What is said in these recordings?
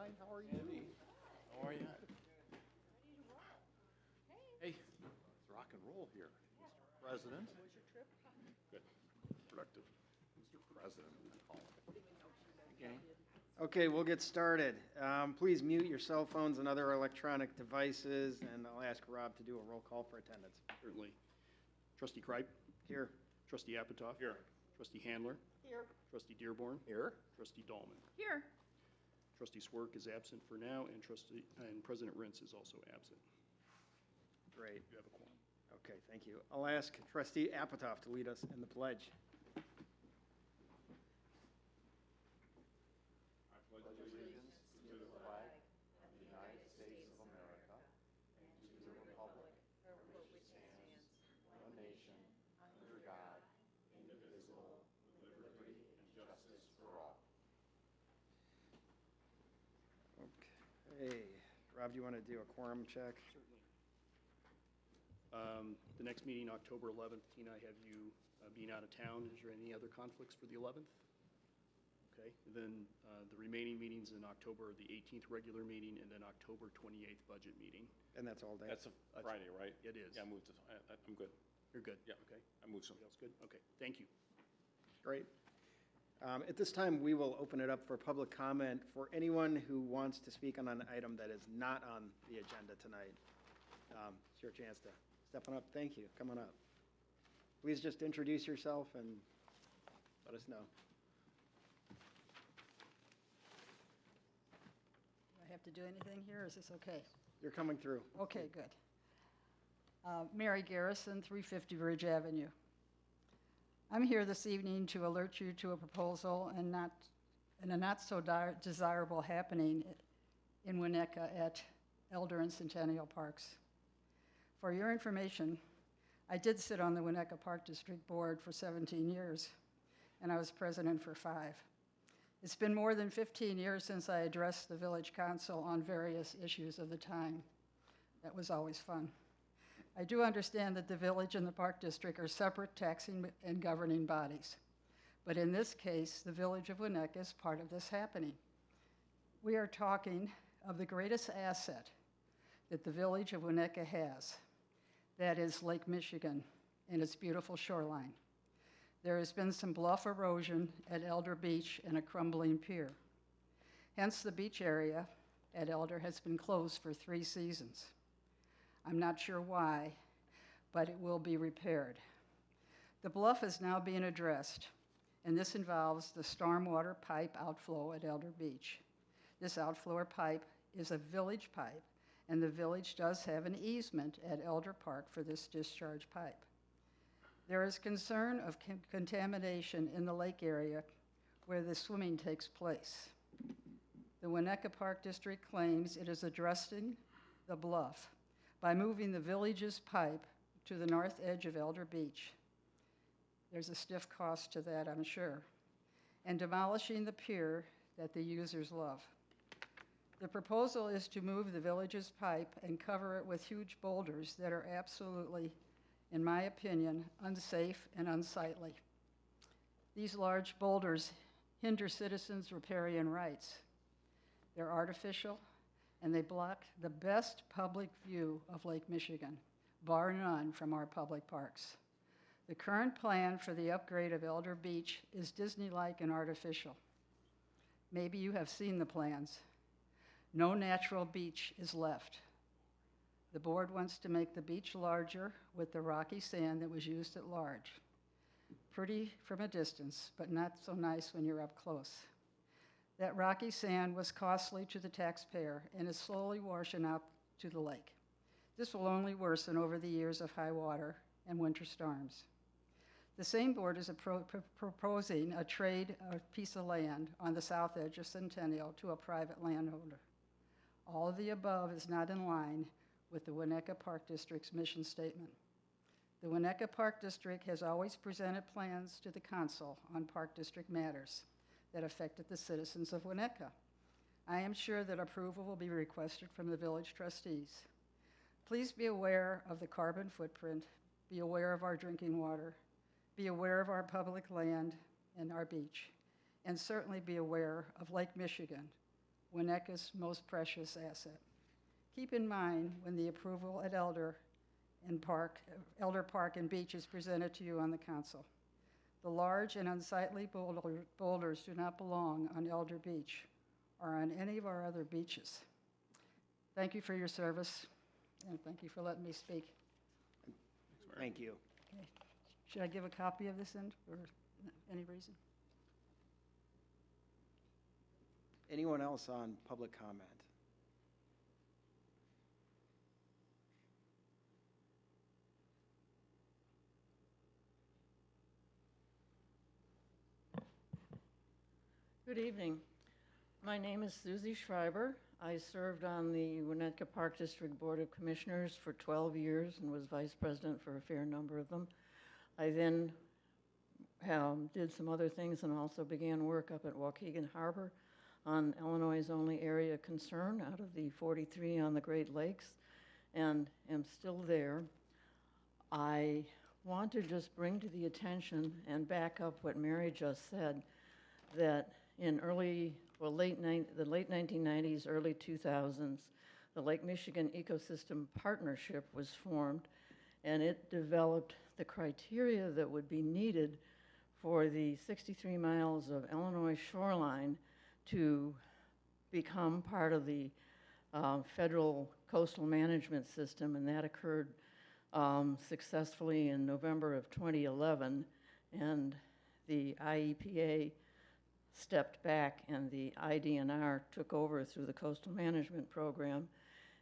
Hi, how are you? How are you? Ready to roll. Hey. Let's rock and roll here, Mr. President. How was your trip? Good. Productive. Mr. President, we call it. Okay. Okay, we'll get started. Please mute your cell phones and other electronic devices, and I'll ask Rob to do a roll call for attendance. Certainly. Trustee Kripe? Here. Trustee Apatow? Here. Trustee Handler? Here. Trustee Dearborn? Here. Trustee Dahlman? Here. Trustee Swerk is absent for now, and President Rintz is also absent. Great. You have a quorum. Okay, thank you. I'll ask Trustee Apatow to lead us in the pledge. Okay. Rob, do you want to do a quorum check? Certainly. The next meeting, October 11th, Tina, I have you being out of town. Is there any other conflicts for the 11th? Okay. Then the remaining meetings in October are the 18th regular meeting and then October 28th budget meeting. And that's all day? That's a Friday, right? It is. Yeah, I moved to, I'm good. You're good? Yeah. Okay. I moved some. Somebody else good? Okay. Thank you. Great. At this time, we will open it up for public comment for anyone who wants to speak on an item that is not on the agenda tonight. It's your chance to step on up. Thank you. Come on up. Please just introduce yourself and let us know. Do I have to do anything here, or is this okay? You're coming through. Okay, good. Mary Garrison, 350 Ridge Avenue. I'm here this evening to alert you to a proposal and a not so desirable happening in Winnetka at Elder and Centennial Parks. For your information, I did sit on the Winnetka Park District Board for 17 years, and I was president for 5. It's been more than 15 years since I addressed the Village Council on various issues of the time. That was always fun. I do understand that the village and the park district are separate taxing and governing bodies. But in this case, the village of Winnetka is part of this happening. We are talking of the greatest asset that the village of Winnetka has. That is Lake Michigan and its beautiful shoreline. There has been some bluff erosion at Elder Beach and a crumbling pier. Hence, the beach area at Elder has been closed for 3 seasons. I'm not sure why, but it will be repaired. The bluff is now being addressed, and this involves the stormwater pipe outflow at Elder Beach. This outflow pipe is a village pipe, and the village does have an easement at Elder Park for this discharge pipe. There is concern of contamination in the lake area where the swimming takes place. The Winnetka Park District claims it is addressing the bluff by moving the village's pipe to the north edge of Elder Beach. There's a stiff cost to that, I'm sure, and demolishing the pier that the users love. The proposal is to move the village's pipe and cover it with huge boulders that are absolutely, in my opinion, unsafe and unsightly. These large boulders hinder citizens' riparian rights. They're artificial, and they block the best public view of Lake Michigan, bar none from our public parks. The current plan for the upgrade of Elder Beach is Disney-like and artificial. Maybe you have seen the plans. No natural beach is left. The board wants to make the beach larger with the rocky sand that was used at large. Pretty from a distance, but not so nice when you're up close. That rocky sand was costly to the taxpayer and is slowly washing out to the lake. This will only worsen over the years of high water and winter storms. The same board is proposing a trade of a piece of land on the south edge of Centennial to a private landowner. All of the above is not in line with the Winnetka Park District's mission statement. The Winnetka Park District has always presented plans to the council on Park District matters that affected the citizens of Winnetka. I am sure that approval will be requested from the village trustees. Please be aware of the carbon footprint, be aware of our drinking water, be aware of our public land and our beach, and certainly be aware of Lake Michigan, Winnetka's most precious asset. Keep in mind when the approval at Elder Park and Beach is presented to you on the council. The large and unsightly boulders do not belong on Elder Beach or on any of our other beaches. Thank you for your service, and thank you for letting me speak. Thank you. Okay. Should I give a copy of this in for any reason? Anyone else on public comment? Good evening. My name is Susie Schreiber. I served on the Winnetka Park District Board of Commissioners for 12 years and was vice president for a fair number of them. I then did some other things and also began work up at Waukegan Harbor on Illinois' only area of concern out of the 43 on the Great Lakes, and am still there. I want to just bring to the attention and back up what Mary just said, that in the late 1990s, early 2000s, the Lake Michigan Ecosystem Partnership was formed, and it developed the criteria that would be needed for the 63 miles of Illinois shoreline to become part of the federal coastal management system, and that occurred successfully in November of 2011, and the IEPA stepped back and the IDNR took over through the Coastal Management Program,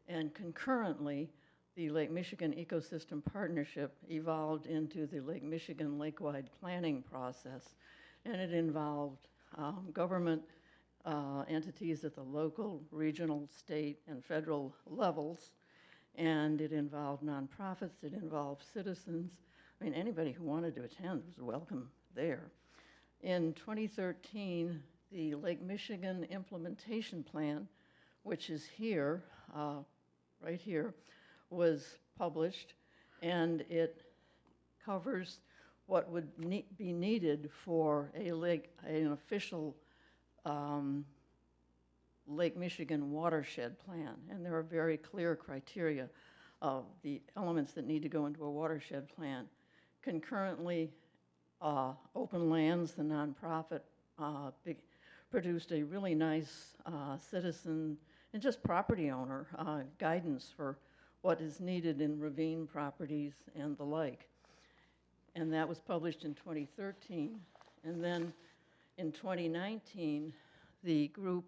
and concurrently the Lake Michigan Ecosystem Partnership evolved into the Lake Michigan Lakewide planning process, and it involved government entities at the local, regional, state, and federal levels, and it involved nonprofits, it involved citizens. I mean, anybody who wanted to attend was welcome there. In 2013, the Lake Michigan Implementation Plan, which is here, right here, was published, and it covers what would be needed for an official Lake Michigan watershed plan. And there are very clear criteria of the elements that need to go into a watershed plan. Concurrently, Open Lands, the nonprofit, produced a really nice citizen and just property owner guidance for what is needed in ravine properties and the like. And that was published in 2013. And then in 2019, the group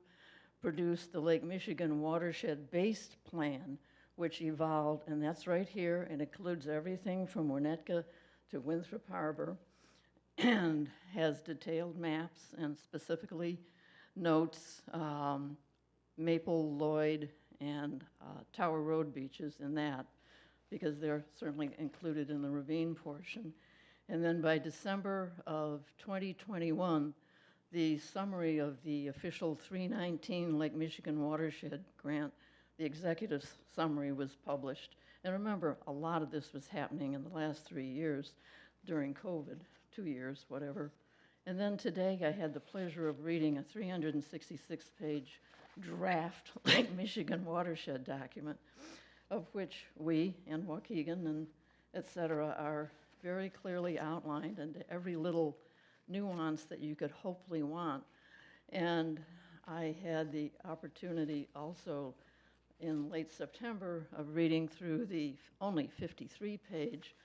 produced the Lake Michigan Watershed-Based Plan, which evolved, and that's right here, and includes everything from Winnetka to Winthrop Harbor, and has detailed maps and specifically notes Maple, Lloyd, and Tower Road beaches in that, because they're certainly included in the ravine portion. And then by December of 2021, the summary of the official 319 Lake Michigan Watershed Grant, the executive summary, was published. And remember, a lot of this was happening in the last 3 years during COVID. 2 years, whatever. And then today I had the pleasure of reading a 366-page draft Lake Michigan watershed document, of which we and Waukegan and et cetera are very clearly outlined, and every little nuance that you could hopefully want. And I had the opportunity also in late September of reading through the only 53-page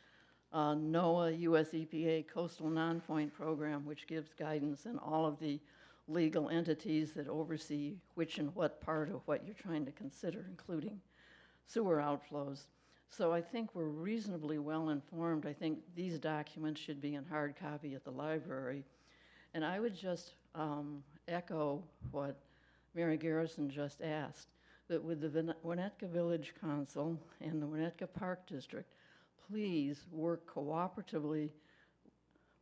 NOAA US EPA Coastal Non-Point Program, which gives guidance in all of the legal entities that oversee which and what part of what you're trying to consider, including sewer outflows. So I think we're reasonably well informed. I think these documents should be in hard copy at the library. And I would just echo what Mary Garrison just asked, that with the Winnetka Village Council and the Winnetka Park District, please work cooperatively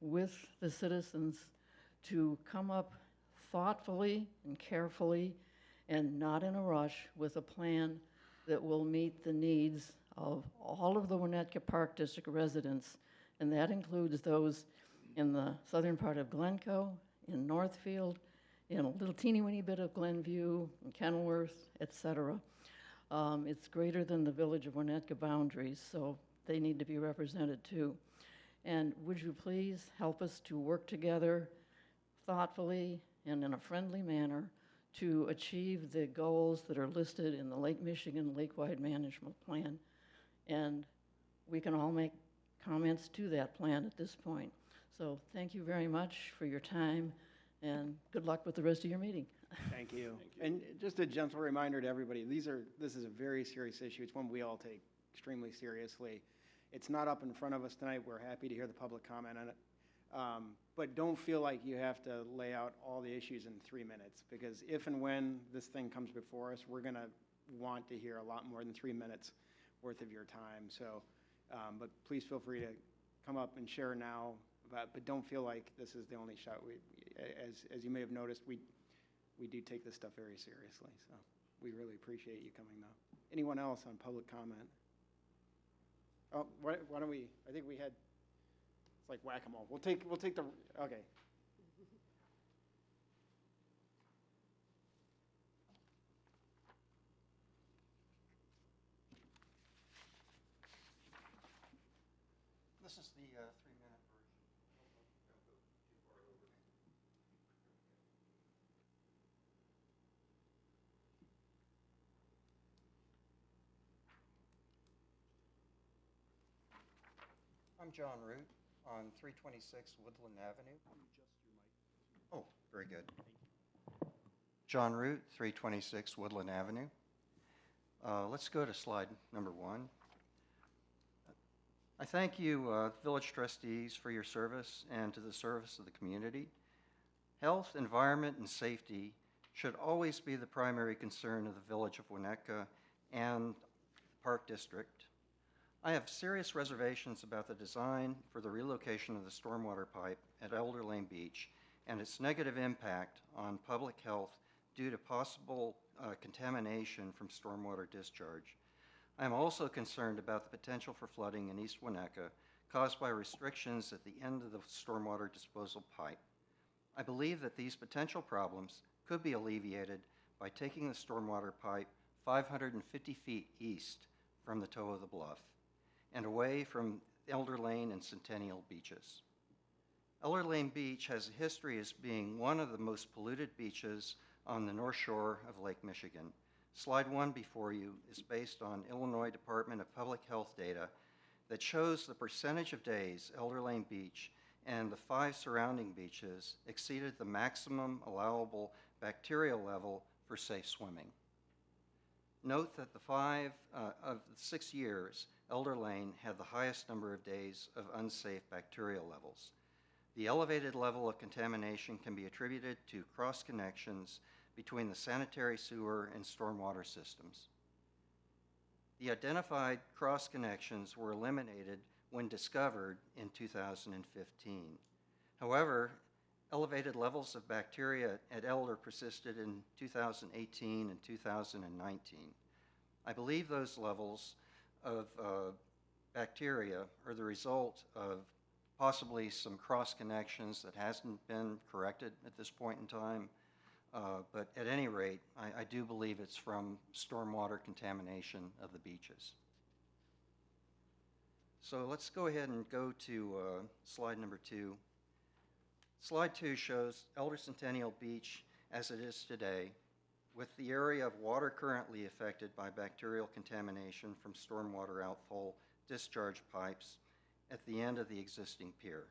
with the citizens to come up thoughtfully and carefully and not in a rush with a plan that will meet the needs of all of the Winnetka Park District residents, and that includes those in the southern part of Glencoe, in Northfield, in a little teeny-weeny bit of Glenview, and Kenilworth, et cetera. It's greater than the village of Winnetka boundaries, so they need to be represented too. And would you please help us to work together thoughtfully and in a friendly manner to achieve the goals that are listed in the Lake Michigan Lakewide Management Plan? And we can all make comments to that plan at this point. So thank you very much for your time, and good luck with the rest of your meeting. Thank you. And just a gentle reminder to everybody, this is a very serious issue. It's one we all take extremely seriously. It's not up in front of us tonight. We're happy to hear the public comment on it. But don't feel like you have to lay out all the issues in 3 minutes, because if and when this thing comes before us, we're going to want to hear a lot more than 3 minutes worth of your time. So, but please feel free to come up and share now, but don't feel like this is the only shot. As you may have noticed, we do take this stuff very seriously. So we really appreciate you coming though. Anyone else on public comment? Oh, why don't we, I think we had, it's like whack-a-mole. We'll take the, okay. This is the 3-minute version. Don't go too far over. I'm John Root on 326 Woodland Avenue. Oh, very good. John Root, 326 Woodland Avenue. Let's go to slide number 1. I thank you, village trustees, for your service and to the service of the community. Health, environment, and safety should always be the primary concern of the village of Winnetka and Park District. I have serious reservations about the design for the relocation of the stormwater pipe at Elder Lane Beach and its negative impact on public health due to possible contamination from stormwater discharge. I am also concerned about the potential for flooding in East Winnetka caused by restrictions at the end of the stormwater disposal pipe. I believe that these potential problems could be alleviated by taking the stormwater pipe 550 feet east from the toe of the bluff and away from Elder Lane and Centennial beaches. Elder Lane Beach has a history as being one of the most polluted beaches on the north shore of Lake Michigan. Slide 1 before you is based on Illinois Department of Public Health data that shows the percentage of days Elder Lane Beach and the 5 surrounding beaches exceeded the maximum allowable bacterial level for safe swimming. Note that the 5 of the 6 years, Elder Lane had the highest number of days of unsafe bacterial levels. The elevated level of contamination can be attributed to cross connections between the sanitary sewer and stormwater systems. The identified cross connections were eliminated when discovered in 2015. However, elevated levels of bacteria at Elder persisted in 2018 and 2019. I believe those levels of bacteria are the result of possibly some cross connections that hasn't been corrected at this point in time. But at any rate, I do believe it's from stormwater contamination of the beaches. So let's go ahead and go to slide number 2. Slide 2 shows Elder Centennial Beach as it is today, with the area of water currently affected by bacterial contamination from stormwater outfall discharge pipes at the end of the existing pier,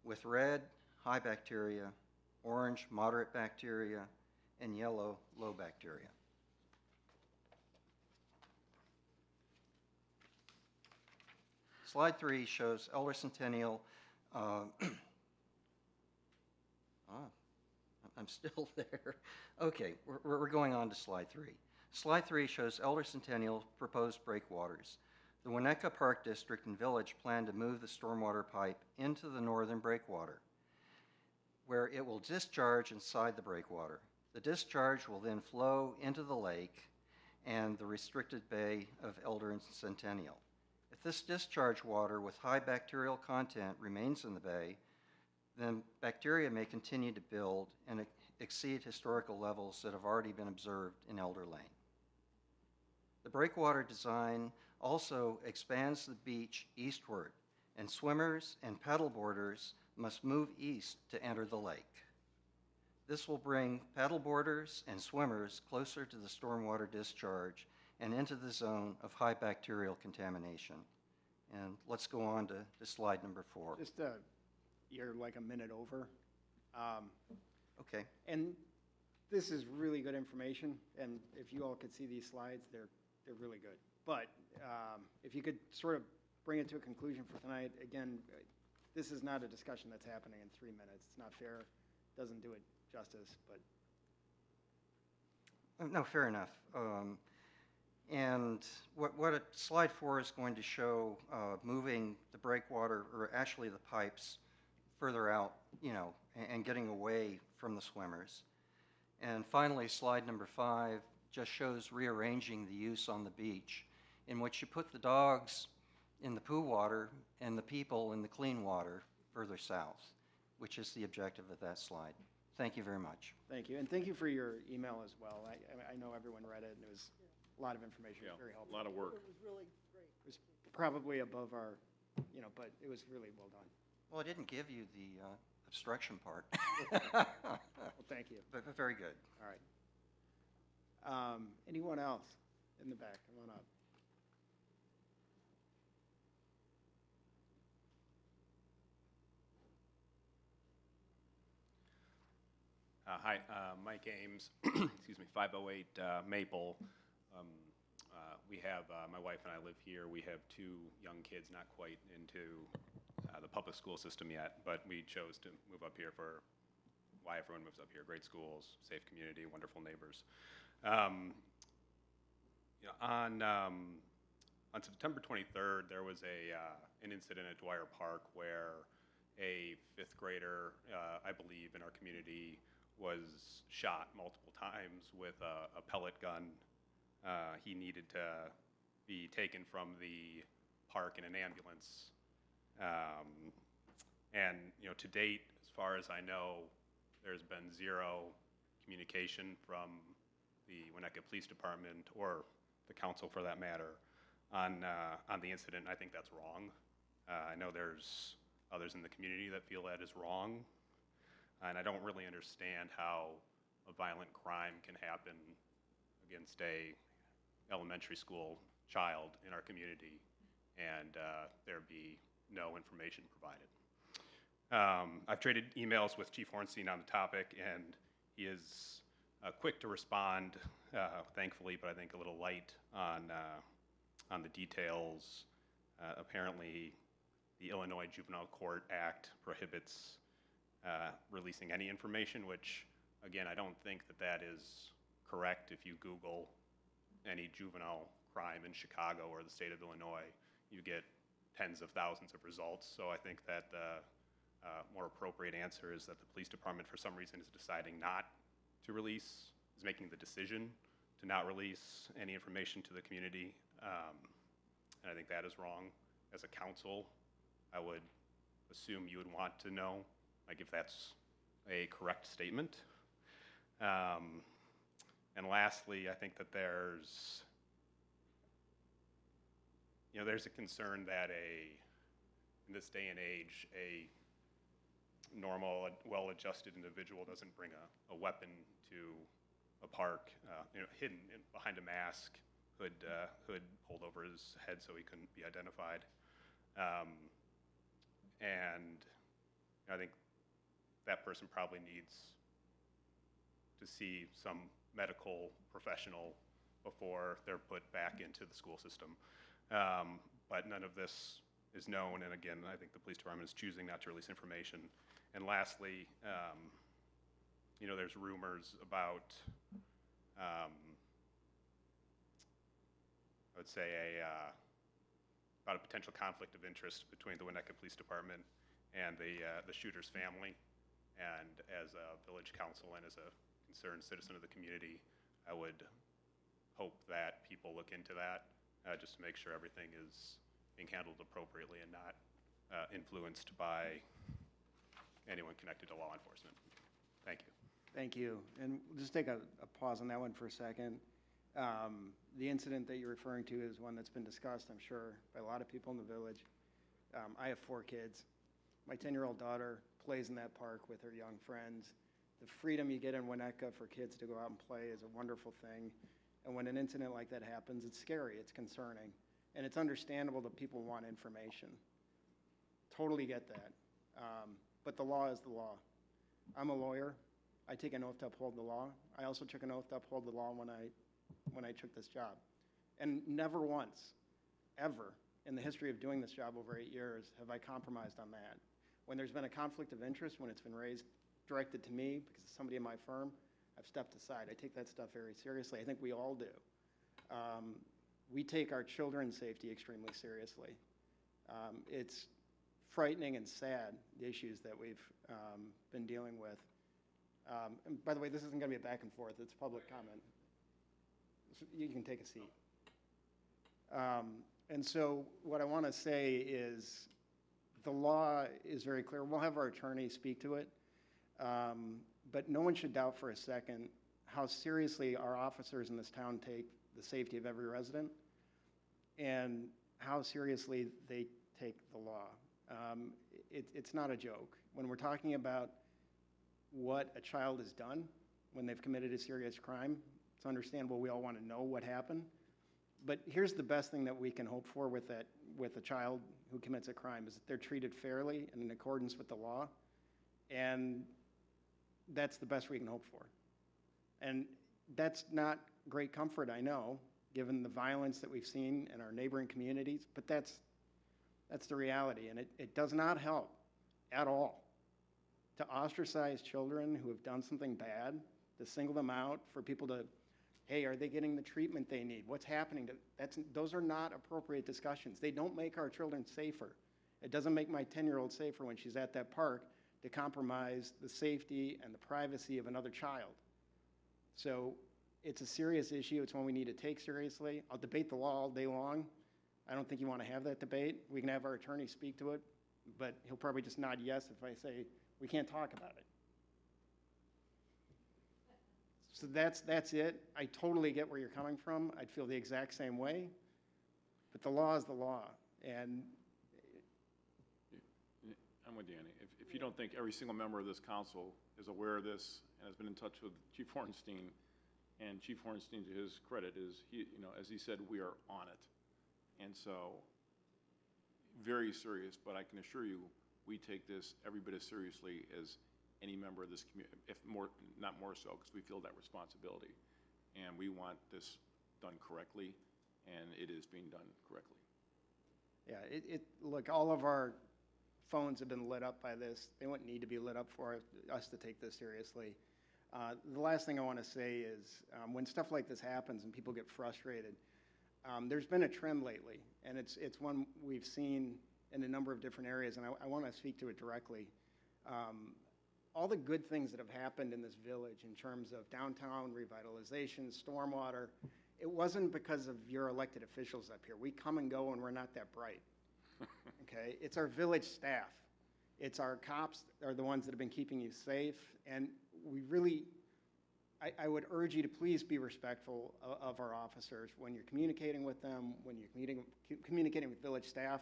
with red, high bacteria, orange, moderate bacteria, and yellow, low bacteria. Slide 3 shows Elder Centennial. I'm still there. Okay, we're going on to slide 3. Slide 3 shows Elder Centennial proposed breakwaters. The Winnetka Park District and Village plan to move the stormwater pipe into the northern breakwater, where it will discharge inside the breakwater. The discharge will then flow into the lake and the restricted bay of Elder and Centennial. If this discharge water with high bacterial content remains in the bay, then bacteria may continue to build and exceed historical levels that have already been observed in Elder Lane. The breakwater design also expands the beach eastward, and swimmers and paddleboarders must move east to enter the lake. This will bring paddleboarders and swimmers closer to the stormwater discharge and into the zone of high bacterial contamination. And let's go on to slide number 4. Just, you're like a minute over. Okay. And this is really good information, and if you all could see these slides, they're really good. But if you could sort of bring it to a conclusion for tonight, again, this is not a discussion that's happening in 3 minutes. It's not fair, doesn't do it justice, but. No, fair enough. And what slide 4 is going to show, moving the breakwater, or actually the pipes, further out, and getting away from the swimmers. And finally, slide number 5 just shows rearranging the use on the beach, in which you put the dogs in the poo water and the people in the clean water further south, which is the objective of that slide. Thank you very much. Thank you, and thank you for your email as well. I know everyone read it, and it was a lot of information, Yeah, very a helpful. lot of work. It was probably above our, but it was really well done. Well, I didn't give you the obstruction part. Well, thank you. But very good. All right. Anyone else in the back? Come on up. Hi, Mike Ames, excuse me, 508 Maple. We have, my wife and I live here. We have 2 young kids, not quite into the public school system yet, but we chose to move up here for why everyone moves up here. Great schools, safe community, wonderful neighbors. On September 23rd, there was an incident at Dwyer Park where a 5th grader, I believe, in our community was shot multiple times with a pellet gun. He needed to be taken from the park in an ambulance. And to date, as far as I know, there's been 0 communication from the Winnetka Police Department, or the council for that matter, on the incident. I think that's wrong. I know there's others in the community that feel that is wrong. And I don't really understand how a violent crime can happen against a elementary school child in our community and there be no information provided. I've traded emails with Chief Hornstein on the topic, and he is quick to respond, thankfully, but I think a little light on the details. Apparently, the Illinois Juvenile Court Act prohibits releasing any information, which, again, I don't think that is correct. If you Google any juvenile crime in Chicago or the state of Illinois, you get tens of thousands of results. So I think that the more appropriate answer is that the police department, for some reason, is deciding not to release, is making the decision to not release any information to the community. And I think that is wrong. As a council, I would assume you would want to know, like, if that's a correct statement. And lastly, I think that there's a concern that in this day and age, a normal, well-adjusted individual doesn't bring a weapon to a park, hidden behind a mask, hood pulled over his head so he couldn't be identified. And I think that person probably needs to see some medical professional before they're put back into the school system. But none of this is known, and again, I think the police department is choosing not to release information. And lastly, there's rumors about, I would say, about a potential conflict of interest between the Winnetka Police Department and the shooter's family. And as a village council and as a concerned citizen of the community, I would hope that people look into that just to make sure everything is being handled appropriately and not influenced by anyone connected to law enforcement. Thank you. Thank you. And we'll just take a pause on that one for a second. The incident that you're referring to is one that's been discussed, I'm sure, by a lot of people in the village. I have 4 kids. My 10-year-old daughter plays in that park with her young friends. The freedom you get in Winnetka for kids to go out and play is a wonderful thing. And when an incident like that happens, it's scary, it's concerning. And it's understandable that people want information. Totally get that. But the law is the law. I'm a lawyer. I take an oath to uphold the law. I also took an oath to uphold the law when I took this job. And never once, ever, in the history of doing this job over 8 years, have I compromised on that. When there's been a conflict of interest, when it's been directed to me because of somebody in my firm, I've stepped aside. I take that stuff very seriously. I think we all do. We take our children's safety extremely seriously. It's frightening and sad, the issues that we've been dealing with. And by the way, this isn't going to be a back and forth. It's public comment. So you can take a seat. And so what I want to say is the law is very clear. We'll have our attorney speak to it. But no one should doubt for a second how seriously our officers in this town take the safety of every resident and how seriously they take the law. It's not a joke. When we're talking about what a child has done when they've committed a serious crime, it's understandable we all want to know what happened. But here's the best thing that we can hope for with a child who commits a crime is that they're treated fairly and in accordance with the law. And that's the best we can hope for. And that's not great comfort, I know, given the violence that we've seen in our neighboring communities, but that's the reality. And it does not help at all to ostracize children who have done something bad, to single them out for people to, hey, are they getting the treatment they need? What's happening? Those are not appropriate discussions. They don't make our children safer. It doesn't make my 10-year-old safer when she's at that park to compromise the safety and the privacy of another child. So it's a serious issue. It's one we need to take seriously. I'll debate the law all day long. I don't think you want to have that debate. We can have our attorney speak to it, but he'll probably just nod yes if I say we can't talk about it. So that's it. I totally get where you're coming from. I'd feel the exact same way, but the law is the law. And I'm with Danny. If you don't think every single member of this council is aware of this and has been in touch with Chief Hornstein, and Chief Hornstein, to his credit, is as he said, we are on it. And so, very serious, but I can assure you, we take this every bit as seriously as any member of this community, if not more so, because we feel that responsibility. And we want this done correctly, and it is being done correctly. yeah, look, all of our phones have been lit up by this. They wouldn't need to be lit up for us to take this seriously. The last thing I want to say is when stuff like this happens and people get frustrated, there's been a trend lately, and it's one we've seen in a number of different areas, and I want to speak to it directly. All the good things that have happened in this village in terms of downtown revitalization, stormwater, it wasn't because of your elected officials up here. We come and go and we're not that bright. Okay, it's our village staff. It's our cops are the ones that have been keeping you safe, and we really, I would urge you to please be respectful of our officers when you're communicating with them, when you're communicating with village staff.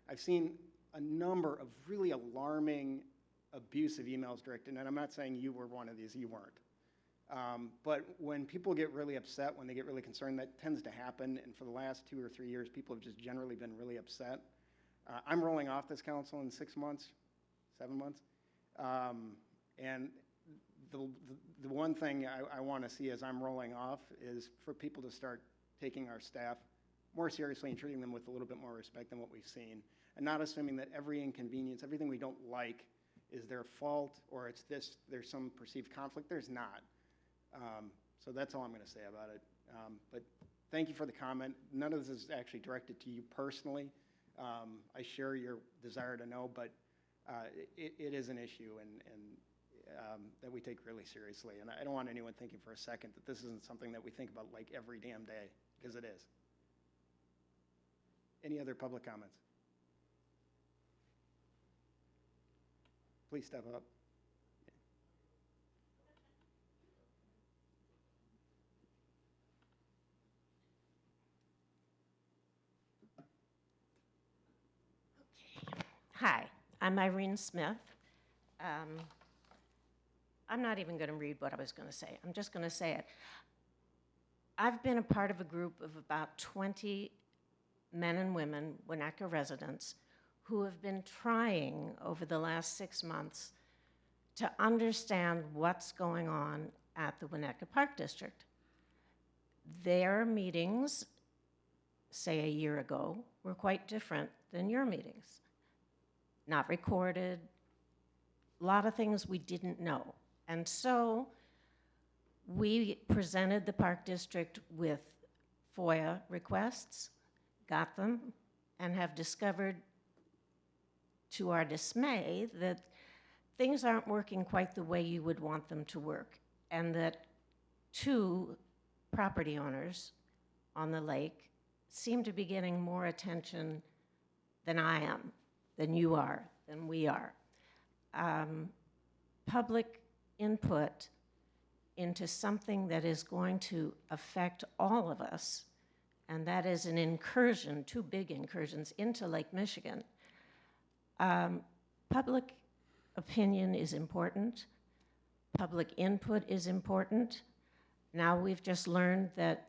I've seen a number of really alarming, abusive emails directed, and I'm not saying you were one of these, you weren't. But when people get really upset, when they get really concerned, that tends to happen, and for the last 2 or 3 years, people have just generally been really upset. I'm rolling off this council in 6 months, 7 months, and the one thing I want to see as I'm rolling off is for people to start taking our staff more seriously and treating them with a little bit more respect than what we've seen, and not assuming that every inconvenience, everything we don't like is their fault or there's some perceived conflict. There's not. So that's all I'm going to say about it. But thank you for the comment. None of this is actually directed to you personally. I share your desire to know, but it is an issue and that we take really seriously. And I don't want anyone thinking for a second that this isn't something that we think about like every damn day, because it is. Any other public comments? Please step up. I'm Irene Smith. I'm not even going to read what I was going to say. I'm just going to say it. I've been a part of a group of about 20 men and women, Winnetka residents, who have been trying over the last 6 months to understand what's going on at the Winnetka Park District. Their meetings, say a year ago, were quite different than your meetings. Not recorded, a lot of things we didn't know. And so we presented the Park District with FOIA requests, got them, and have discovered, to our dismay, that things aren't working quite the way you would want them to work, and that 2 property owners on the lake seem to be getting more attention than I am, than you are, than we are. Public input into something that is going to affect all of us, and that is an incursion, 2 big incursions into Lake Michigan. Public opinion is important. Public input is important. Now we've just learned that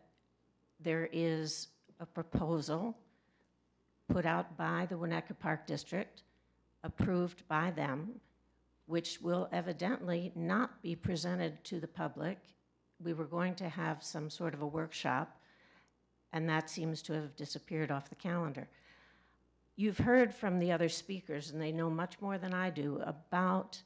there is a proposal put out by the Winnetka Park District, approved by them, which will evidently not be presented to the public. We were going to have some sort of a workshop, and that seems to have disappeared off the calendar. You've heard from the other speakers, and they know much more than I do, about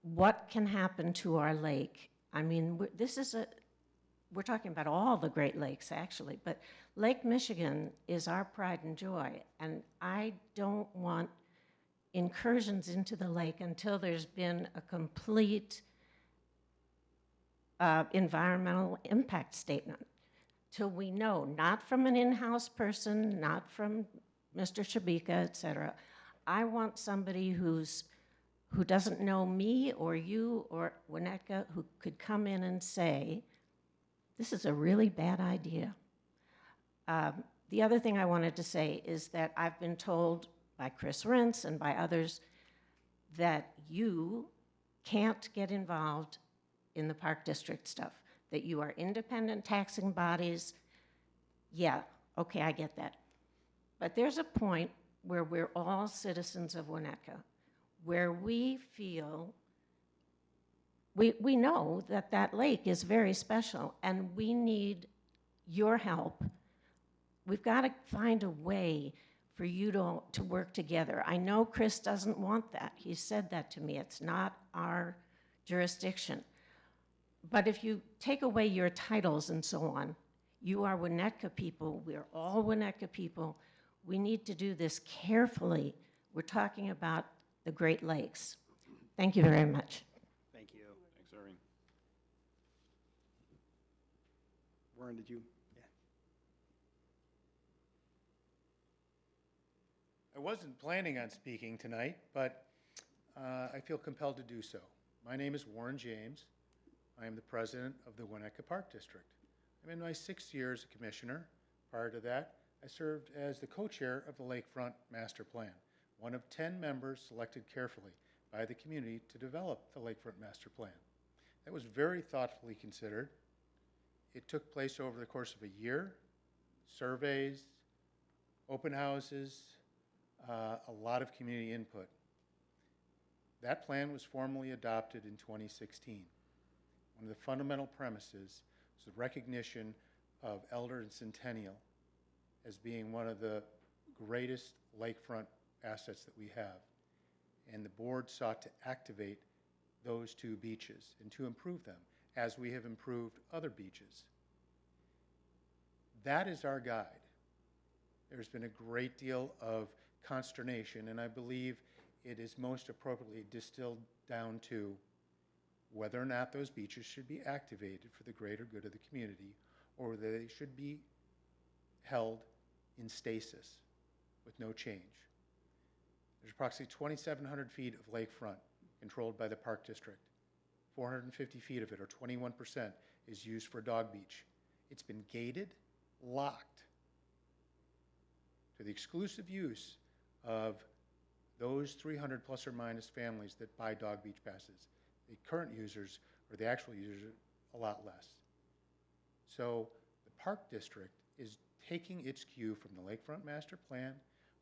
what can happen to our lake. I mean, we're talking about all the Great Lakes, actually, but Lake Michigan is our pride and joy, and I don't want incursions into the lake until there's been a complete environmental impact statement, till we know, not from an in-house person, not from Mr. Shabika, et cetera. I want somebody who doesn't know me or you or Winnetka, who could come in and say, this is a really bad idea. The other thing I wanted to say is that I've been told by Chris Rentz and by others that you can't get involved in the Park District stuff, that you are independent taxing bodies. Yeah, okay, I get that. But there's a point where we're all citizens of Winnetka, where we feel, we know that that lake is very special, and we need your help. We've got to find a way for you to work together. I know Chris doesn't want that. He said that to me. It's not our jurisdiction. But if you take away your titles and so on, you are Winnetka people. We're all Winnetka people. We need to do this carefully. We're talking about the Great Lakes. Thank you very much. Thank you. Thanks, Irene. Warren, did you? Yeah. I wasn't planning on speaking tonight, but I feel compelled to do so. My name is Warren James. I am the president of the Winnetka Park District. I'm in my 6th year as a commissioner. Prior to that, I served as the co-chair of the Lakefront Master Plan, one of 10 members selected carefully by the community to develop the Lakefront Master Plan. That was very thoughtfully considered. It took place over the course of a year, surveys, open houses, a lot of community input. That plan was formally adopted in 2016. One of the fundamental premises was the recognition of Elder and Centennial as being one of the greatest lakefront assets that we have. And the board sought to activate those 2 beaches and to improve them, as we have improved other beaches. That is our guide. There's been a great deal of consternation, and I believe it is most appropriately distilled down to whether or not those beaches should be activated for the greater good of the community, or whether they should be held in stasis with no change. There's approximately 2,700 feet of lakefront controlled by the Park District. 450 feet of it, or 21%, is used for dog beach. It's been gated, locked, to the exclusive use of those 300 plus or minus families that buy dog beach passes. The current users, or the actual users, are a lot less. So the Park District is taking its cue from the Lakefront Master Plan.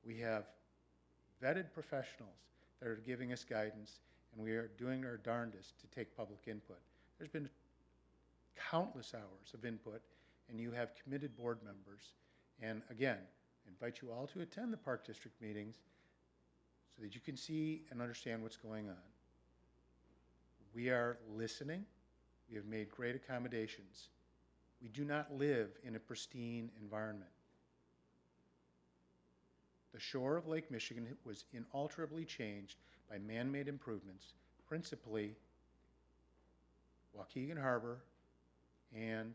We have vetted professionals that are giving us guidance, and we are doing our darndest to take public input. There's been countless hours of input, and you have committed board members. And again, I invite you all to attend the Park District meetings so that you can see and understand what's going on. We are listening. We have made great accommodations. We do not live in a pristine environment. The shore of Lake Michigan was inalterably changed by man-made improvements, principally Waukegan Harbor and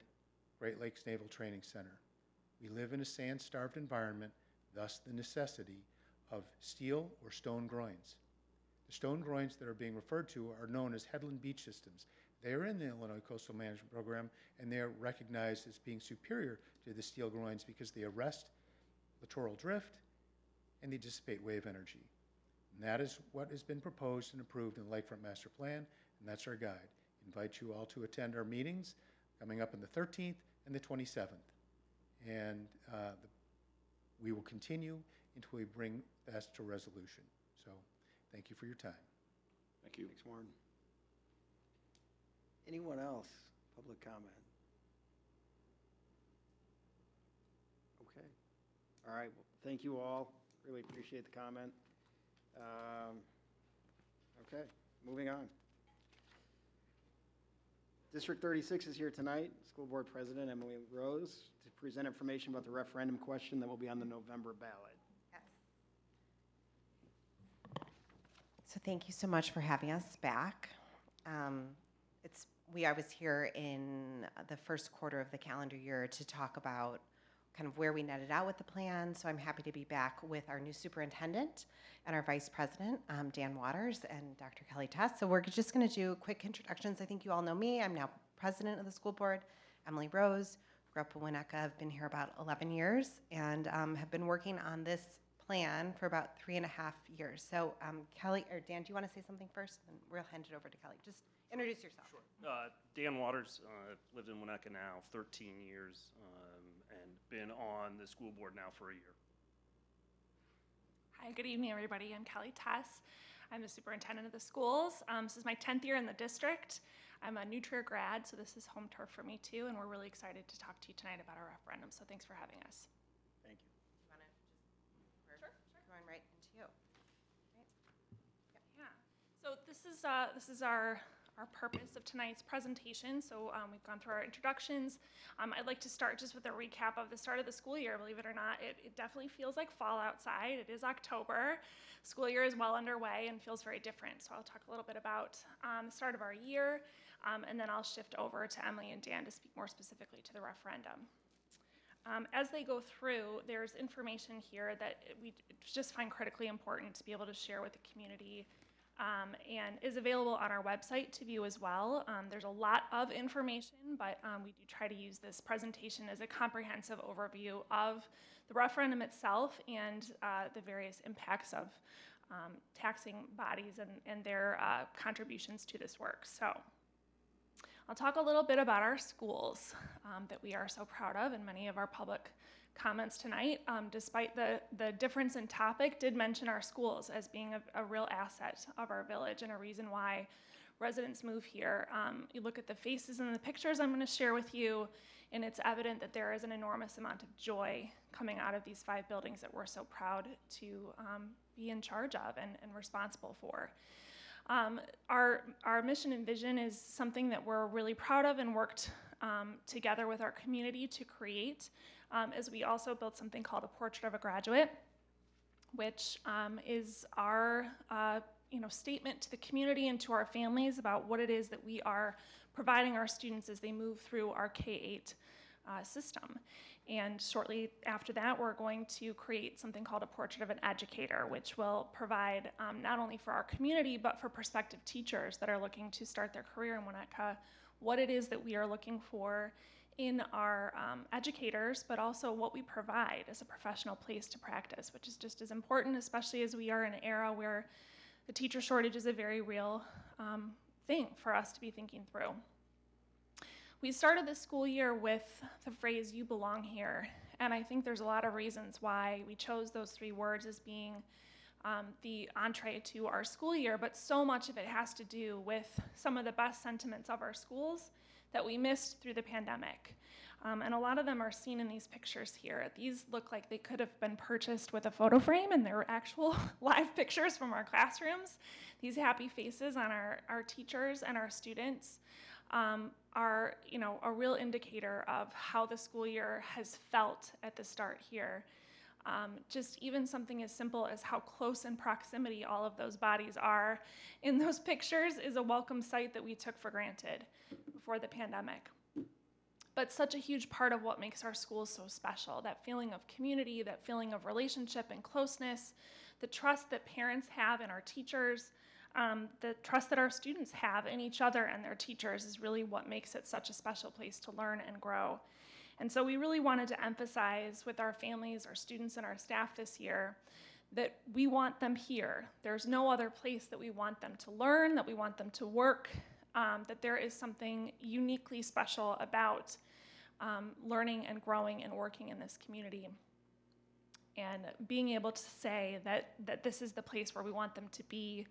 Great Lakes Naval Training Center. We live in a sand-starved environment, thus the necessity of steel or stone groins. The stone groins that are being referred to are known as headland beach systems. They are in the Illinois Coastal Management Program, and they are recognized as being superior to the steel groins because they arrest littoral drift and they dissipate wave energy. And that is what has been proposed and approved in the Lakefront Master Plan, and that's our guide. Invite you all to attend our meetings coming up on the 13th and the 27th. And we will continue until we bring that to resolution. So thank you for your time. Thank you. Thanks, Warren. Anyone else? Public comment? Okay. All right. Well, thank you all. Really appreciate the comment. Okay, moving on. District 36 is here tonight. School Board President Emily Rose to present information about the referendum question that will be on the November ballot. Yes. So thank you so much for having us back. I was here in the first quarter of the calendar year to talk about kind of where we netted out with the plan. So I'm happy to be back with our new superintendent and our vice president, Dan Waters, and Dr. Kelly Tess. So we're just going to do quick introductions. I think you all know me. I'm now president of the school board. Emily Rose, grew up in Winnetka. I've been here about 11 years and have been working on this plan for about 3.5 years. So Kelly, or Dan, do you want to say something first? And we'll hand it over to Kelly. Just introduce yourself. Sure. Dan Waters, I've lived in Winnetka now 13 years and been on the school board now for a year. Hi, good evening, everybody. I'm Kelly Tess. I'm the superintendent of the schools. This is my 10th year in the district. I'm a New Trier grad, so this is home turf for me too, and we're really excited to talk to you tonight about our referendum, so thanks for having us. Thank you. You want to just, we're going right into you. Right? Yeah. So this is our purpose of tonight's presentation. So we've gone through our introductions. I'd like to start just with a recap of the start of the school year. Believe it or not, it definitely feels like fall outside. It is October. School year is well underway and feels very different. So I'll talk a little bit about the start of our year, and then I'll shift over to Emily and Dan to speak more specifically to the referendum. As they go through, there's information here that we just find critically important to be able to share with the community and is available on our website to view as well. There's a lot of information, but we do try to use this presentation as a comprehensive overview of the referendum itself and the various impacts of taxing bodies and their contributions to this work. So I'll talk a little bit about our schools that we are so proud of, and many of our public comments tonight, despite the difference in topic, did mention our schools as being a real asset of our village and a reason why residents move here. You look at the faces and the pictures I'm going to share with you, and it's evident that there is an enormous amount of joy coming out of these 5 buildings that we're so proud to be in charge of and responsible for. Our mission and vision is something that we're really proud of and worked together with our community to create, as we also built something called a Portrait of a Graduate, which is our statement to the community and to our families about what it is that we are providing our students as they move through our K-8 system. And shortly after that, we're going to create something called a Portrait of an Educator, which will provide not only for our community, but for prospective teachers that are looking to start their career in Winnetka, what it is that we are looking for in our educators, but also what we provide as a professional place to practice, which is just as important, especially as we are in an era where the teacher shortage is a very real thing for us to be thinking through. We started this school year with the phrase, "You belong here," and I think there's a lot of reasons why we chose those 3 words as being the entree to our school year, but so much of it has to do with some of the best sentiments of our schools that we missed through the pandemic. And a lot of them are seen in these pictures here. These look like they could have been purchased with a photo frame, and they're actual live pictures from our classrooms. These happy faces on our teachers and our students are, you know, a real indicator of how the school year has felt at the start here. Just even something as simple as how close in proximity all of those bodies are in those pictures is a welcome sight that we took for granted before the pandemic. But such a huge part of what makes our schools so special, that feeling of community, that feeling of relationship and closeness, the trust that parents have in our teachers, the trust that our students have in each other and their teachers is really what makes it such a special place to learn and grow. And so we really wanted to emphasize with our families, our students, and our staff this year that we want them here. There's no other place that we want them to learn, that we want them to work, that there is something uniquely special about learning and growing and working in this community. And being able to say that this is the place where we want them to be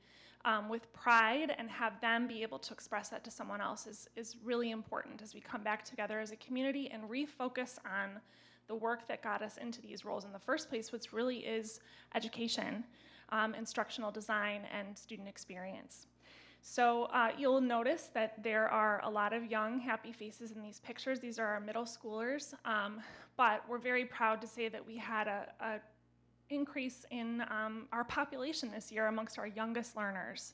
with pride and have them be able to express that to someone else is really important as we come back together as a community and refocus on the work that got us into these roles in the first place, which really is education, instructional design, and student experience. So you'll notice that there are a lot of young, happy faces in these pictures. These are our middle schoolers, but we're very proud to say that we had a increase in our population this year amongst our youngest learners.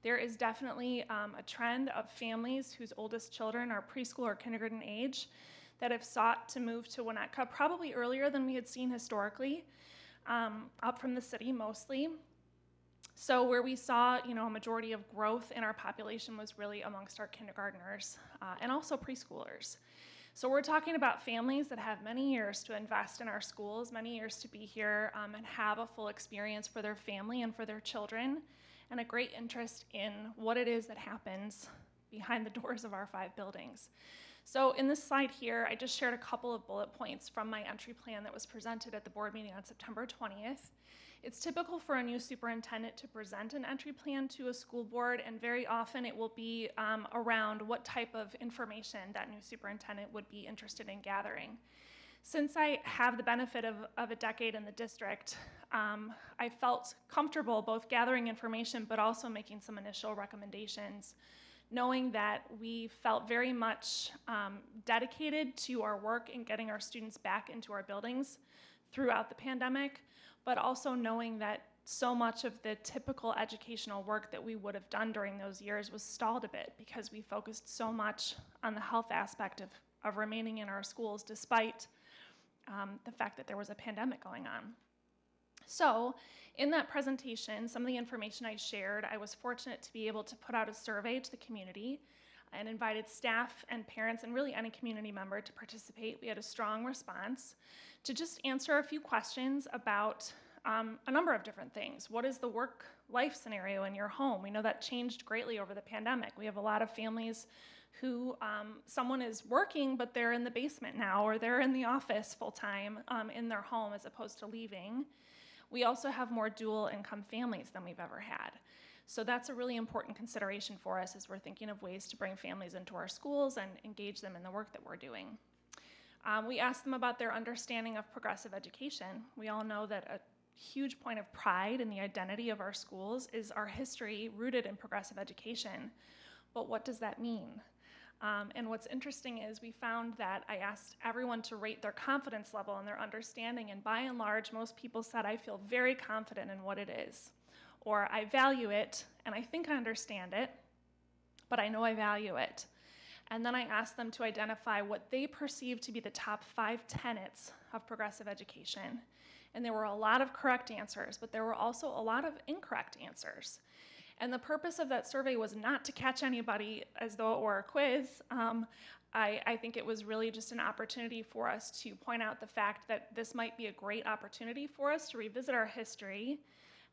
There is definitely a trend of families whose oldest children are preschool or kindergarten age that have sought to move to Winnetka probably earlier than we had seen historically, up from the city mostly. So where we saw, you know, a majority of growth in our population was really amongst our kindergartners and also preschoolers. So we're talking about families that have many years to invest in our schools, many years to be here and have a full experience for their family and for their children, and a great interest in what it is that happens behind the doors of our 5 buildings. So in this slide here, I just shared a couple of bullet points from my entry plan that was presented at the board meeting on September 20th. It's typical for a new superintendent to present an entry plan to a school board, and very often it will be around what type of information that new superintendent would be interested in gathering. Since I have the benefit of a decade in the district, I felt comfortable both gathering information but also making some initial recommendations, knowing that we felt very much dedicated to our work in getting our students back into our buildings throughout the pandemic, but also knowing that so much of the typical educational work that we would have done during those years was stalled a bit because we focused so much on the health aspect of remaining in our schools despite the fact that there was a pandemic going on. So in that presentation, some of the information I shared, I was fortunate to be able to put out a survey to the community and invited staff and parents and really any community member to participate. We had a strong response to just answer a few questions about a number of different things. What is the work-life scenario in your home? We know that changed greatly over the pandemic. We have a lot of families who someone is working, but they're in the basement now, or they're in the office full-time in their home as opposed to leaving. We also have more dual-income families than we've ever had. So that's a really important consideration for us as we're thinking of ways to bring families into our schools and engage them in the work that we're doing. We asked them about their understanding of progressive education. We all know that a huge point of pride in the identity of our schools is our history rooted in progressive education. But what does that mean? And what's interesting is we found that I asked everyone to rate their confidence level and their understanding, and by and large, most people said, I feel very confident in what it is, or I value it, and I think I understand it, but I know I value it. And then I asked them to identify what they perceive to be the top 5 tenets of progressive education. And there were a lot of correct answers, but there were also a lot of incorrect answers. And the purpose of that survey was not to catch anybody as though it were a quiz. I think it was really just an opportunity for us to point out the fact that this might be a great opportunity for us to revisit our history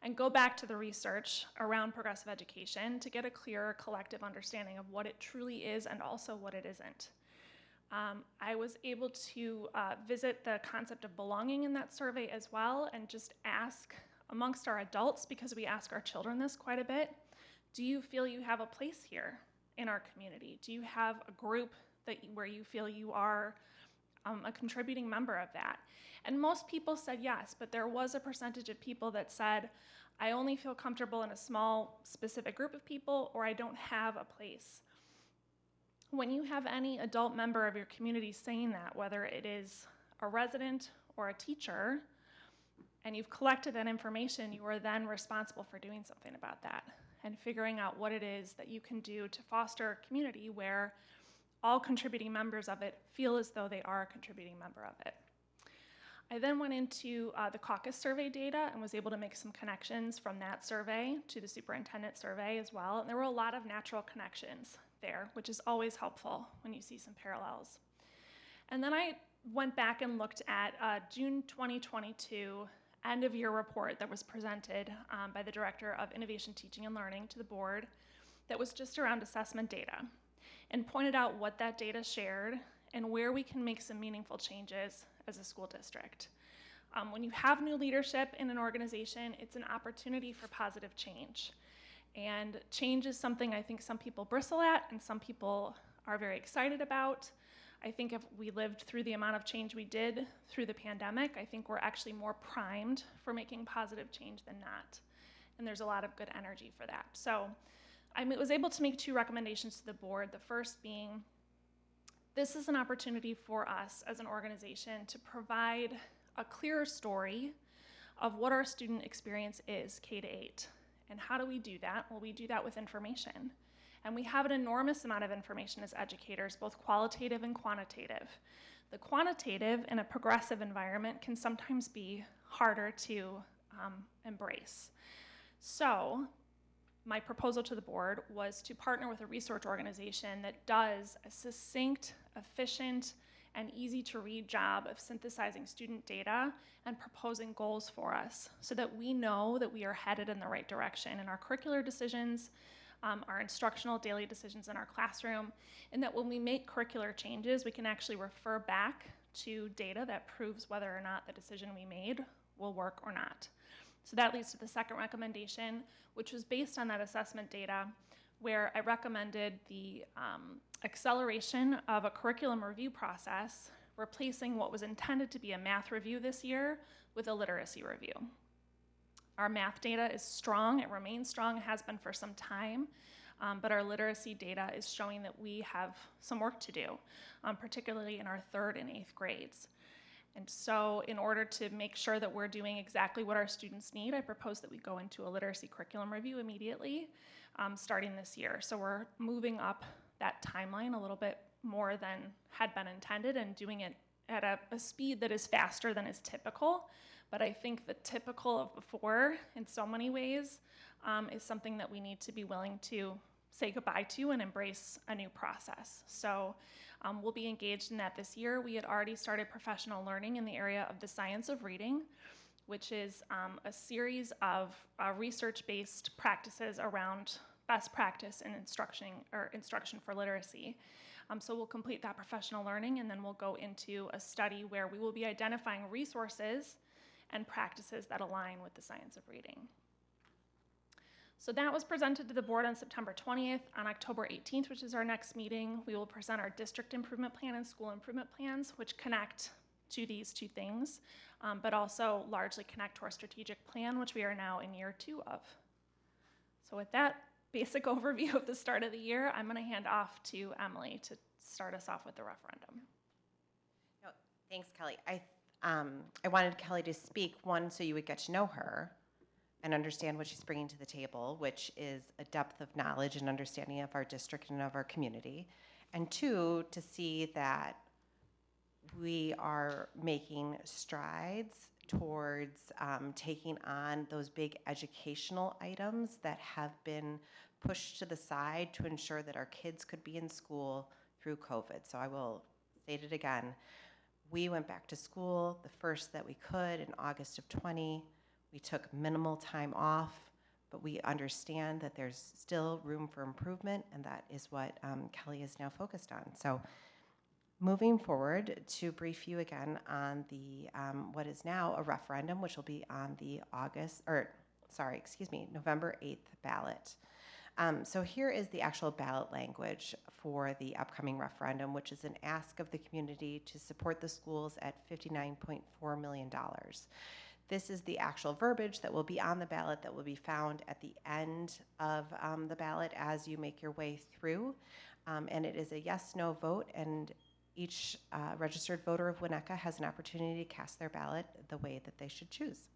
and go back to the research around progressive education to get a clearer collective understanding of what it truly is and also what it isn't. I was able to visit the concept of belonging in that survey as well and just ask amongst our adults, because we ask our children this quite a bit, do you feel you have a place here in our community? Do you have a group where you feel you are a contributing member of that? And most people said yes, but there was a percentage of people that said, I only feel comfortable in a small specific group of people, or I don't have a place. When you have any adult member of your community saying that, whether it is a resident or a teacher, and you've collected that information, you are then responsible for doing something about that and figuring out what it is that you can do to foster a community where all contributing members of it feel as though they are a contributing member of it. I then went into the caucus survey data and was able to make some connections from that survey to the superintendent survey as well. And there were a lot of natural connections there, which is always helpful when you see some parallels. And then I went back and looked at June 2022 end of year report that was presented by the Director of Innovation, Teaching, and Learning to the board that was just around assessment data and pointed out what that data shared and where we can make some meaningful changes as a school district. When you have new leadership in an organization, it's an opportunity for positive change. And change is something I think some people bristle at and some people are very excited about. I think if we lived through the amount of change we did through the pandemic, I think we're actually more primed for making positive change than not. And there's a lot of good energy for that. So I was able to make 2 recommendations to the board. The first being, this is an opportunity for us as an organization to provide a clearer story of what our student experience is K-8. And how do we do that? Well, we do that with information. And we have an enormous amount of information as educators, both qualitative and quantitative. The quantitative in a progressive environment can sometimes be harder to embrace. So my proposal to the board was to partner with a research organization that does a succinct, efficient, and easy to read job of synthesizing student data and proposing goals for us so that we know that we are headed in the right direction in our curricular decisions, our instructional daily decisions in our classroom, and that when we make curricular changes, we can actually refer back to data that proves whether or not the decision we made will work or not. So that leads to the second recommendation, which was based on that assessment data, where I recommended the acceleration of a curriculum review process, replacing what was intended to be a math review this year with a literacy review. Our math data is strong, it remains strong, it has been for some time, but our literacy data is showing that we have some work to do, particularly in our 3rd and 8th grades. And so in order to make sure that we're doing exactly what our students need, I propose that we go into a literacy curriculum review immediately, starting this year. So we're moving up that timeline a little bit more than had been intended and doing it at a speed that is faster than is typical. But I think the typical of before, in so many ways, is something that we need to be willing to say goodbye to and embrace a new process. So we'll be engaged in that this year. We had already started professional learning in the area of the science of reading, which is a series of research-based practices around best practice in instruction for literacy. So we'll complete that professional learning, and then we'll go into a study where we will be identifying resources and practices that align with the science of reading. So that was presented to the board on September 20th. On October 18th, which is our next meeting, we will present our district improvement plan and school improvement plans, which connect to these 2 things, but also largely connect to our strategic plan, which we are now in year 2 of. So with that basic overview of the start of the year, I'm gonna hand off to Emily to start us off with the referendum. No, thanks, Kelly. I wanted Kelly to speak, one, so you would get to know her and understand what she's bringing to the table, which is a depth of knowledge and understanding of our district and of our community. And 2, to see that we are making strides towards taking on those big educational items that have been pushed to the side to ensure that our kids could be in school through COVID. So I will state it again. We went back to school the first that we could in August of 20. We took minimal time off, but we understand that there's still room for improvement, and that is what Kelly is now focused on. So moving forward, to brief you again on the what is now a referendum, which will be on the November 8th ballot. So here is the actual ballot language for the upcoming referendum, which is an ask of the community to support the schools at $59.4 million. This is the actual verbiage that will be on the ballot that will be found at the end of the ballot as you make your way through. And it is a yes/no vote, and each registered voter of Winnetka has an opportunity to cast their ballot the way that they should choose.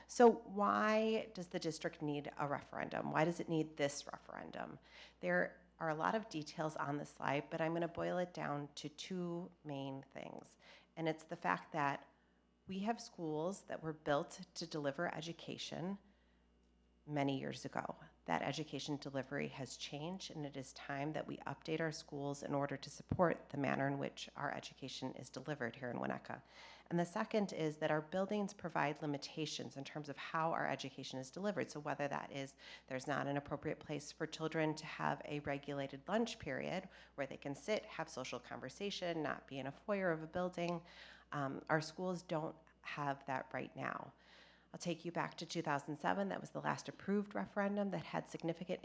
So why does the district need a referendum? Why does it need this referendum? There are a lot of details on this slide, but I'm going to boil it down to two main things. And it's the fact that we have schools that were built to deliver education many years ago. That education delivery has changed, and it is time that we update our schools in order to support the manner in which our education is delivered here in Winnetka. And the second is that our buildings provide limitations in terms of how our education is delivered. So whether that is there's not an appropriate place for children to have a regulated lunch period where they can sit, have social conversation, not be in a foyer of a building, our schools don't have that right now. I'll take you back to 2007. That was the last approved referendum that had significant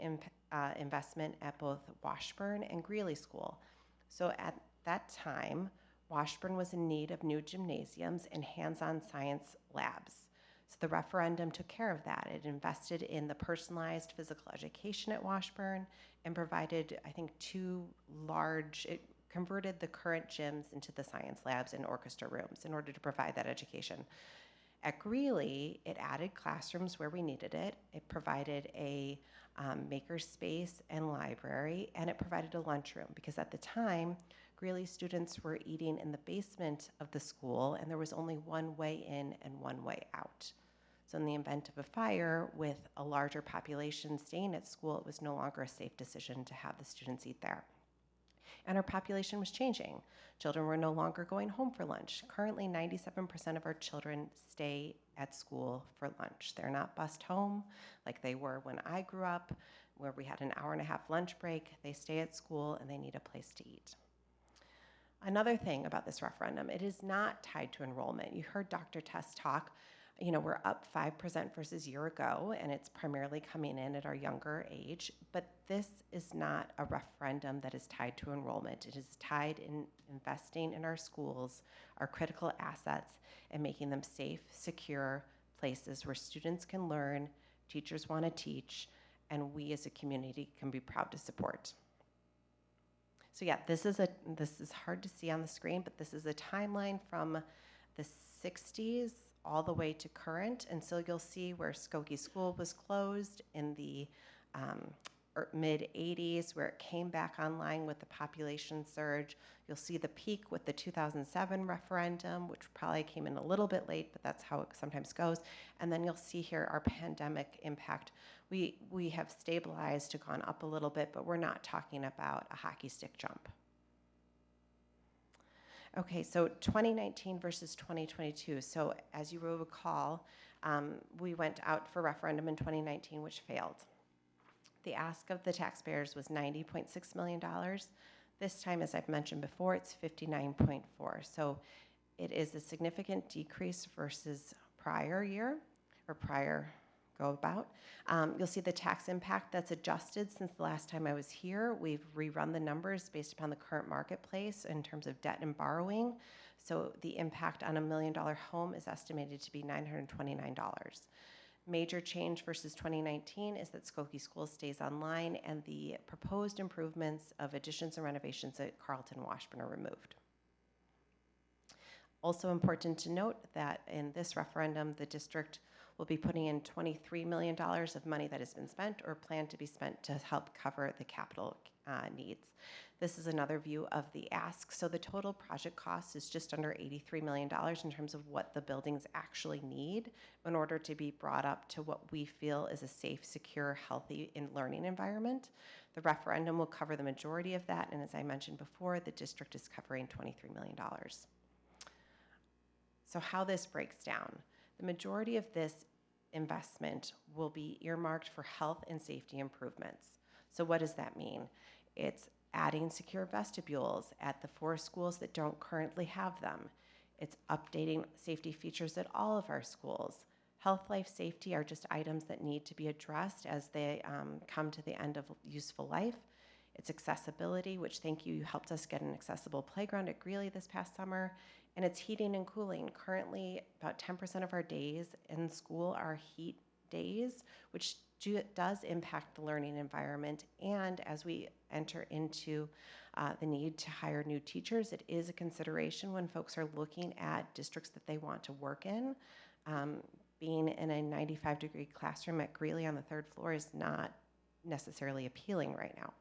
investment at both Washburn and Greeley School. So at that time, Washburn was in need of new gymnasiums and hands-on science labs. So the referendum took care of that. It invested in the personalized physical education at Washburn and provided, I think, it converted the current gyms into the science labs and orchestra rooms in order to provide that education. At Greeley, it added classrooms where we needed it. It provided a maker space and library, and it provided a lunchroom because at the time, Greeley students were eating in the basement of the school, and there was only one way in and one way out. So in the event of a fire with a larger population staying at school, it was no longer a safe decision to have the students eat there. And our population was changing. Children were no longer going home for lunch. Currently, 97% of our children stay at school for lunch. They're not bused home like they were when I grew up, where we had an hour-and-a-half lunch break. They stay at school and they need a place to eat. Another thing about this referendum, it is not tied to enrollment. You heard Dr. Tess talk. We're up 5% versus a year ago, and it's primarily coming in at our younger age. But this is not a referendum that is tied to enrollment. It is tied in investing in our schools, our critical assets, and making them safe, secure places where students can learn, teachers want to teach, and we as a community can be proud to support. So yeah, this is hard to see on the screen, but this is a timeline from the 60s all the way to current. And so you'll see where Skokie School was closed in the mid-'80s, where it came back online with the population surge. You'll see the peak with the 2007 referendum, which probably came in a little bit late, but that's how it sometimes goes. And then you'll see here our pandemic impact. We have stabilized to gone up a little bit, but we're not talking about a hockey stick jump. Okay, so 2019 versus 2022. So as you will recall, we went out for referendum in 2019, which failed. The ask of the taxpayers was $90.6 million. This time, as I've mentioned before, it's $59.4. So it is a significant decrease versus prior year or prior go about. You'll see the tax impact that's adjusted since the last time I was here. We've rerun the numbers based upon the current marketplace in terms of debt and borrowing. So the impact on $1 million home is estimated to be $929. Major change versus 2019 is that Skokie School stays online and the proposed improvements of additions and renovations at Carlton Washburn are removed. Also important to note that in this referendum, the district We'll be putting in $23 million of money that has been spent or planned to be spent to help cover the capital needs. This is another view of the ask. So the total project cost is just under $83 million in terms of what the buildings actually need in order to be brought up to what we feel is a safe, secure, healthy, and learning environment. The referendum will cover the majority of that, and as I mentioned before, the district is covering $23 million. So how this breaks down. The majority of this investment will be earmarked for health and safety improvements. So what does that mean? It's adding secure vestibules at the 4 schools that don't currently have them. It's updating safety features at all of our schools. Health, life, safety are just items that need to be addressed as they come to the end of useful life. It's accessibility, which thank you, you helped us get an accessible playground at Greeley this past summer. And it's heating and cooling. Currently, about 10% of our days in school are heat days, which does impact the learning environment. And as we enter into the need to hire new teachers, it is a consideration when folks are looking at districts that they want to work in. Being in a 95-degree classroom at Greeley on the 3rd floor is not necessarily appealing right now.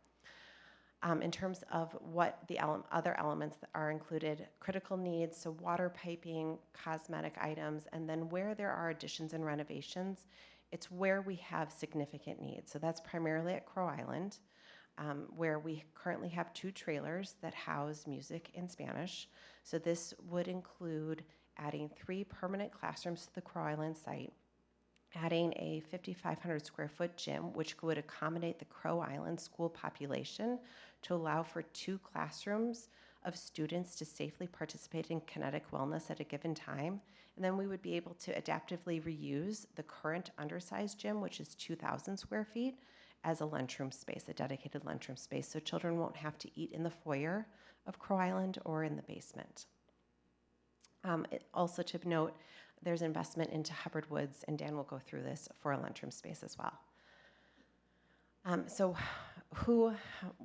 In terms of what the other elements that are included, critical needs, so water piping, cosmetic items, and then where there are additions and renovations, it's where we have significant needs. So that's primarily at Crow Island, where we currently have 2 trailers that house music in Spanish. So this would include adding 3 permanent classrooms to the Crow Island site, adding a 5,500 square foot gym, which would accommodate the Crow Island school population to allow for 2 classrooms of students to safely participate in kinetic wellness at a given time. And then we would be able to adaptively reuse the current undersized gym, which is 2,000 square feet, as a lunchroom space, a dedicated lunchroom space, so children won't have to eat in the foyer of Crow Island or in the basement. Also to note, there's investment into Hubbard Woods, and Dan will go through this for a lunchroom space as well. So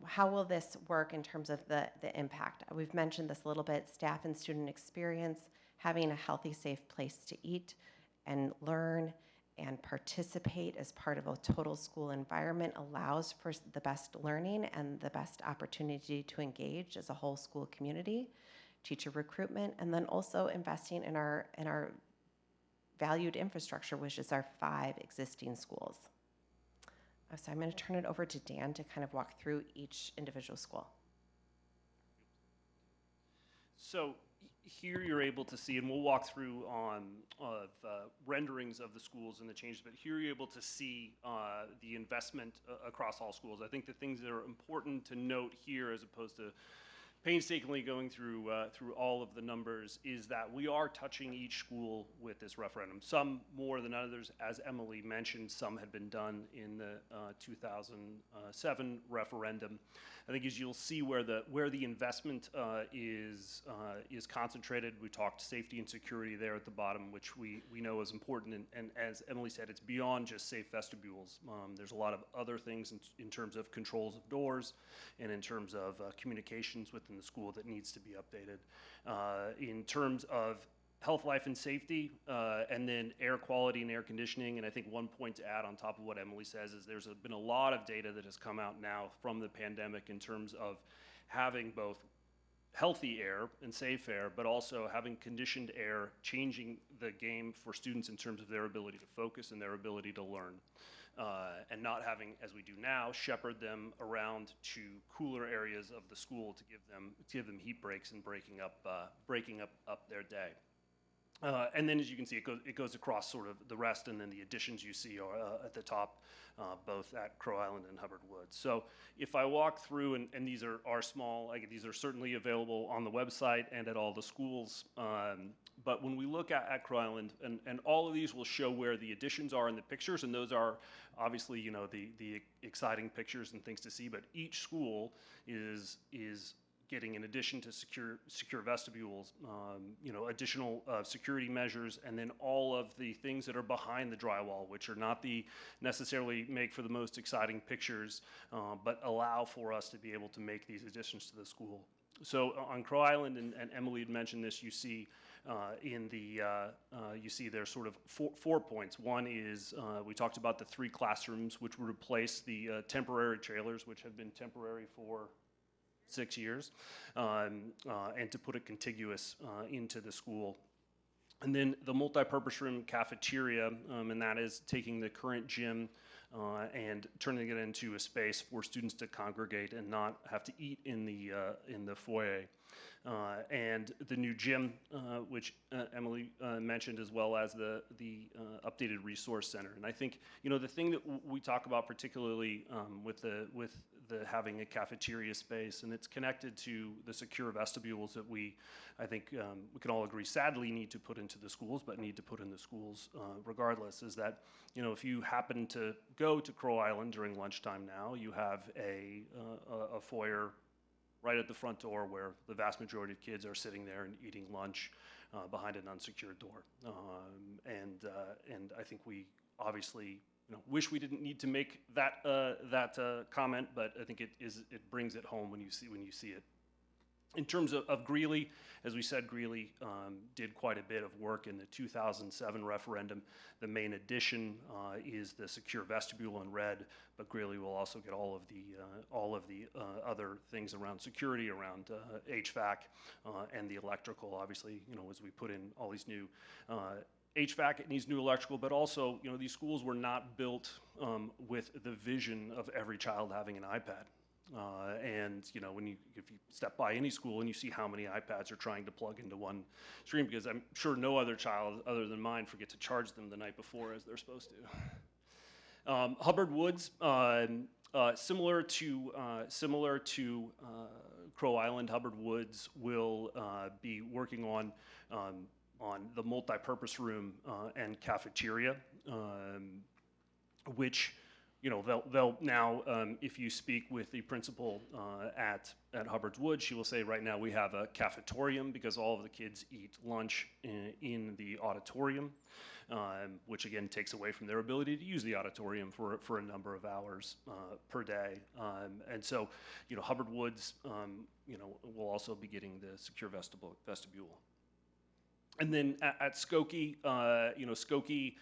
how will this work in terms of the impact? We've mentioned this a little bit, staff and student experience, having a healthy, safe place to eat and learn and participate as part of a total school environment allows for the best learning and the best opportunity to engage as a whole school community, teacher recruitment, and then also investing in our valued infrastructure, which is our 5 existing schools. So I'm going to turn it over to Dan to kind of walk through each individual school. So here you're able to see, and we'll walk through on renderings of the schools and the changes, but here you're able to see the investment across all schools. I think the things that are important to note here, as opposed to painstakingly going through all of the numbers, is that we are touching each school with this referendum. Some more than others, as Emily mentioned. Some had been done in the 2007 referendum. I think as you'll see where the investment is concentrated. We talked safety and security there at the bottom, which we know is important. And as Emily said, it's beyond just safe vestibules. There's a lot of other things in terms of controls of doors and in terms of communications within the school that needs to be updated. In terms of health, life, and safety, and then air quality and air conditioning. And I think one point to add on top of what Emily says is there's been a lot of data that has come out now from the pandemic in terms of having both healthy air and safe air, but also having conditioned air changing the game for students in terms of their ability to focus and their ability to learn. And not having, as we do now, shepherd them around to cooler areas of the school to give them heat breaks and breaking up their day. And then, as you can see, it goes across sort of the rest, and then the additions you see are at the top, both at Crow Island and Hubbard Woods. So if I walk through, and these are small, these are certainly available on the website and at all the schools. But when we look at Crow Island, and all of these will show where the additions are in the pictures, and those are obviously, you know, the exciting pictures and things to see. But each school is getting, in addition to secure vestibules, you know, additional security measures, and then all of the things that are behind the drywall, which are not necessarily make for the most exciting pictures, but allow for us to be able to make these additions to the school. So on Crow Island, and Emily had mentioned this, you see You see there's sort of four points. One is we talked about the 3 classrooms, which would replace the temporary trailers, which have been temporary for 6 years, and to put it contiguous into the school. And then the multi-purpose room cafeteria, and that is taking the current gym and turning it into a space for students to congregate and not have to eat in the foyer. And the new gym, which Emily mentioned, as well as the updated resource center. And I think, you know, the thing that we talk about particularly with the having a cafeteria space, and it's connected to the secure vestibules that I think we can all agree sadly need to put into the schools, but need to put in the schools regardless, is that, you know, if you happen to go to Crow Island during lunchtime now, you have a foyer right at the front door where the vast majority of kids are sitting there and eating lunch behind an unsecured door. And I think we obviously, you know, wish we didn't need to make that comment, but I think it brings it home when you see it. In terms of Greeley, as we said, Greeley did quite a bit of work in the 2007 referendum. The main addition is the secure vestibule in red, but Greeley will also get all of the other things around security, around HVAC, and the electrical. Obviously, you know, as we put in all these new HVAC, it needs new electrical, but also, you know, these schools were not built with the vision of every child having an iPad. And you know, if you step by any school and you see how many iPads are trying to plug into one screen, because I'm sure no other child other than mine forget to charge them the night before as they're supposed to. Hubbard Woods, similar to Crow Island, Hubbard Woods will be working on the multi-purpose room and cafeteria, which, you know, they'll now, if you speak with the principal at Hubbard's Woods, she will say right now we have a cafetorium because all of the kids eat lunch in the auditorium, which again takes away from their ability to use the auditorium for a number of hours per day. And so, you know, Hubbard Woods, you know, will also be getting the secure vestibule. And then at Skokie, you know, Skokie,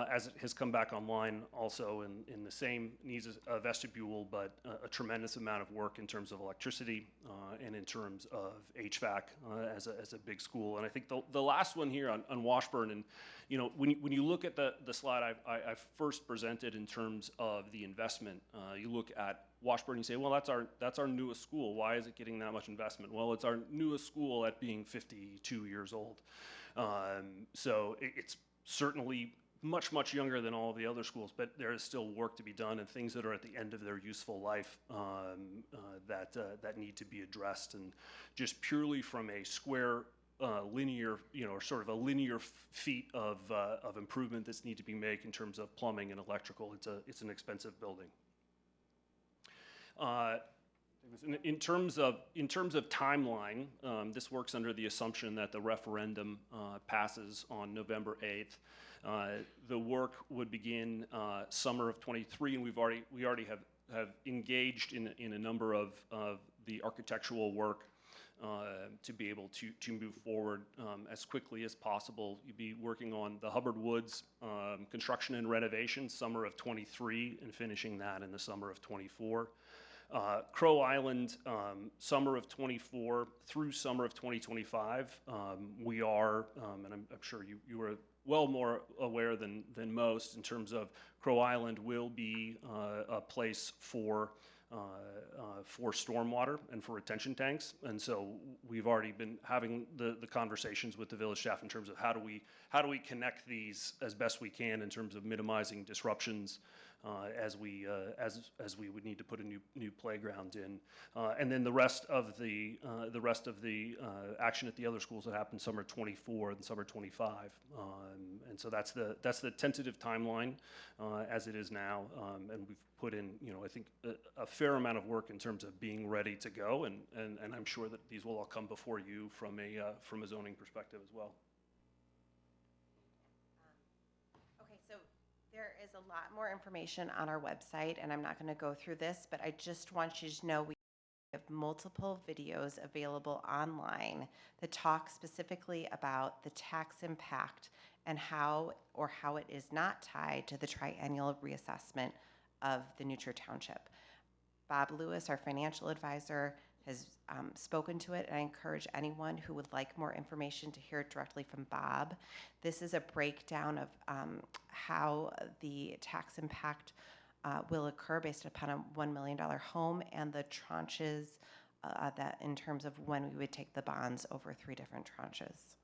as it has come back online, also in the same needs a vestibule, but a tremendous amount of work in terms of electricity and in terms of HVAC as a big school. And I think the last one here on Washburn, and you know, when you look at the slide I first presented in terms of the investment, you look at Washburn, you say, well, that's our newest school. Why is it getting that much investment? Well, it's our newest school at being 52 years old. So it's certainly much younger than all of the other schools, but there is still work to be done and things that are at the end of their useful life that need to be addressed. And just purely from a square linear, you know, or sort of a linear feet of improvement that's need to be made in terms of plumbing and electrical, it's an expensive building. In terms of timeline, this works under the assumption that the referendum passes on November 8th. The work would begin summer of '23, and we already have engaged in a number of the architectural work to be able to move forward as quickly as possible. You'd be working on the Hubbard Woods construction and renovation summer of '23 and finishing that in the summer of '24. Crow Island, summer of '24 through summer of 2025, we are, and I'm sure you are well more aware than most in terms of Crow Island will be a place for stormwater and for retention tanks. And so we've already been having the conversations with the village staff in terms of how do we connect these as best we can in terms of minimizing disruptions as we would need to put a new playground in, and then the rest of the action at the other schools that happened summer '24 and summer '25, and so that's the tentative timeline as it is now, and we've put in, you know, I think a fair amount of work in terms of being ready to go, and I'm sure that these will all come before you from a zoning perspective as well. There is a lot more information on our website, and I'm not going to go through this, but I just want you to know We have multiple videos available online that talk specifically about the tax impact and how it is not tied to the triennial reassessment of the New Trier Township. Bob Lewis, our financial advisor, has spoken to it, and I encourage anyone who would like more information to hear it directly from Bob. This is a breakdown of how the tax impact will occur based upon a $1 million home and the tranches that in terms of when we would take the bonds over 3 different tranches.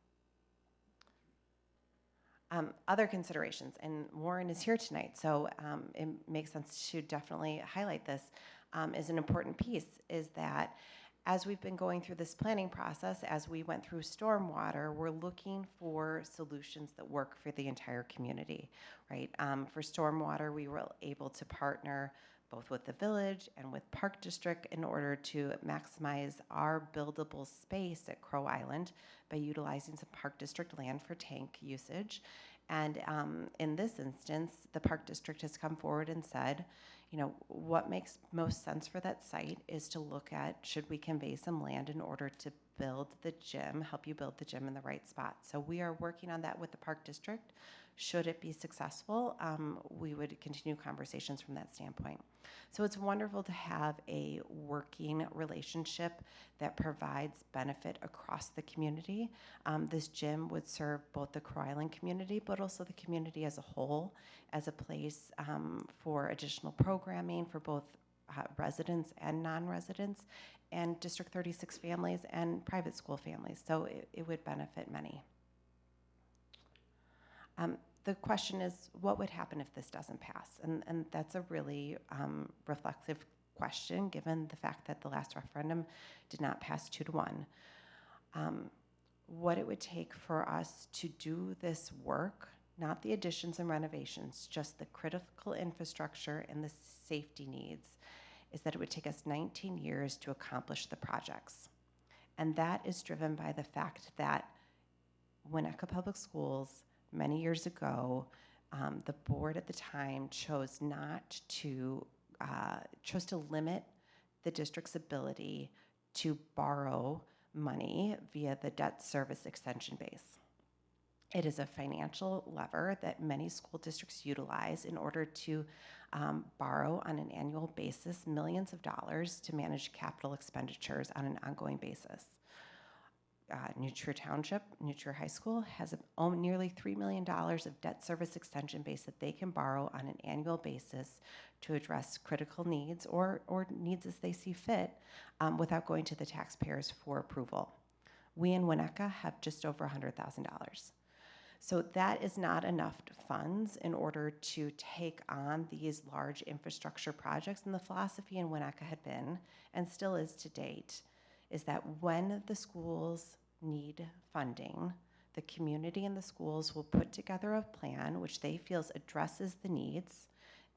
Other considerations, and Warren is here tonight, so it makes sense to definitely highlight this, is an important piece, is that as we've been going through this planning process, as we went through stormwater, we're looking for solutions that work for the entire community, right? For stormwater, we were able to partner both with the village and with Park District in order to maximize our buildable space at Crow Island by utilizing some Park District land for tank usage. And in this instance, the Park District has come forward and said, you know, what makes most sense for that site is to look at, should we convey some land in order to build the gym, help you build the gym in the right spot. So we are working on that with the Park District. Should it be successful, we would continue conversations from that standpoint. So it's wonderful to have a working relationship that provides benefit across the community. This gym would serve both the Crow Island community, but also the community as a whole, as a place for additional programming for both residents and non-residents, and District 36 families and private school families. So it would benefit many. The question is, what would happen if this doesn't pass? And that's a really reflexive question, given the fact that the last referendum did not pass 2-1. What it would take for us to do this work, not the additions and renovations, just the critical infrastructure and the safety needs, is that it would take us 19 years to accomplish the projects. And that is driven by the fact that Winnetka Public Schools, many years ago, the board at the time chose to limit the district's ability to borrow money via the debt service extension base. It is a financial lever that many school districts utilize in order to borrow on an annual basis millions of dollars to manage capital expenditures on an ongoing basis. New Trier Township, New Trier High School has nearly $3 million of debt service extension base that they can borrow on an annual basis to address critical needs or needs as they see fit without going to the taxpayers for approval. We in Winnetka have just over $100,000. So that is not enough funds in order to take on these large infrastructure projects. And the philosophy in Winnetka had been, and still is to date, is that when the schools need funding, the community and the schools will put together a plan which they feel addresses the needs,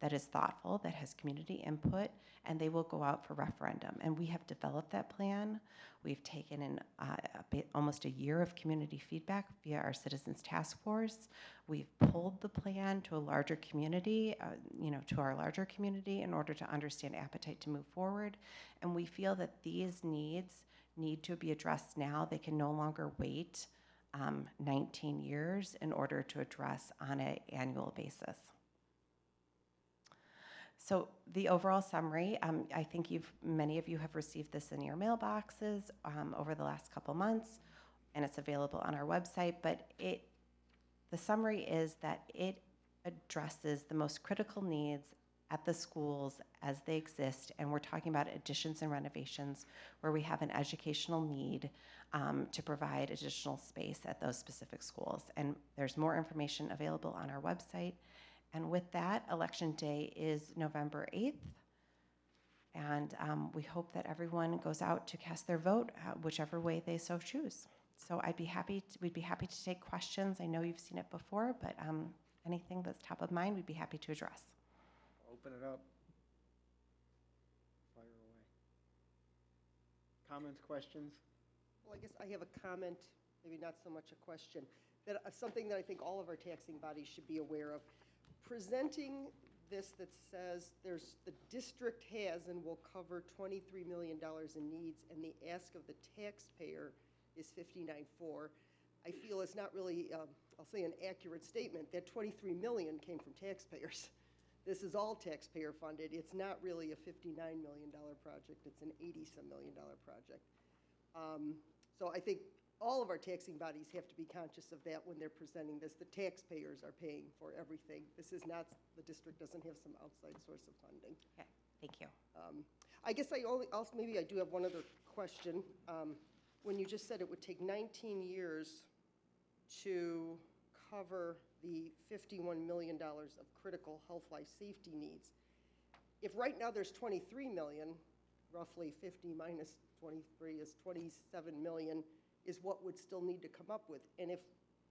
that is thoughtful, that has community input, and they will go out for referendum. And we have developed that plan. We've taken in almost a year of community feedback via our Citizens Task Force. We've pulled the plan to a larger community, to our larger community in order to understand appetite to move forward. And we feel that these needs need to be addressed now. They can no longer wait 19 years in order to address on an annual basis. So the overall summary, I think many of you have received this in your mailboxes over the last couple months, and it's available on our website, but the summary is that it addresses the most critical needs at the schools as they exist, and we're talking about additions and renovations where we have an educational need to provide additional space at those specific schools. And there's more information available on our website. And with that, Election Day is November 8th. And we hope that everyone goes out to cast their vote, whichever way they so choose. So we'd be happy to take questions. I know you've seen it before, but anything that's top of mind, we'd be happy to address. Open it up. Fire away. Comments, questions? Well, I guess I have a comment, maybe not so much a question, that something that I think all of our taxing bodies should be aware of. Presenting this that says the district has and will cover $23 million in needs, and the ask of the taxpayer is $59.4. I feel it's not really, I'll say, an accurate statement. That $23 million came from taxpayers. This is all taxpayer funded. It's not really a $59 million project. It's an $80-some million project. So I think all of our taxing bodies have to be conscious of that when they're presenting this. The taxpayers are paying for everything. This is not, the district doesn't have some outside source of funding. Okay, thank you. I guess maybe I do have one other question. When you just said it would take 19 years to cover the $51 million of critical health life safety needs, if right now there's 23 million, roughly 50 minus 23 is 27 million, is what would still need to come up with. And if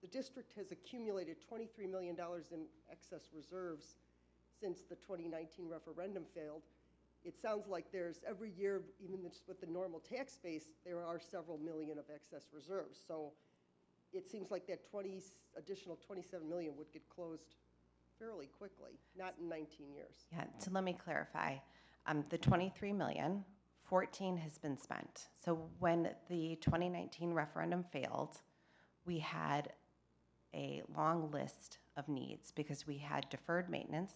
the district has accumulated $23 million in excess reserves since the 2019 referendum failed, it sounds like there's every year, even just with the normal tax base, there are several million of excess reserves. So it seems like that additional 27 million would get closed fairly quickly, not in 19 years. Yeah, so let me clarify. The 23 million, 14 has been spent. So when the 2019 referendum failed, we had a long list of needs because we had deferred maintenance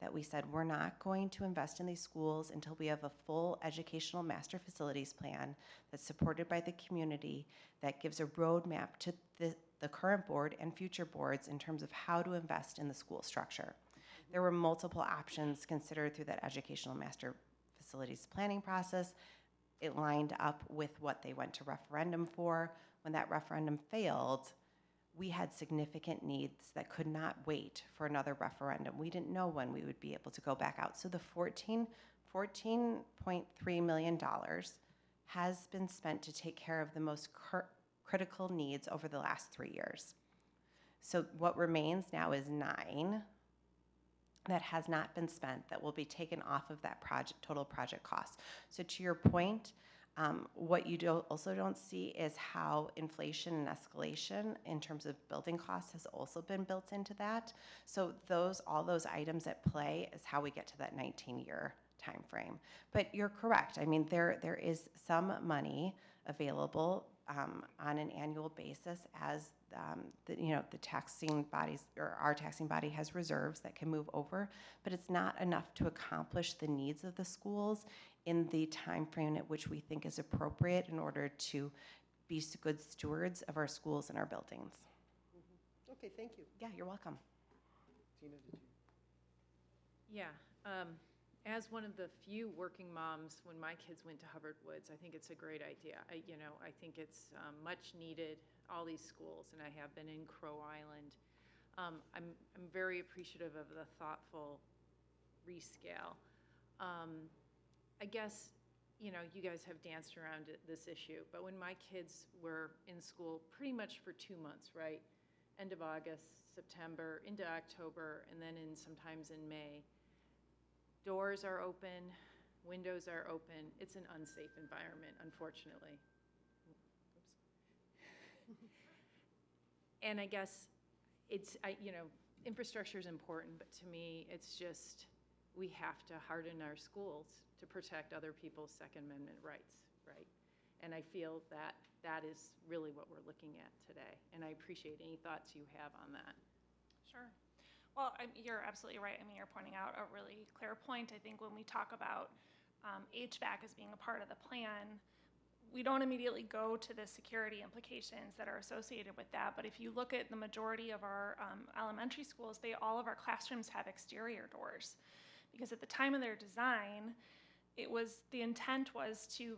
that we said we're not going to invest in these schools until we have a full educational master facilities plan that's supported by the community, that gives a roadmap to the current board and future boards in terms of how to invest in the school structure. There were multiple options considered through that educational master facilities planning process. It lined up with what they went to referendum for. When that referendum failed, we had significant needs that could not wait for another referendum. We didn't know when we would be able to go back out. So the $14.3 million has been spent to take care of the most critical needs over the last 3 years. So what remains now is 9 that has not been spent that will be taken off of that total project cost. So to your point, what you also don't see is how inflation and escalation in terms of building costs has also been built into that. So all those items at play is how we get to that 19-year time frame. But you're correct. I mean, there is some money available on an annual basis as the taxing bodies, or our taxing body has reserves that can move over, but it's not enough to accomplish the needs of the schools in the time frame at which we think is appropriate in order to be good stewards of our schools and our buildings. Mm-hmm. Okay, thank you. Yeah, you're welcome. Tina, did you? Yeah, as one of the few working moms, when my kids went to Hubbard Woods, I think it's a great idea. I think it's much needed, all these schools, and I have been in Crow Island. I'm very appreciative of the thoughtful rescale. I guess, you guys have danced around this issue, but when my kids were in school pretty much for 2 months, right? End of August, September, into October, and then sometimes in May, doors are open, windows are open. It's an unsafe environment, unfortunately. And I guess infrastructure is important, but to me, it's just, we have to harden our schools to protect other people's Second Amendment rights, right? And I feel that that is really what we're looking at today. And I appreciate any thoughts you have on that. Sure. Well, you're absolutely right. I mean, you're pointing out a really clear point. I think when we talk about HVAC as being a part of the plan, we don't immediately go to the security implications that are associated with that. But if you look at the majority of our elementary schools, all of our classrooms have exterior doors. Because at the time of their design, the intent was to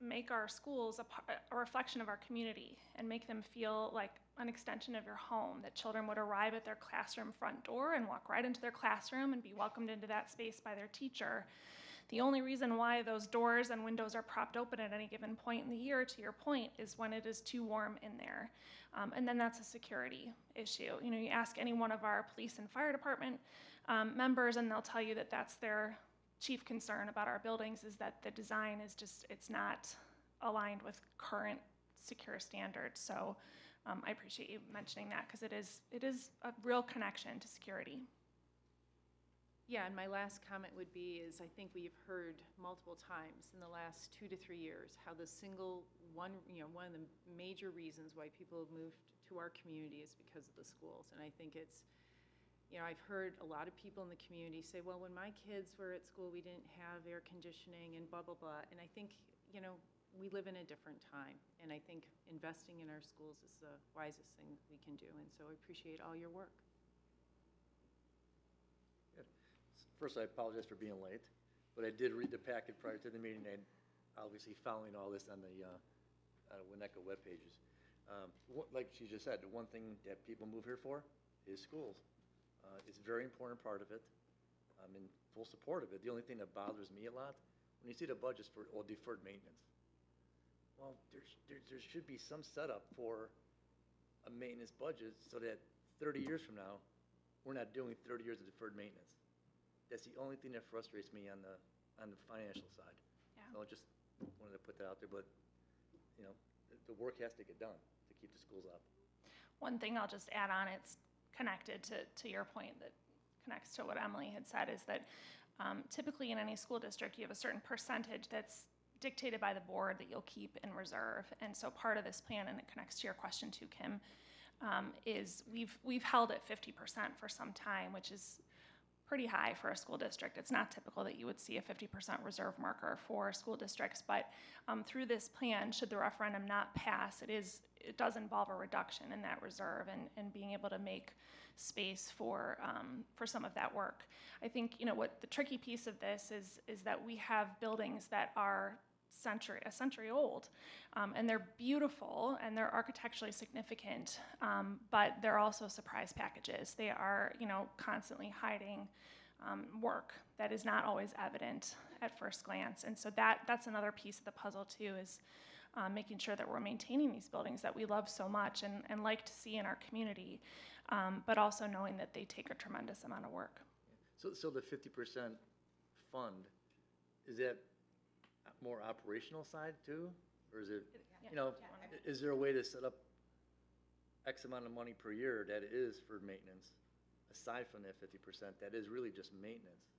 make our schools a reflection of our community and make them feel like an extension of your home, that children would arrive at their classroom front door and walk right into their classroom and be welcomed into that space by their teacher. The only reason why those doors and windows are propped open at any given point in the year, to your point, is when it is too warm in there. And then that's a security issue. You ask any one of our police and fire department members, and they'll tell you that that's their chief concern about our buildings, is that the design is it's not aligned with current secure standards. So I appreciate you mentioning that, because it is a real connection to security. Yeah, and my last comment would be is I think we've heard multiple times in the last 2 to 3 years how the one of the major reasons why people have moved to our community is because of the schools. And I think it's, I've heard a lot of people in the community say, well, when my kids were at school, we didn't have air conditioning and blah, blah, blah. And I think, we live in a different time. And I think investing in our schools is the wisest thing we can do. And so I appreciate all your work. First, I apologize for being late, but I did read the packet prior to the meeting, and obviously following all this on the Winnetka web pages. Like she just said, the one thing that people move here for is schools. It's a very important part of it. I'm in full support of it. The only thing that bothers me a lot, when you see the budgets for deferred maintenance, well, there should be some setup for a maintenance budget so that 30 years from now, we're not doing 30 years of deferred maintenance. That's the only thing that frustrates me on the financial side. Yeah. So I just wanted to put that out there, but, the work has to get done to keep the schools up. One thing I'll just add on, it's connected to your point that connects to what Emily had said, is that typically in any school district, you have a certain percentage that's dictated by the board that you'll keep in reserve. And so part of this plan, and it connects to your question too, Kim, is we've held at 50% for some time, which is pretty high for a school district. It's not typical that you would see a 50% reserve marker for school districts, but through this plan, should the referendum not pass, it does involve a reduction in that reserve and being able to make space for some of that work. I think what the tricky piece of this is that we have buildings that are a century old, and they're beautiful and they're architecturally significant, but they're also surprise packages. They are constantly hiding work that is not always evident at first glance, and so that's another piece of the puzzle too, is making sure that we're maintaining these buildings that we love so much and like to see in our community, but also knowing that they take a tremendous amount of work. So the 50% fund, is that more operational side too? Or is it, is there a way to set up X amount of money per year that is for maintenance, aside from that 50%, that is really just maintenance?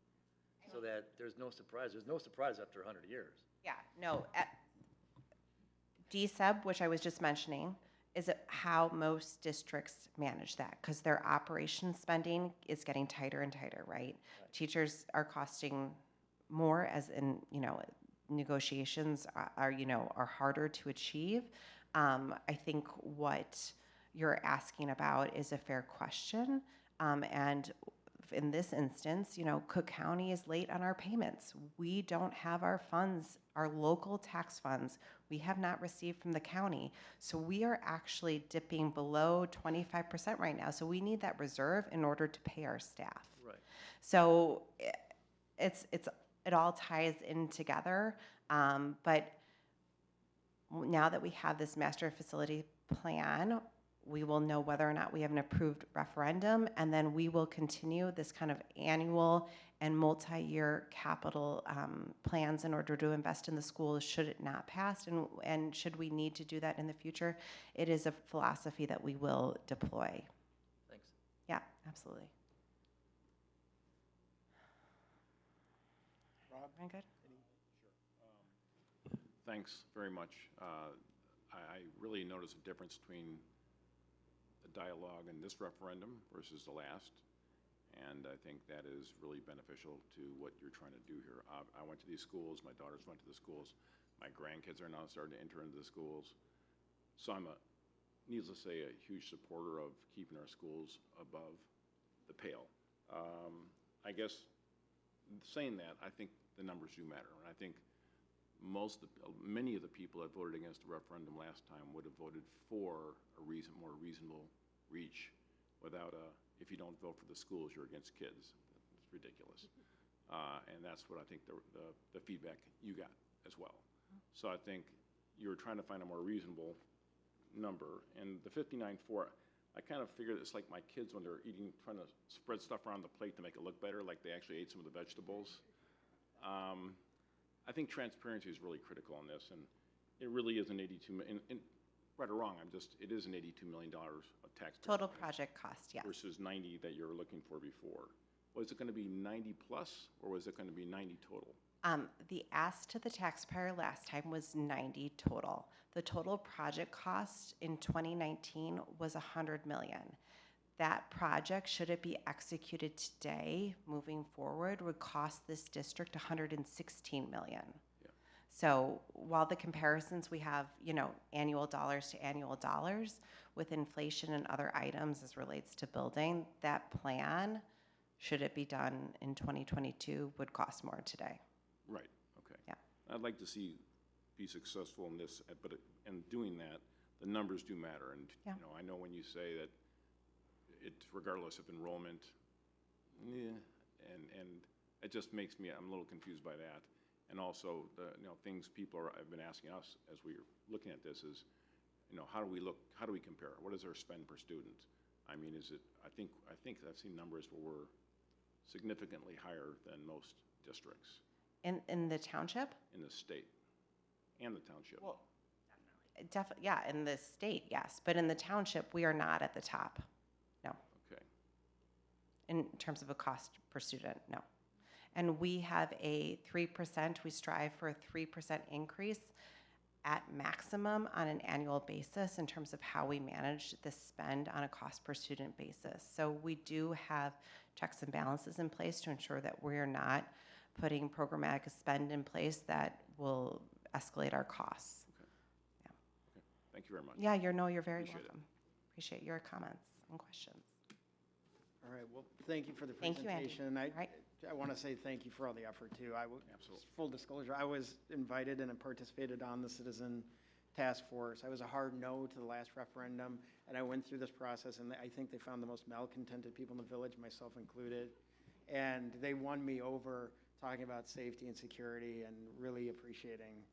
So that there's no surprise. There's no surprise after 100 years. Yeah, no. DSUB, which I was just mentioning, is how most districts manage that, because their operation spending is getting tighter and tighter, right? Teachers are costing more, as in, negotiations are harder to achieve. I think what you're asking about is a fair question. And in this instance, Cook County is late on our payments. We don't have our funds, our local tax funds, we have not received from the county. So we are actually dipping below 25% right now. So we need that reserve in order to pay our staff. Right. So it all ties in together. But now that we have this master facility plan, we will know whether or not we have an approved referendum, and then we will continue this kind of annual and multi-year capital plans in order to invest in the schools should it not pass, and should we need to do that in the future. It is a philosophy that we will deploy. Thanks. Yeah, absolutely. Rob? Am I good? Thanks very much. I really notice a difference between the dialogue in this referendum versus the last, and I think that is really beneficial to what you're trying to do here. I went to these schools, my daughters went to the schools, my grandkids are now starting to enter into the schools, so I'm needless to say, a huge supporter of keeping our schools above the pale. I guess saying that, I think the numbers do matter, and I think many of the people that voted against the referendum last time would have voted for a more reasonable reach without if you don't vote for the schools, you're against kids. It's ridiculous. And that's what I think the feedback you got as well. So I think you were trying to find a more reasonable number. And the 59.4, I kind of figured it's like my kids when they're eating, trying to spread stuff around the plate to make it look better, like they actually ate some of the vegetables. I think transparency is really critical on this, and it really is an right or wrong, it is an $82 million of taxpayer Total money project cost, yes. versus 90 that you were looking for before. Was it going to be 90 plus, or was it going to be 90 total? The ask to the taxpayer last time was 90 total. The total project cost in 2019 was 100 million. That project, should it be executed today, moving forward, would cost this district 116 million. Yeah. So while the comparisons we have, annual dollars to annual dollars, with inflation and other items as relates to building, that plan, should it be done in 2022, would cost more today. Right, okay. Yeah. I'd like to see be successful in this, but in doing that, the numbers do matter. And, Yeah. I know when you say that it's regardless of enrollment, yeah, and it just makes me, I'm a little confused by that. And also, things people have been asking us as we're looking at this is, how do we compare? What is our spend per student? I mean, I think I've seen numbers where we're significantly higher than most districts In the township? in the state and the township. Well, definitely, yeah, in the state, yes, but in the township, we are not at the top, no. Okay. In terms of a cost per student, no. And we have a 3%, we strive for a 3% increase at maximum on an annual basis in terms of how we manage the spend on a cost per student basis. So we do have checks and balances in place to ensure that we're not putting programmatic spend in place that will escalate our costs. Okay. Okay. Thank you very much. Yeah, you're very Appreciate it. welcome. Appreciate your comments and questions. All right, well, thank you for the Thank you, Andy. presentation. Right. I want to say thank you for all the effort, too. Absolutely. Full disclosure, I was invited and participated on the Citizen Task Force. I was a hard no to the last referendum, and I went through this process, and I think they found the most malcontented people in the village, myself included. And they won me over talking about safety and security and really appreciating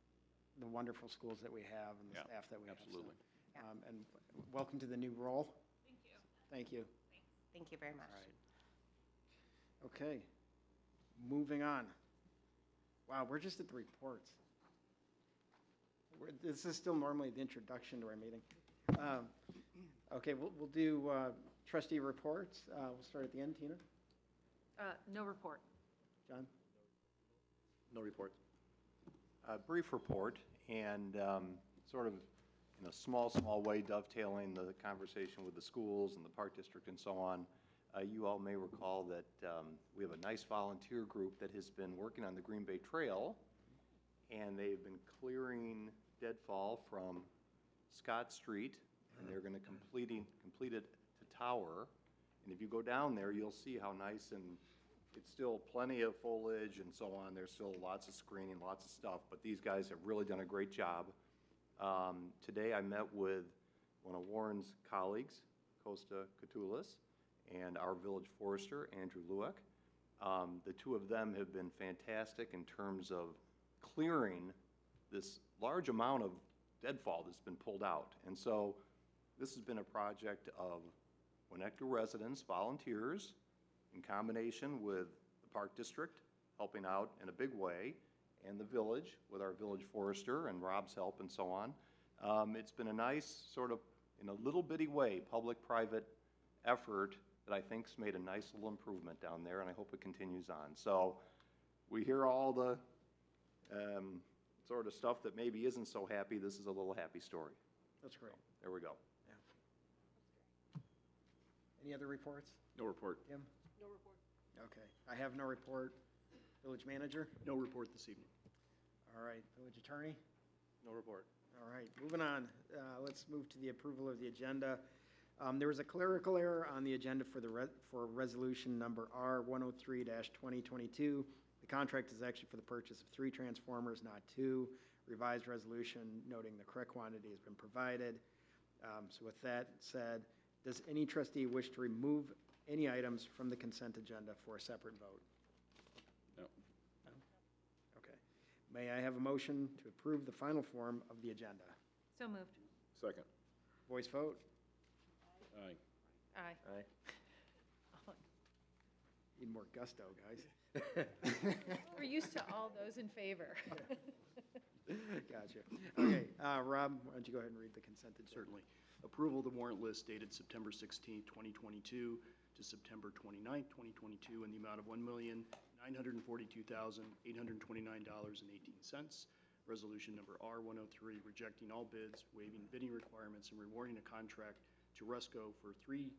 the wonderful schools that we have and the Yeah, staff that we absolutely. have. So, and welcome to the new role. Thank you. Thank you. Thank you very much. All right. Okay, moving on. Wow, we're just at the reports. This is still normally the introduction to our meeting. Okay, we'll do trustee reports. We'll start at the end. Tina? No report. John? No report. A brief report, and sort of in a small way dovetailing the conversation with the schools and the park district and so on. You all may recall that we have a nice volunteer group that has been working on the Green Bay Trail, and they've been clearing deadfall from Scott Street, and they're going to complete it to Tower. And if you go down there, you'll see how nice, and it's still plenty of foliage and so on. There's still lots of screening, lots of stuff, but these guys have really done a great job. Today I met with one of Warren's colleagues, Costa Catullus, and our village forester, Andrew Lueck. The two of them have been fantastic in terms of clearing this large amount of deadfall that's been pulled out. And so this has been a project of Winnetka residents, volunteers, in combination with the park district, helping out in a big way, and the village with our village forester and Rob's help and so on. It's been a nice sort of, in a little bitty way, public-private effort that I think's made a nice little improvement down there, and I hope it continues on. So we hear all the sort of stuff that maybe isn't so happy. This is a little happy story. That's great. There we go. Yeah. Any other reports? No report. Tim? No report. Okay, I have no report. Village manager? No report this evening. All right, village attorney? No report. All right, moving on. Let's move to the approval of the agenda. There was a clerical error on the agenda for resolution number R103-2022. The contract is actually for the purchase of 3 transformers, not 2. Revised resolution noting the correct quantity has been provided. So with that said, does any trustee wish to remove any items from the consent agenda for a separate vote? No. No? Okay. May I have a motion to approve the final form of the agenda? So moved. Second. Voice vote? Aye. Aye. Aye. Need more gusto, guys. We're used to all those in favor. Gotcha. Okay, Rob, why don't you go ahead and read the consent agenda? Certainly. Approval of the warrant list dated September 16, 2022 to to September 29th, 2022, in the amount of $1,942,829.18. Resolution number R103, rejecting all bids, waiving bidding requirements, and rewarding a contract to Resco for 3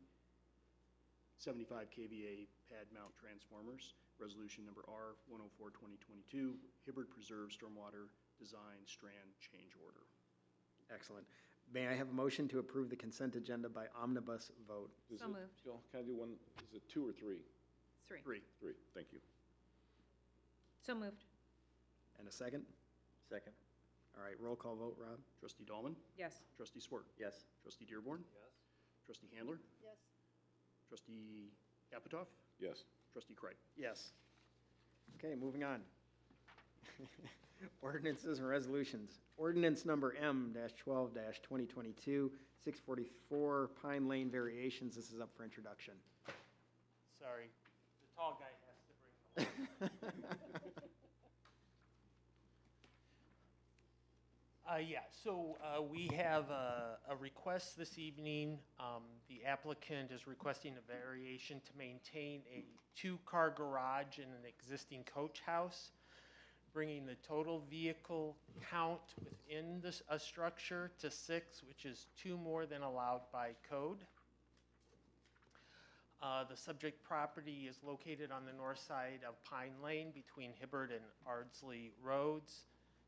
75 kVA pad mount transformers. Resolution number R104, 2022, Hibbard Preserve Stormwater Design Strand Change Order. Excellent. May I have a motion to approve the consent agenda by omnibus vote? So moved. Jill, can I do one, is it 2 or 3? 3. 3. 3, thank you. So moved. And a second? Second. All right, roll call vote, Rob? Trustee Dahlman? Yes. Trustee Swart? Yes. Trustee Dearborn? Yes. Trustee Handler? Yes. Trustee Apatow? Yes. Trustee Kripe? Yes. Okay, moving on. Ordinances and resolutions. Ordinance number M-12-2022, 644 Pine Lane variations. This is up for introduction. Sorry, the tall guy has to bring the we have a request this evening. The applicant is requesting a variation to maintain a 2-car garage in an existing coach house, bringing the total vehicle count within a structure to 6, which is 2 more than allowed by code. The subject property is located on the north side of Pine Lane between Hibbard and Ardsley Roads.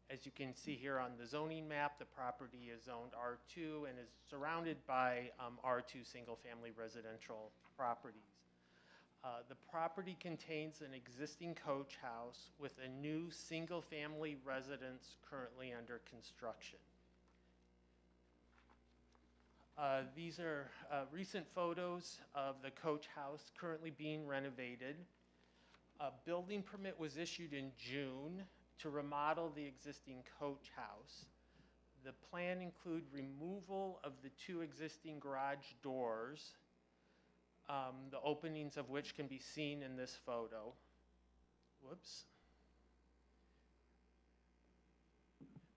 As you can see here on the zoning map, the property is zoned R2 and is surrounded by R2 single-family residential properties. The property contains an existing coach house with a new single-family residence currently under construction. These are recent photos of the coach house currently being renovated. A building permit was issued in June to remodel the existing coach house. The plan include removal of the 2 existing garage doors, the openings of which can be seen in this photo. Whoops.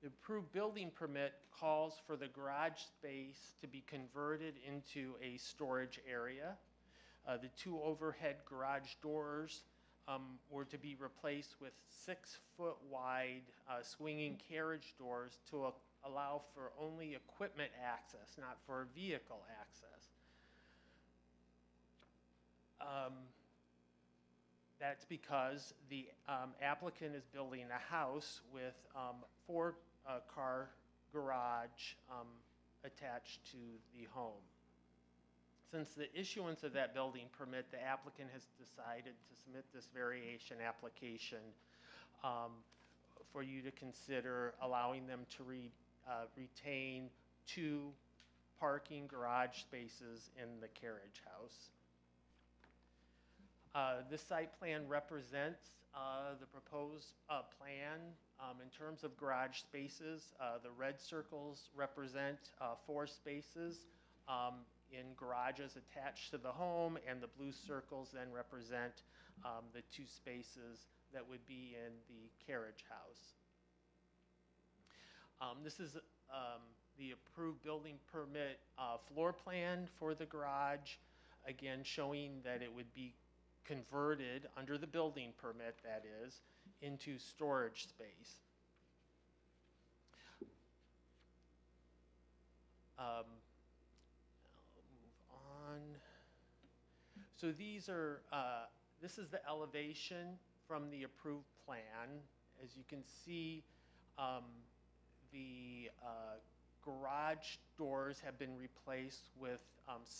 The approved building permit calls for the garage space to be converted into a storage area. The 2 overhead garage doors were to be replaced with 6-foot wide swinging carriage doors to allow for only equipment access, not for vehicle access. That's because the applicant is building a house with 4-car garage attached to the home. Since the issuance of that building permit, the applicant has decided to submit this variation application for you to consider allowing them to retain 2 parking garage spaces in the carriage house. This site plan represents the proposed plan in terms of garage spaces. The red circles represent 4 spaces in garages attached to the home, and the blue circles then represent the 2 spaces that would be in the carriage house. This is the approved building permit floor plan for the garage, again showing that it would be converted under the building permit, that is, into storage space. I'll move on. So these are, this is the elevation from the approved plan. As you can see, the garage doors have been replaced with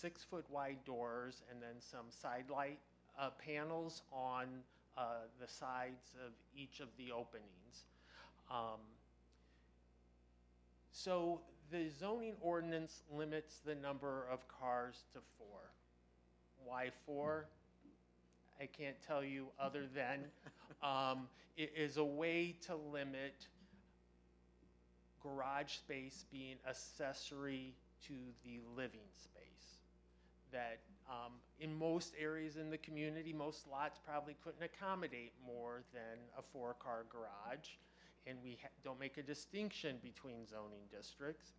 6-foot wide doors and then some side light panels on the sides of each of the openings. So the zoning ordinance limits the number of cars to 4. Why 4? I can't tell you other than it is a way to limit garage space being accessory to the living space. That in most areas in the community, most lots probably couldn't accommodate more than a 4-car garage, and we don't make a distinction between zoning districts.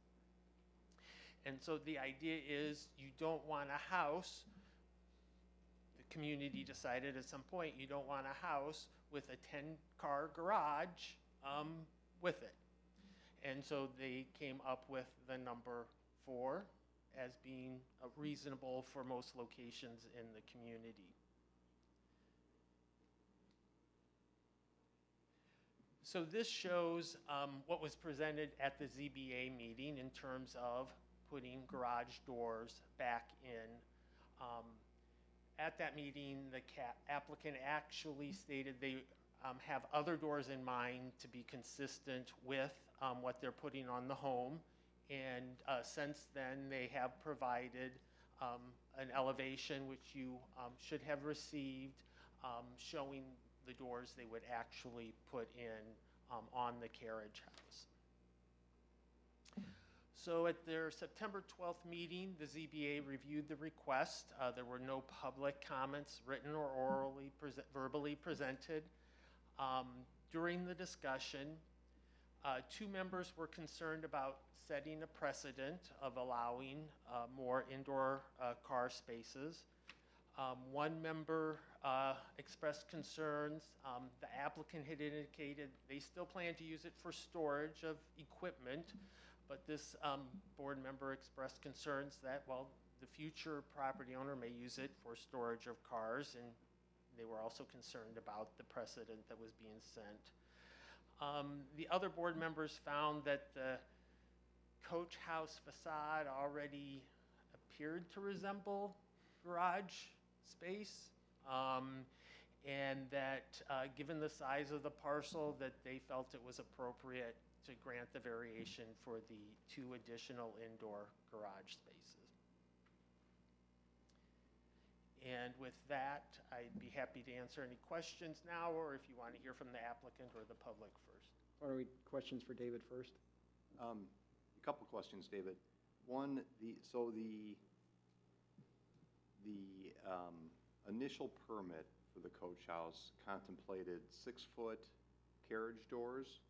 And so the idea is you don't want a house community decided at some point you don't want a house with a 10-car garage with it. And so they came up with the number 4 as being reasonable for most locations in the community. So this shows what was presented at the ZBA meeting in terms of putting garage doors back in. At that meeting, the applicant actually stated they have other doors in mind to be consistent with what they're putting on the home. And since then, they have provided an elevation, which you should have received, showing the doors they would actually put in on the carriage house. So at their September 12th meeting, the ZBA reviewed the request. There were no public comments, written or orally, verbally presented. During the discussion, 2 members were concerned about setting a precedent of allowing more indoor car spaces. 1 member expressed concerns. The applicant had indicated they still plan to use it for storage of equipment, but this board member expressed concerns that, well, the future property owner may use it for storage of cars, and they were also concerned about the precedent that was being sent. The other board members found that the coach house facade already appeared to resemble garage space, and that given the size of the parcel, that they felt it was appropriate to grant the variation for the 2 additional indoor garage spaces. And with that, I'd be happy to answer any questions now, or if you want to hear from the applicant or the public first. Why don't we, questions for David first? A couple questions, David. One, the initial permit for the coach house contemplated 6-foot carriage doors.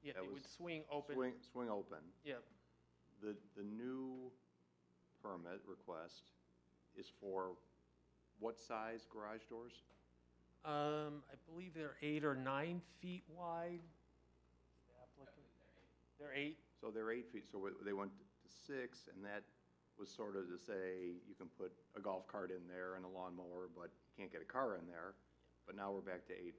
Yeah, That it was would swing open. Swing open. Yep. The new permit request is for what size garage doors? I believe they're 8 or 9 feet wide. They're 8. So they're 8 feet, so they went to 6, and that was sort of to say you can put a golf cart in there and a lawnmower, but you can't get a car in there. But now we're back to 8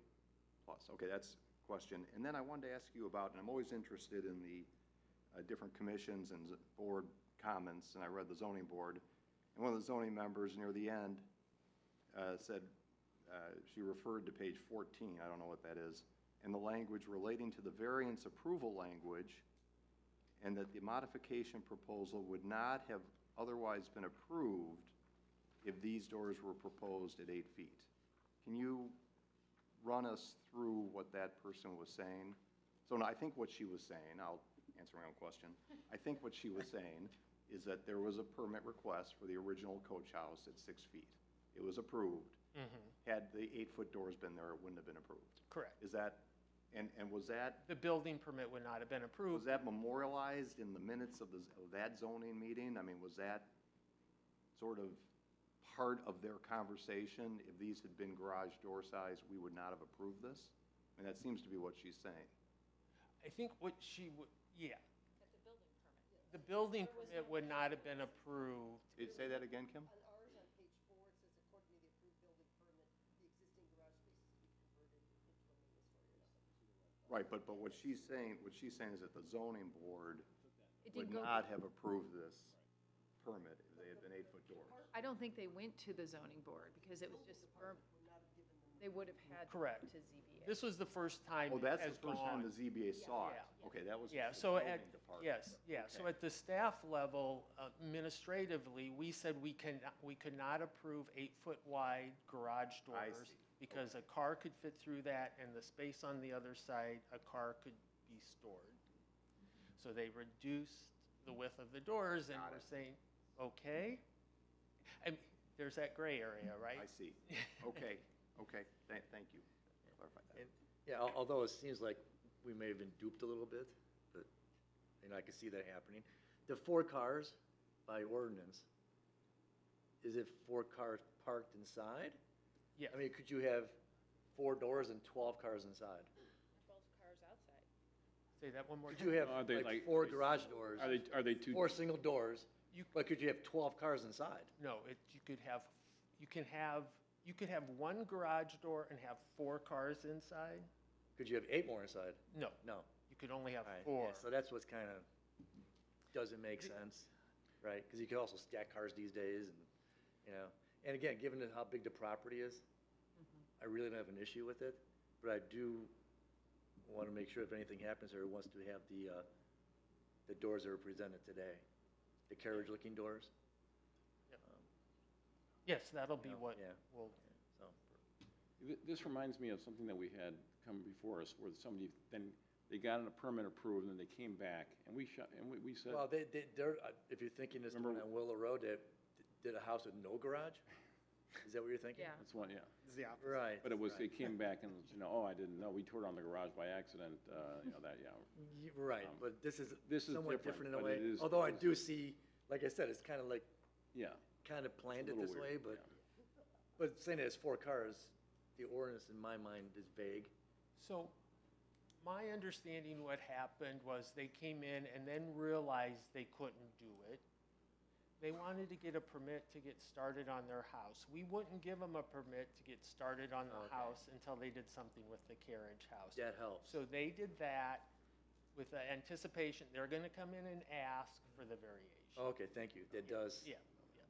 plus. Okay, that's a question. And then I wanted to ask you about, and I'm always interested in the different commissions and board comments, and I read the zoning board. And one of the zoning members near the end said, she referred to page 14, I don't know what that is, and the language relating to the variance approval language, and that the modification proposal would not have otherwise been approved if these doors were proposed at 8 feet. Can you run us through what that person was saying? So no, I think what she was saying, I'll answer my own question. I think what she was saying is that there was a permit request for the original coach house at 6 feet. It was approved. Had the 8-foot doors been there, it wouldn't have been approved. Correct. Is that, and was that? The building permit would not have been approved. Was that memorialized in the minutes of that zoning meeting? I mean, was that sort of part of their conversation? If these had been garage door size, we would not have approved this? And that seems to be what she's saying. I think what she would, yeah. The building permit would not have been approved. Did you say that again, Kim? On ours, on page 4, it says according to the approved building permit, the existing garage spaces to be converted into a main story. Right, but what she's saying is that the zoning board It would didn't go- not have approved this permit if they had been 8-foot doors. I don't think they went to the zoning board because it was just, they would have had to go Correct. to ZBA. This was the first time Oh, it that's has the first time gone. the ZBA saw it. Yeah. Okay, that was Yeah, the so building at, department. yes, yeah, so Okay. at the staff level, administratively, we said we could not approve 8-foot wide garage I doors see. because a car could fit through that, and the space on the other side, a car could be stored. So they reduced the width of the doors, and Got we're it. saying, okay. And there's that gray area, right? I see. Okay, okay, thank you. Clarify that. And, yeah, although it seems like we may have been duped a little bit, but, and I can see that happening. The 4 cars by ordinance, is it 4 cars parked inside? Yes. I mean, could you have 4 doors and 12 cars inside? 12 cars outside. Say that one more Could time. you have Are they like like- 4 garage doors? Are they two? 4 single doors, You- but could you have 12 cars inside? No, you could have 1 garage door and have 4 cars inside? Could you have 8 more inside? No, No. you could only have All right, 4. yeah, so that's what's kind of, doesn't make sense, right? Because you can also stack cars these days and, you know. And again, given how big the property is, I really don't have an issue with it, but I do want to make sure if anything happens there, it wants to have the doors that were presented today, the carriage-looking doors. Yes, that'll be Yeah, what yeah. we'll, So, This reminds me of something that we had come before us, where somebody, then they got a permit approved, and they came back, and we said, well, they're, if you're thinking this one Remember- on Willow Road, they did a house with no garage? Is that what you're thinking? Yeah. that's one, yeah. This is the opposite. Right. But it was, they right. came back and, oh, I didn't know, we tore down the garage by accident, that, yeah. Right, Um, but this is this is somewhat different, different in a but it way. is- Although I it is- do see, like I said, it's kind of like, Yeah. kind of planned It's it a this little way, weird, but, yeah. but saying it has 4 cars, the ordinance in my mind is vague. so my understanding what happened was they came in and then realized they couldn't do it. They wanted to get a permit to get started on their house. We wouldn't give them a permit to get started on the Okay. house until they did something with the carriage house. That helps. So they did that with the anticipation, they're gonna come in and ask for the variation. Okay, thank you. That does Yeah,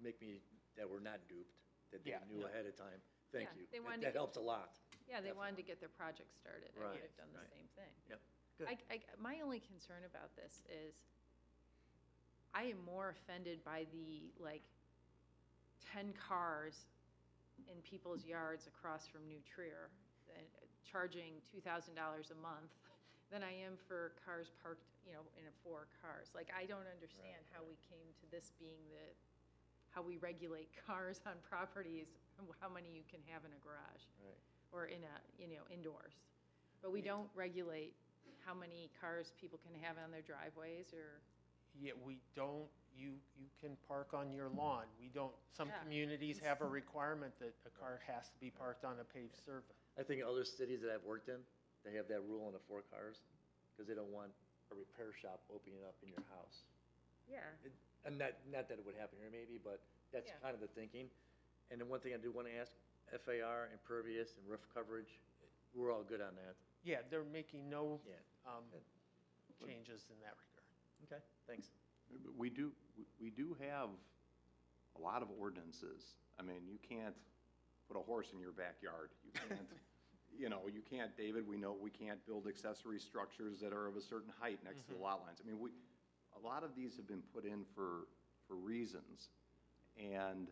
make me, that we're not duped, that they Yeah, knew no. ahead of time. Thank Yeah, you. they That- wanted That to- helps a lot. Yeah, they wanted to get their project started. I would Right, have done the right. same thing. Yep, good. My only concern about this is I am more offended by the, like, 10 cars in people's yards across from New Trier, charging $2,000 a month, than I am for cars parked, in 4 cars. Like, I don't understand how we came to this being how we regulate cars on properties, how many you can have in a garage. Right. Or in indoors. But we don't regulate how many cars people can have on their driveways or, yeah, we don't, you can park on your lawn. We don't, some Yeah. communities have a requirement that a car has to be parked on a paved surface. I think other cities that I've worked in, they have that rule on the 4 cars, because they don't want a repair shop opening up in your house. yeah. And not that it would happen here maybe, but that's Yeah. kind of the thinking. And then one thing I do want to ask, FAR, impervious, and roof coverage, we're all good on that. Yeah, they're making no Yeah. changes in that regard. Okay, thanks. But we do have a lot of ordinances. I mean, you can't put a horse in your backyard. You can't, you can't, David, we know we can't build accessory structures that are of a certain height next to the lot lines. I mean, a lot of these have been put in for reasons. And,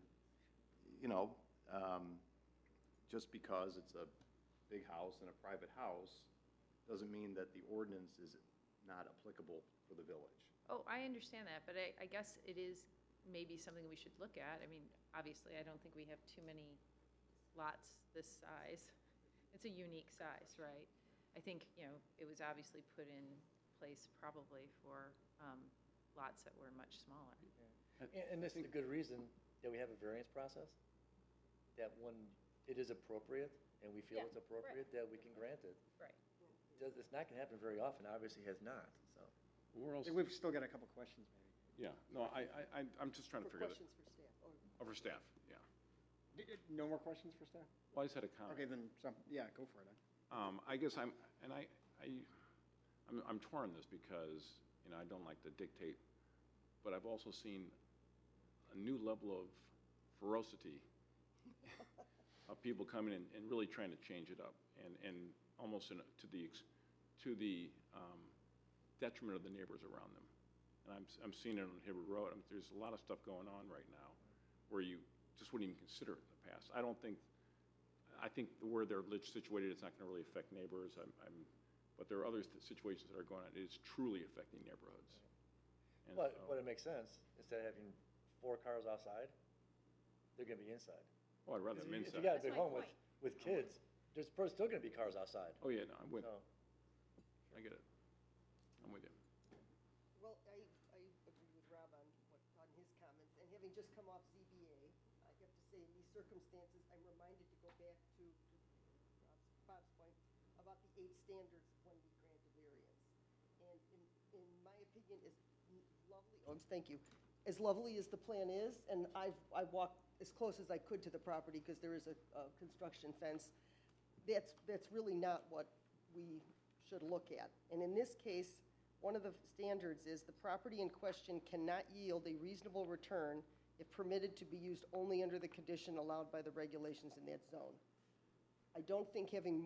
just because it's a big house and a private house doesn't mean that the ordinance is not applicable for the village. Oh, I understand that, but I guess it is maybe something we should look at. I mean, obviously, I don't think we have too many lots this size. It's a unique size, right? I think, it was obviously put in place probably for lots that were much smaller. And this is a good reason that we have a variance process, that when it is appropriate, and we feel Yeah, it's appropriate, that we can grant it. Right. It's not going to happen very often, obviously has not, so. Where I else? think we've still got a couple questions, maybe. Yeah, no, I'm just trying to For figure that. questions for staff. Or For staff, yeah. No more questions for staff? Well, I just had a comment. Okay, then, go for it. I guess I'm torn on this because, I don't like to dictate, but I've also seen a new level of ferocity of people coming in and really trying to change it up and almost to the detriment of the neighbors around them. And I'm seeing it on Hibbert Road. There's a lot of stuff going on right now where you just wouldn't even consider it in the past. I think where they're situated, it's not going to really affect neighbors. But there are other situations that are going on. It is truly affecting neighborhoods. And But so- it makes sense, instead of having 4 cars outside, they're going to be inside. Oh, I'd rather 'Cause them if you inside. got a That's big my home point. with kids, there's probably still going to be cars outside. Oh, yeah, no, I'm with, So, I get it. I'm with you. Well, I agree with Rob on his comments, and having just come off ZBA, I have to say, me circumstances, I'm reminded to go back to Bob's point about the 8 standards when we grant a variance. And in my opinion, as lovely, thank you, as lovely as the plan is, and I walked as close as I could to the property because there is a construction fence, that's really not what we should look at. And in this case, one of the standards is the property in question cannot yield a reasonable return if permitted to be used only under the condition allowed by the regulations in that zone. I don't think having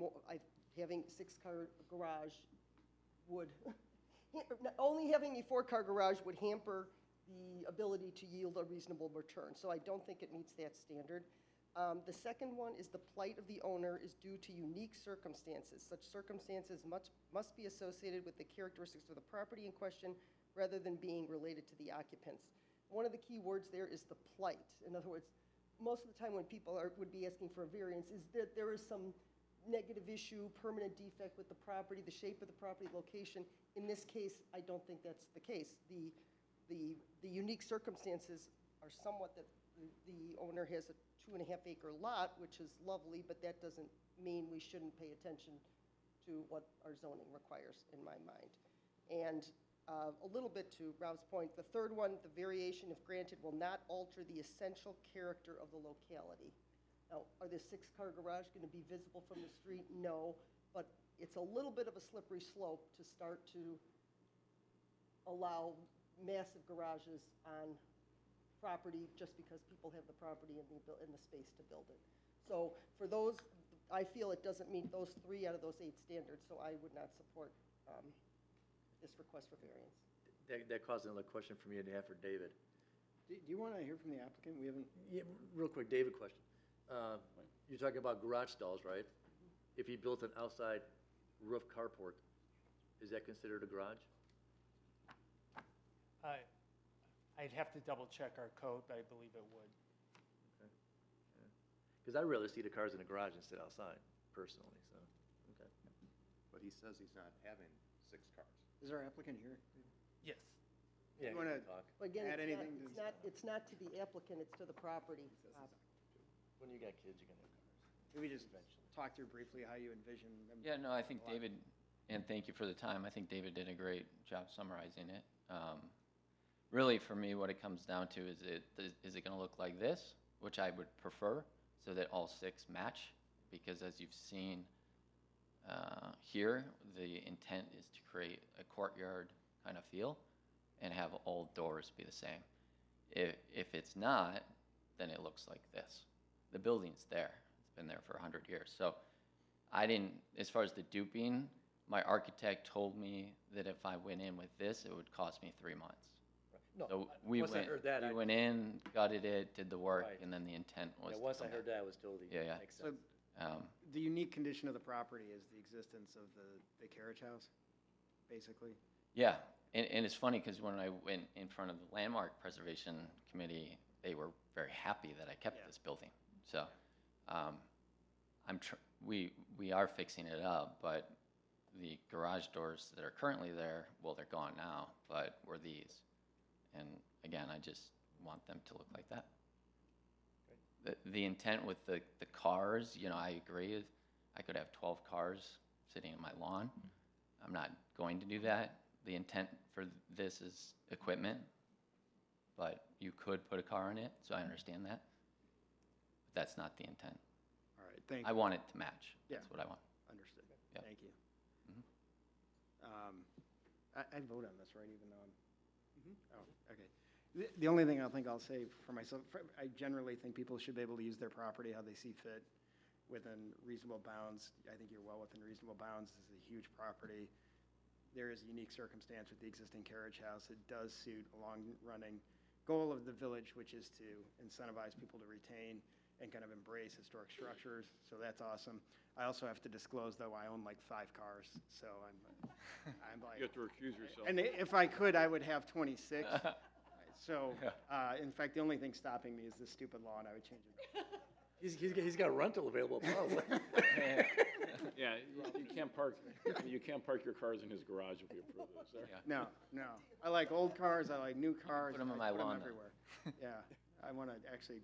6-car garage would, only having a 4-car garage would hamper the ability to yield a reasonable return. So I don't think it meets that standard. The second one is the plight of the owner is due to unique circumstances. Such circumstances must be associated with the characteristics of the property in question rather than being related to the occupants. One of the key words there is the plight. In other words, most of the time when people would be asking for a variance is that there is some negative issue, permanent defect with the property, the shape of the property, location. In this case, I don't think that's the case. The unique circumstances are somewhat that the owner has a 2.5-acre lot, which is lovely, but that doesn't mean we shouldn't pay attention to what our zoning requires, in my mind. And a little bit to Rob's point, the third one, the variation, if granted, will not alter the essential character of the locality. Now, are the 6-car garage going to be visible from the street? No, but it's a little bit of a slippery slope to start to allow massive garages on property just because people have the property and the space to build it. So for those, I feel it doesn't meet those 3 out of those 8 standards, so I would not support this request for variance. That caused another question for me to have for David. Do you want to hear from the applicant? We haven't. Yeah, real quick, David question. You're talking about garage stalls, right? If he built an outside roof carport, is that considered a garage? I'd have to double check our code, but I believe it would. Because I'd rather see the cars in the garage than sit outside, personally, so, okay. But he says he's not having 6 cars. Is our applicant here? Yes. Yeah, You want to talk. But again, add anything? it's not to the applicant, it's to the property. When you got kids, you're going to have cars. Maybe just talk through briefly how you envision them. Yeah, no, I think David, and thank you for the time, I think David did a great job summarizing it. Really, for me, what it comes down to is it going to look like this, which I would prefer, so that all 6 match, because as you've seen here, the intent is to create a courtyard kind of feel and have all doors be the same. If it's not, then it looks like this. The building's there. It's been there for 100 years. So I didn't, as far as the duping, my architect told me that if I went in with this, it would cost me 3 months. No, So we once I heard that, I- went in, gutted it, did the work, Right. and then the intent was. Yeah, to once I come heard back. that, I was totally, Yeah. makes So sense. the unique condition of the property is the existence of the carriage house, basically. Yeah, and it's funny because when I went in front of the Landmark Preservation Committee, they were very happy that I kept this building. So we are fixing it up, but the garage doors that are currently there, well, they're gone now, but were these. And again, I just want them to look like that. The intent with the cars, I agree. I could have 12 cars sitting on my lawn. I'm not going to do that. The intent for this is equipment, but you could put a car in it, so I understand that. But that's not the intent. All right, thank you. I want it to match. Yeah. That's what I want. Understood. Yeah. Thank you. Mhm. I vote on this, right, even though I'm, oh, okay. The only thing I think I'll say for myself, I generally think people should be able to use their property how they see fit within reasonable bounds. I think you're well within reasonable bounds. This is a huge property. There is a unique circumstance with the existing carriage house. It does suit a long-running goal of the village, which is to incentivize people to retain and kind of embrace historic structures, so that's awesome. I also have to disclose, though, I own like 5 cars, so I'm like. You have to recuse yourself. And if I could, I would have 26. So, in fact, the only thing stopping me is this stupid law, and I would change it. He's got a rental available, probably. Yeah, you can't park your cars in his garage if we approve this. There. Yeah. No. I like old cars, I like new cars. Put 'em in I my lawn, though. everywhere. Yeah, I want to actually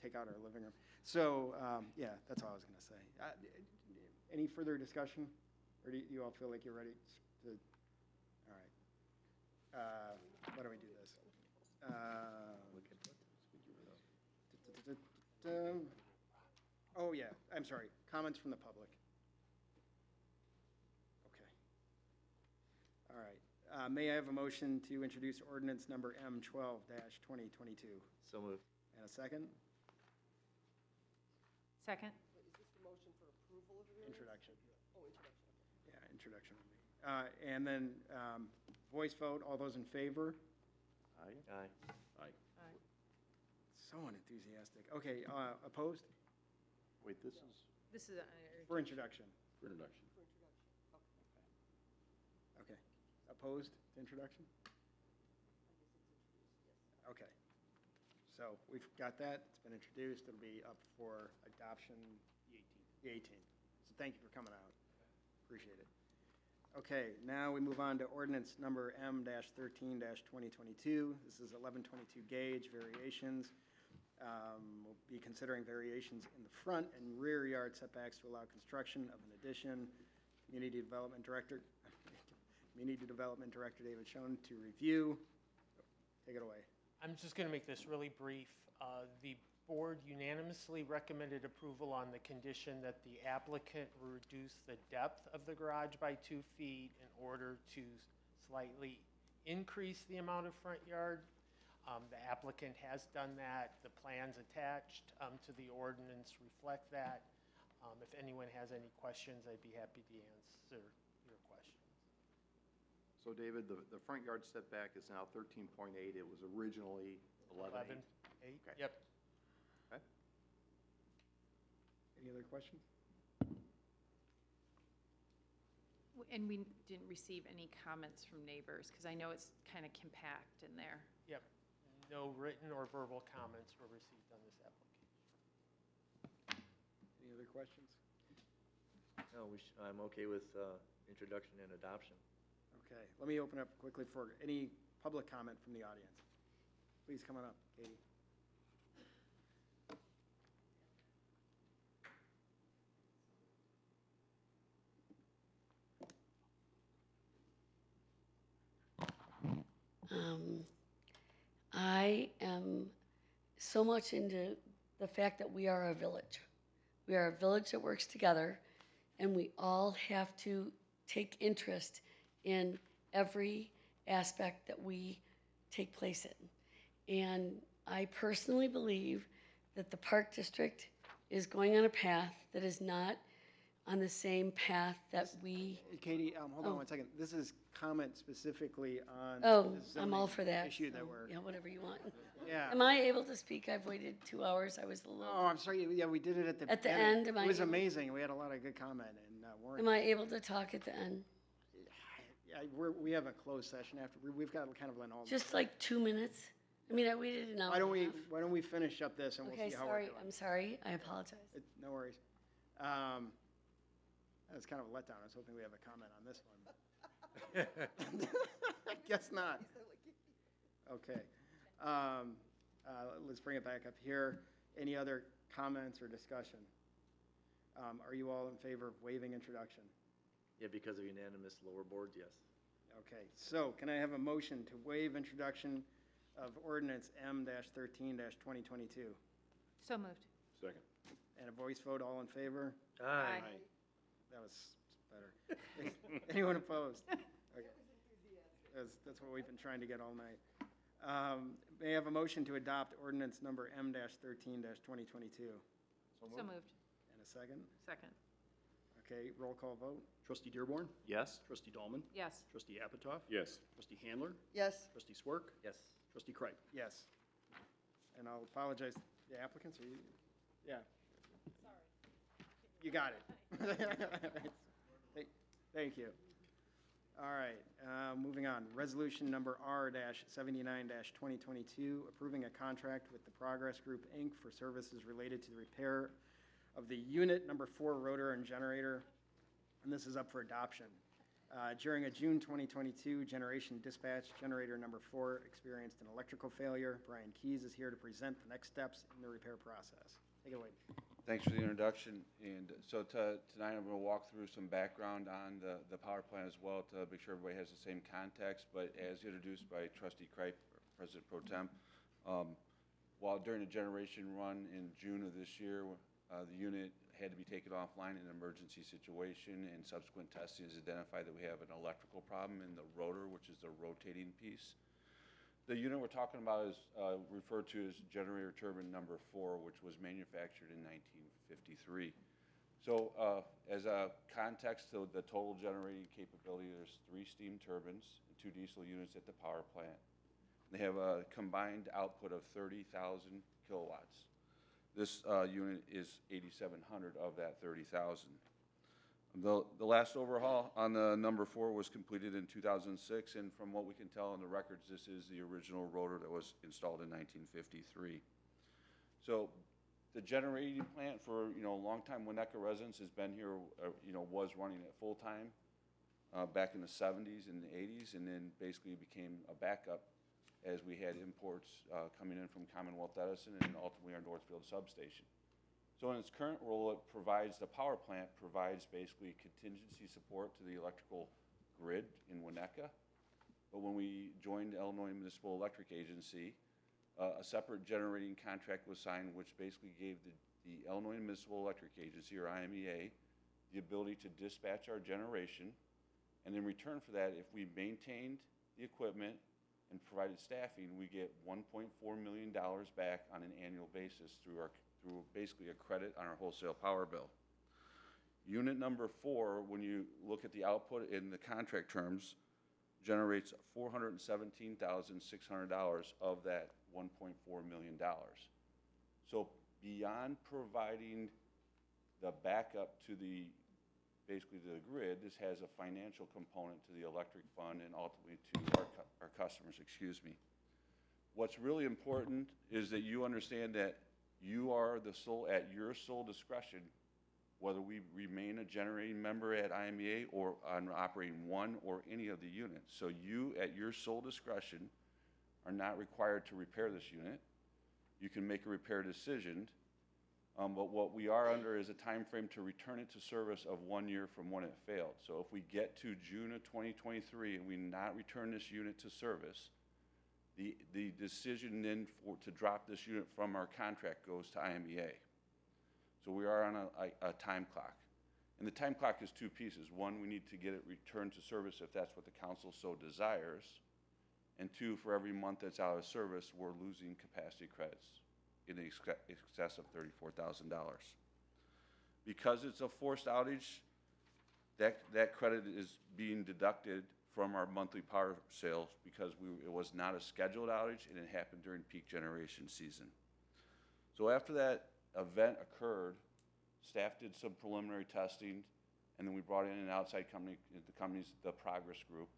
take out our living room. So, yeah, that's all I was going to say. Any further discussion? Or do you all feel like you're ready to, all right. Why don't we do this? Oh, yeah, I'm sorry. Comments from the public. Okay. All right. May I have a motion to introduce ordinance number M12-2022? So moved. And a second? Second? Is this the motion for approval of the ordinance? Introduction. Oh, introduction, okay. Yeah, introduction only. And then voice vote, all those in favor? Aye. Aye. So unenthusiastic. Okay, opposed? Wait, this is, This is, For introduction. For introduction. For introduction, okay. Okay. Opposed to introduction? Okay. So we've got that. It's been introduced. It'll be up for adoption the 18th. So thank you for coming out. Appreciate it. Okay, now we move on to ordinance number M-13-2022. This is 1122 gauge variations. We'll be considering variations in the front and rear yard setbacks to allow construction of an addition. Community Development Director David Schoen to review. Take it away. I'm just going to make this really brief. The board unanimously recommended approval on the condition that the applicant reduce the depth of the garage by 2 feet in order to slightly increase the amount of front yard. The applicant has done that. The plans attached to the ordinance reflect that. If anyone has any questions, I'd be happy to answer your questions. so David, the front yard setback is now 13.8. It was originally 11.8. 11.8? Okay. Yep. Okay. Any other questions? and we didn't receive any comments from neighbors, because I know it's kind of compact in there. Yep. No written or verbal comments were received on this application. Any other questions? No, I'm okay with introduction and adoption. Okay, let me open up quickly for any public comment from the audience. Please come on up, Katie. I am so much into the fact that we are a village. We are a village that works together, and we all have to take interest in every aspect that we take place in. And I personally believe that the Park District is going on a path that is not on the same path that we. Katie, hold on Oh. 1 second. This is comment specifically on. Oh, the I'm all zoning for that. Issue that so, we're, yeah, whatever you want. yeah. Am I able to speak? I've waited 2 hours. I was a little. Oh, I'm sorry. Yeah, we did it at the. At the beginning. end, am I It was able- amazing. We had a lot of good comment and Warren. Am I able to talk at the end? Yeah, we have a closed session after. We've got kind of an all. Just like 2 minutes? I mean, I waited an hour. Why don't and a we, half. why don't we finish up this and we'll Okay, see how we're sorry. doing. I'm sorry. I apologize. No worries. That's kind of a letdown. I was hoping we have a comment on this one. I guess not. Okay. Let's bring it back up here. Any other comments or discussion? Are you all in favor of waiving introduction? Yeah, because of unanimous lower boards, yes. Okay, so can I have a motion to waive introduction of ordinance M-13-2022? So moved. Second. And a voice vote, all in favor? Aye. That was better. Anyone opposed? Okay. That's what we've been trying to get all night. May I have a motion to adopt ordinance number M-13-2022? So moved. And a second? Second. Okay, roll call vote. Trustee Dearborn? Yes? Trustee Dahlman? Yes. Trustee Apatow? Yes. Trustee Handler? Yes, Trustee Swerk? Yes. Trustee Craig? Yes. And I'll apologize, the applicants, are you, yeah. Sorry. You got it. Thank you. All right, moving on. Resolution number R-79-2022, approving a contract with the Progress Group, Inc. for services related to the repair of the unit number 4 rotor and generator, and this is up for adoption. During a June 2022 generation dispatch, generator number 4 experienced an electrical failure. Brian Keys is here to present the next steps in the repair process. Take it away. Thanks for the introduction. And so tonight I'm going to walk through some background on the power plant as well to make sure everybody has the same context. But as introduced by Trustee Kripe, President Pro Tem, while during the generation run in June of this year, the unit had to be taken offline in an emergency situation, and subsequent testing has identified that we have an electrical problem in the rotor, which is the rotating piece. The unit we're talking about is referred to as generator turbine number 4, which was manufactured in 1953. So as a context to the total generating capability, there's 3 steam turbines and 2 diesel units at the power plant. They have a combined output of 30,000 kilowatts. This unit is 8,700 of that 30,000. The last overhaul on the number 4 was completed in 2006, and from what we can tell in the records, this is the original rotor that was installed in 1953. So the generating plant for, longtime Winnetka residents has been here, was running at full time back in the 70s and the 80s, and then basically became a backup as we had imports coming in from Commonwealth Edison and ultimately our Northfield substation. So in its current role, the power plant provides basically contingency support to the electrical grid in Winnetka. But when we joined the Illinois Municipal Electric Agency, a separate generating contract was signed, which basically gave the Illinois Municipal Electric Agency, or IMEA, the ability to dispatch our generation. And in return for that, if we maintained the equipment and provided staffing, we get $1.4 million back on an annual basis through basically a credit on our wholesale power bill. Unit number 4, when you look at the output in the contract terms, generates $417,600 of that $1.4 million. So beyond providing the backup to basically the grid, this has a financial component to the electric fund and ultimately to our customers, What's really important is that you understand that you are at your sole discretion, whether we remain a generating member at IMEA or on operating one or any of the units. So you, at your sole discretion, are not required to repair this unit. You can make a repair decision, but what we are under is a time frame to return it to service of 1 year from when it failed. So if we get to June of 2023 and we not return this unit to service, the decision then to drop this unit from our contract goes to IMEA. So we are on a time clock. And the time clock is 2 pieces. 1, we need to get it returned to service if that's what the council so desires. And 2, for every month that's out of service, we're losing capacity credits in excess of $34,000. Because it's a forced outage, that credit is being deducted from our monthly power sales because it was not a scheduled outage and it happened during peak generation season. So after that event occurred, staff did some preliminary testing, and then we brought in an outside company, the Progress Group,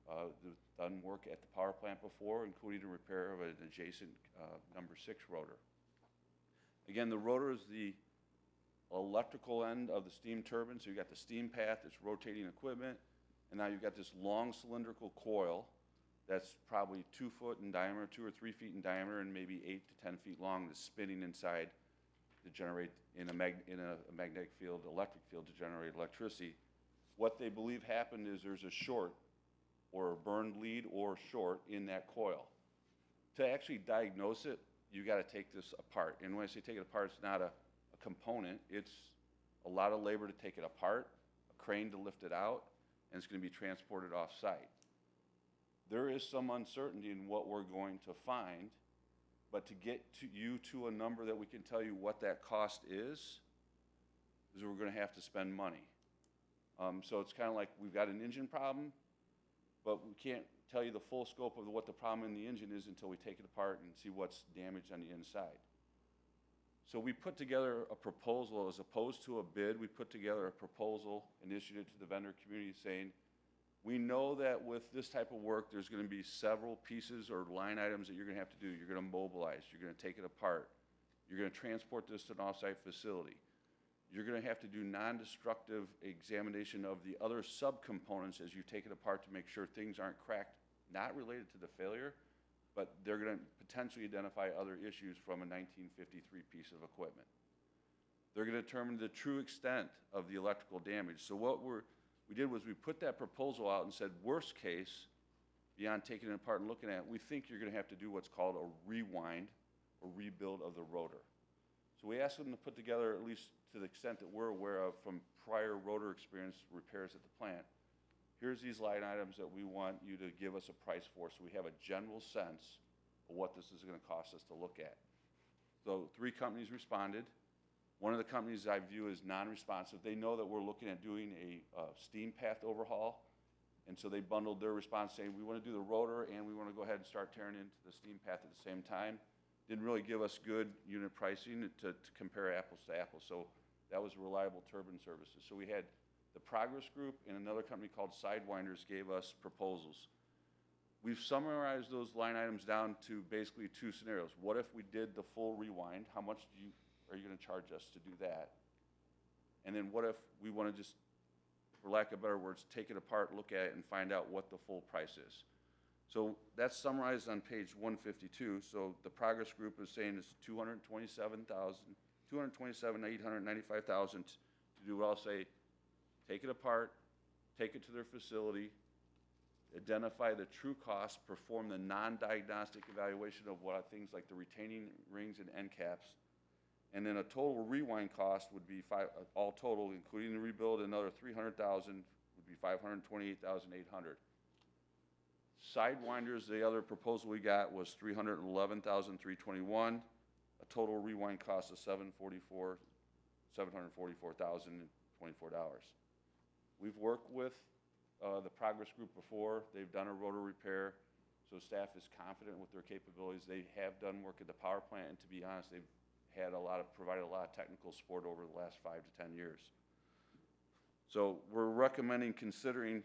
done work at the power plant before, including the repair of an adjacent number 6 rotor. Again, the rotor is the electrical end of the steam turbine, so you got the steam path, it's rotating equipment, and now you've got this long cylindrical coil that's probably 2 foot in diameter, 2 or 3 feet in diameter, and maybe 8 to 10 feet long that's spinning inside to generate in a magnetic field, electric field to generate electricity. What they believe happened is there's a short or a burned lead or short in that coil. To actually diagnose it, you got to take this apart. And when I say take it apart, it's not a component. It's a lot of labor to take it apart, a crane to lift it out, and it's going to be transported off-site. There is some uncertainty in what we're going to find, but to get you to a number that we can tell you what that cost is we're going to have to spend money. So it's kind of like we've got an engine problem, but we can't tell you the full scope of what the problem in the engine is until we take it apart and see what's damaged on the inside. So we put together a proposal as opposed to a bid. We put together a proposal and issued it to the vendor community saying, we know that with this type of work, there's going to be several pieces or line items that you're going to have to do. You're going to mobilize. You're going to take it apart. You're going to transport this to an off-site facility. You're gonna have to do non-destructive examination of the other subcomponents as you take it apart to make sure things aren't cracked, not related to the failure, but they're gonna potentially identify other issues from a 1953 piece of equipment. They're gonna determine the true extent of the electrical damage. So what we did was we put that proposal out and said, worst case, beyond taking it apart and looking at it, we think you're gonna have to do what's called a rewind or rebuild of the rotor. So we asked them to put together, at least to the extent that we're aware of from prior rotor experience repairs at the plant, here's these line items that we want you to give us a price for, so we have a general sense of what this is gonna cost us to look at. So 3 companies responded. One of the companies I view as non-responsive. They know that we're looking at doing a steam path overhaul, and so they bundled their response saying, we wanna do the rotor and we wanna go ahead and start tearing into the steam path at the same time. Didn't really give us good unit pricing to compare apples to apples, so that was Reliable Turbine Services. So we had the Progress Group and another company called Sidewinders gave us proposals. We've summarized those line items down to basically 2 scenarios. What if we did the full rewind? How much are you gonna charge us to do that? And then what if we wanna just, for lack of better words, take it apart, look at it, and find out what the full price is? So that's summarized on page 152. So the Progress Group is saying it's $227,895,000 to do what I'll say, take it apart, take it to their facility, identify the true cost, perform the non-diagnostic evaluation of what things like the retaining rings and end caps, and then a total rewind cost would be all total, including the rebuild, another $300,000 would be $528,800. Sidewinders, the other proposal we got was $311,321, a total rewind cost of $744,024. We've worked with the Progress Group before. They've done a rotor repair, so staff is confident with their capabilities. They have done work at the power plant, and to be honest, they've provided a lot of technical support over the last 5 to 10 years. So we're recommending considering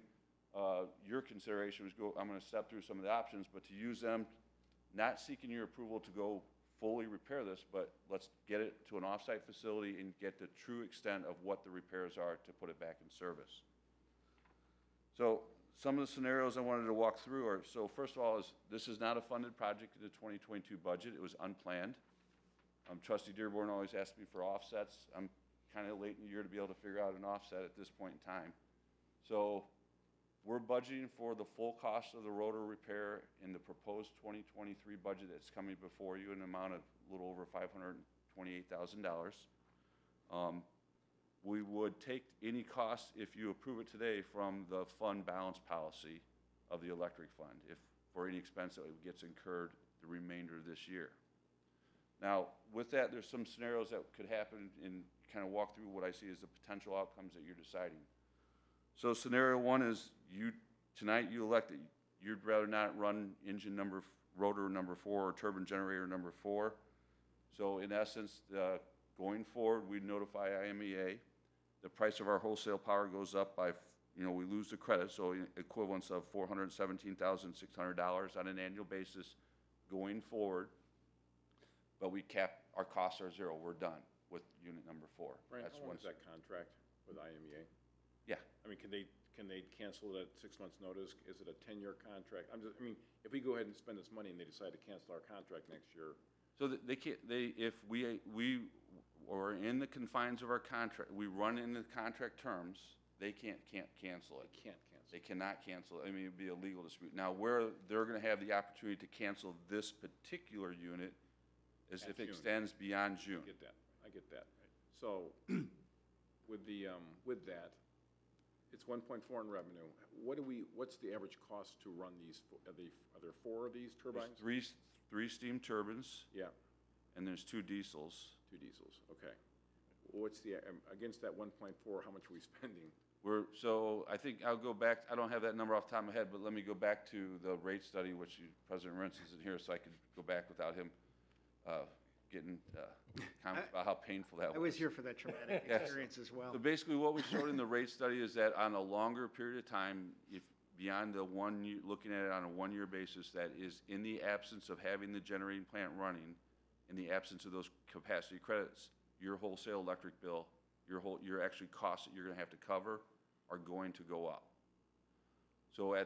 your consideration. I'm going to step through some of the options, but to use them, not seeking your approval to go fully repair this, but let's get it to an offsite facility and get the true extent of what the repairs are to put it back in service. So some of the scenarios I wanted to walk through are, so first of all, this is not a funded project in the 2022 budget. It was unplanned. Trustee Dearborn always asks me for offsets. I'm kind of late in the year to be able to figure out an offset at this point in time. So we're budgeting for the full cost of the rotor repair in the proposed 2023 budget that's coming before you in an amount of a little over $528,000. We would take any cost, if you approve it today, from the fund balance policy of the electric fund, if for any expense that gets incurred the remainder of this year. Now, with that, there's some scenarios that could happen and kind of walk through what I see as the potential outcomes that you're deciding. So scenario 1 is tonight you elect that you'd rather not run rotor number 4 or turbine generator number 4. So in essence, going forward, we notify IMEA. The price of our wholesale power goes up by, we lose the credit, so equivalence of $417,600 on an annual basis going forward. But we cap, our costs are 0. We're done with unit number 4. Brian, how long is that contract with IMEA? Yeah. I mean, can they cancel it at 6 months' notice? Is it a 10-year contract? If we go ahead and spend this money and they decide to cancel our contract next year. So they can't, if we are in the confines of our contract, we run in the contract terms, they can't cancel it. They can't cancel. They cannot cancel it. I mean, it'd be a legal dispute. Now, where they're gonna have the opportunity to cancel this particular unit is if it extends beyond June. I get that. So with that, it's 1.4 in revenue. What's the average cost to run these? Are there 4 of these turbines? There's three steam turbines. Yeah. And there's 2 diesels. 2 diesels. Okay. What's the against that 1.4? How much are we spending? So I think I'll go back. I don't have that number off the top of my head, but let me go back to the rate study, which President Rentz isn't here, so I could go back without him getting comments about how painful that was. I was here for that traumatic experience as well. So basically what we showed in the rate study is that on a longer period of time, if beyond the 1 year, looking at it on a 1-year basis, that is in the absence of having the generating plant running, in the absence of those capacity credits, your wholesale electric bill your actually costs that you're gonna have to cover are going to go up. So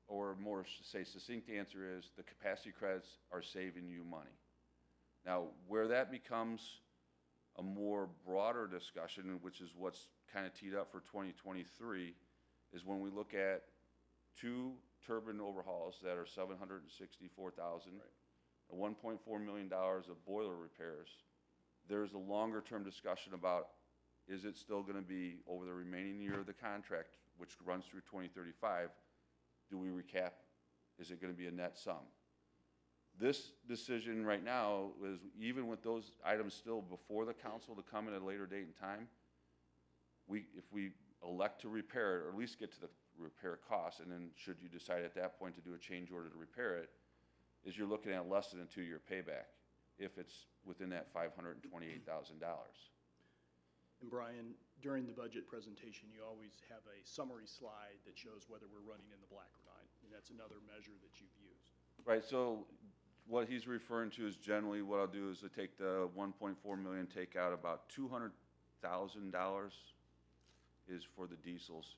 or more say succinct answer is, the capacity credits are saving you money. Now, where that becomes a more broader discussion, which is what's kind of teed up for 2023, is when we look at 2 turbine overhauls that are $764,000, $1.4 million of boiler repairs. There's a longer term discussion about, is it still going to be over the remaining year of the contract, which runs through 2035, do we recap? Is it going to be a net sum? This decision right now is, even with those items still before the council to come at a later date and time, if we elect to repair it, or at least get to the repair costs, and then should you decide at that point to do a change order to repair it, is you're looking at less than a 2-year payback if it's within that $528,000. And Brian, during the budget presentation, you always have a summary slide that shows whether we're running in the black or not, and that's another measure that you've used. Right, so what he's referring to is generally what I'll do is to take the 1.4 million, take out about $200,000 is for the diesels.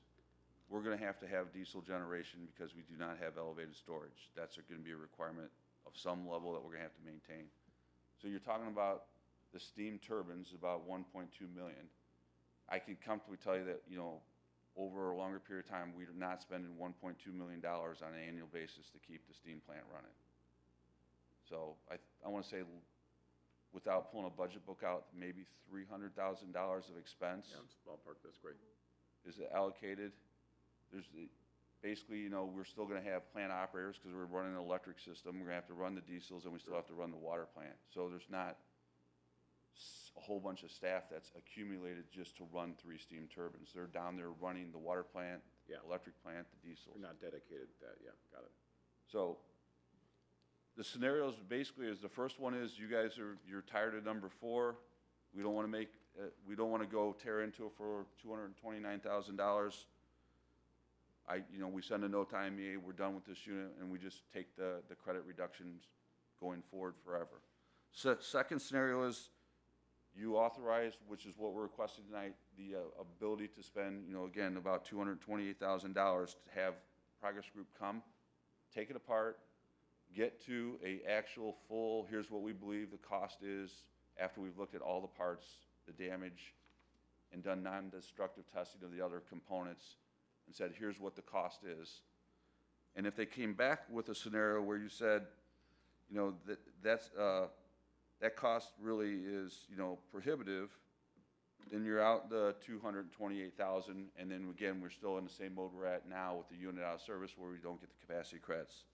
We're going to have diesel generation because we do not have elevated storage. That's going to be a requirement of some level that we're going to have to maintain. So you're talking about the steam turbines, about 1.2 million. I can comfortably tell you that, you know, over a longer period of time, we're not spending $1.2 million on an annual basis to keep the steam plant running. So I want to say, without pulling a budget book out, maybe $300,000 of expense. Yeah, it's ballpark, that's great. Is allocated. There's basically, you know, we're still going to have plant operators because we're running an electric system. We're going to have to run the diesels, and we still have to run the water plant. So there's not a whole bunch of staff that's accumulated just to run 3 steam turbines. They're down there running the water plant, electric plant, the diesels. You're not dedicated to that, yeah, got it. So the scenarios basically is, the first one is you're tired of number 4. We don't want to go tear into it for $229,000. We send a note to IMEA, we're done with this unit, and we just take the credit reductions going forward forever. So second scenario is you authorize, which is what we're requesting tonight, the ability to spend, again, about $228,000 to have Progress Group come, take it apart, get to a actual full, here's what we believe the cost is after we've looked at all the parts, the damage, and done non-destructive testing of the other components, and said, here's what the cost is. And if they came back with a scenario where you said, that cost really is, prohibitive, then you're out the $228,000, and then again, we're still in the same mode we're at now with the unit out of service where we don't get the capacity credits.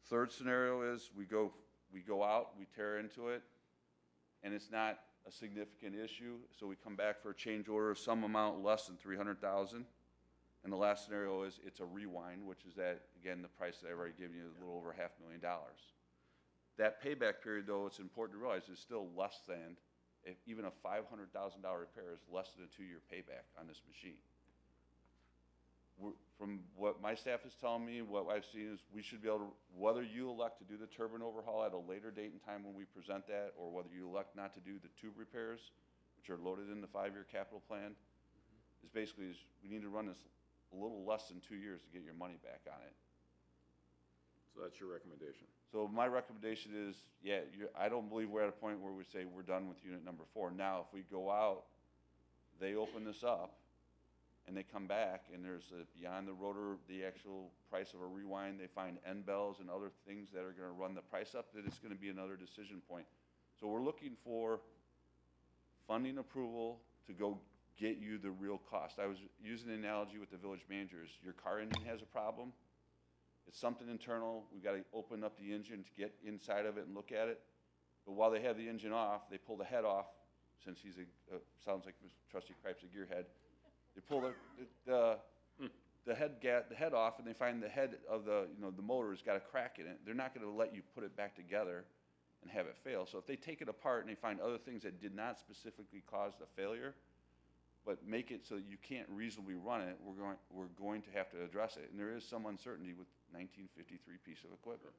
Third scenario is we go out, we tear into it, and it's not a significant issue, so we come back for a change order of some amount less than $300,000. And the last scenario is it's a rewind, which is that, again, the price that I've already given you is a little over $500,000. That payback period, though, it's important to realize, is still less than, even a $500,000 repair is less than a 2-year payback on this machine. From what my staff is telling me, what I've seen is we should be able to, whether you elect to do the turbine overhaul at a later date and time when we present that, or whether you elect not to do the tube repairs, which are loaded in the 5-year capital plan, is basically we need to run this a little less than 2 years to get your money back on it. So that's your recommendation? So my recommendation is, I don't believe we're at a point where we say we're done with unit number 4. Now, if we go out, they open this up, and they come back, and there's beyond the rotor, the actual price of a rewind, they find end bells and other things that are going to run the price up, that it's going to be another decision point. So we're looking for funding approval to go get you the real cost. I was using an analogy with the village managers. Your car engine has a problem. It's something internal. We've got to open up the engine to get inside of it and look at it. But while they have the engine off, they pull the head off, since he's sounds like Trustee Kripe's a gearhead. They pull the head off, and they find the head of the motor's got a crack in it. They're not going to let you put it back together and have it fail. So if they take it apart and they find other things that did not specifically cause the failure, but make it so that you can't reasonably run it, we're going to have to address it. And there is some uncertainty with 1953 piece of equipment.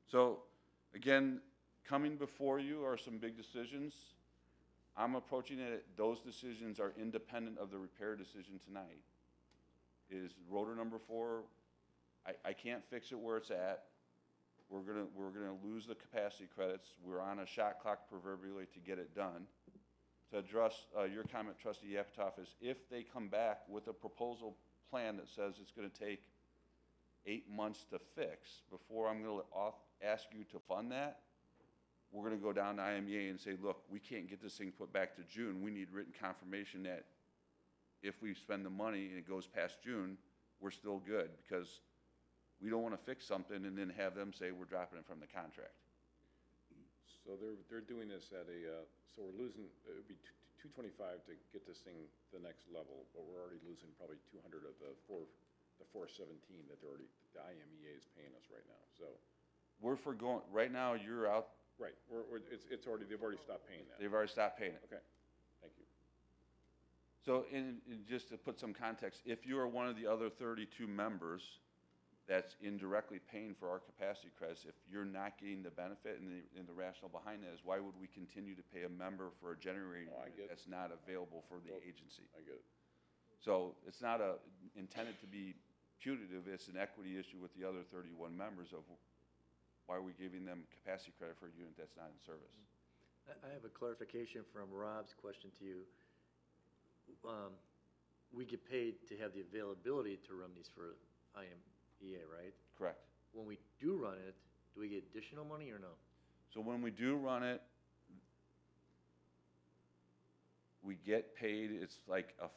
So again, coming before you are some big decisions. I'm approaching it, those decisions are independent of the repair decision tonight. Is rotor number 4, I can't fix it where it's at. We're gonna lose the capacity credits. We're on a shot clock proverbially to get it done. To address your comment, Trustee Yapatoff, is if they come back with a proposal plan that says it's gonna take 8 months to fix, before I'm gonna ask you to fund that, we're gonna go down to IMEA and say, look, we can't get this thing put back to June. We need written confirmation that if we spend the money and it goes past June, we're still good, because we don't wanna fix something and then have them say we're dropping it from the contract. So they're doing this at a, so we're losing, it would be 225 to get this thing the next level, but we're already losing probably 200 of the 417 that the IMEA is paying us right now, so. We're forgoing, right now, you're out. Right, it's already, they've already stopped paying that. They've already stopped paying it. Okay, thank you. So just to put some context, if you are one of the other 32 members that's indirectly paying for our capacity credits, if you're not getting the benefit, and the rationale behind that is, why would we continue to pay a member for a generating unit that's not available for the agency? I get it. So it's not intended to be punitive, it's an equity issue with the other 31 members of why are we giving them capacity credit for a unit that's not in service? I have a clarification from Rob's question to you. We get paid to have the availability to run these for IMEA, right? Correct. When we do run it, do we get additional money or no? So when we do run it, we get paid, it's like a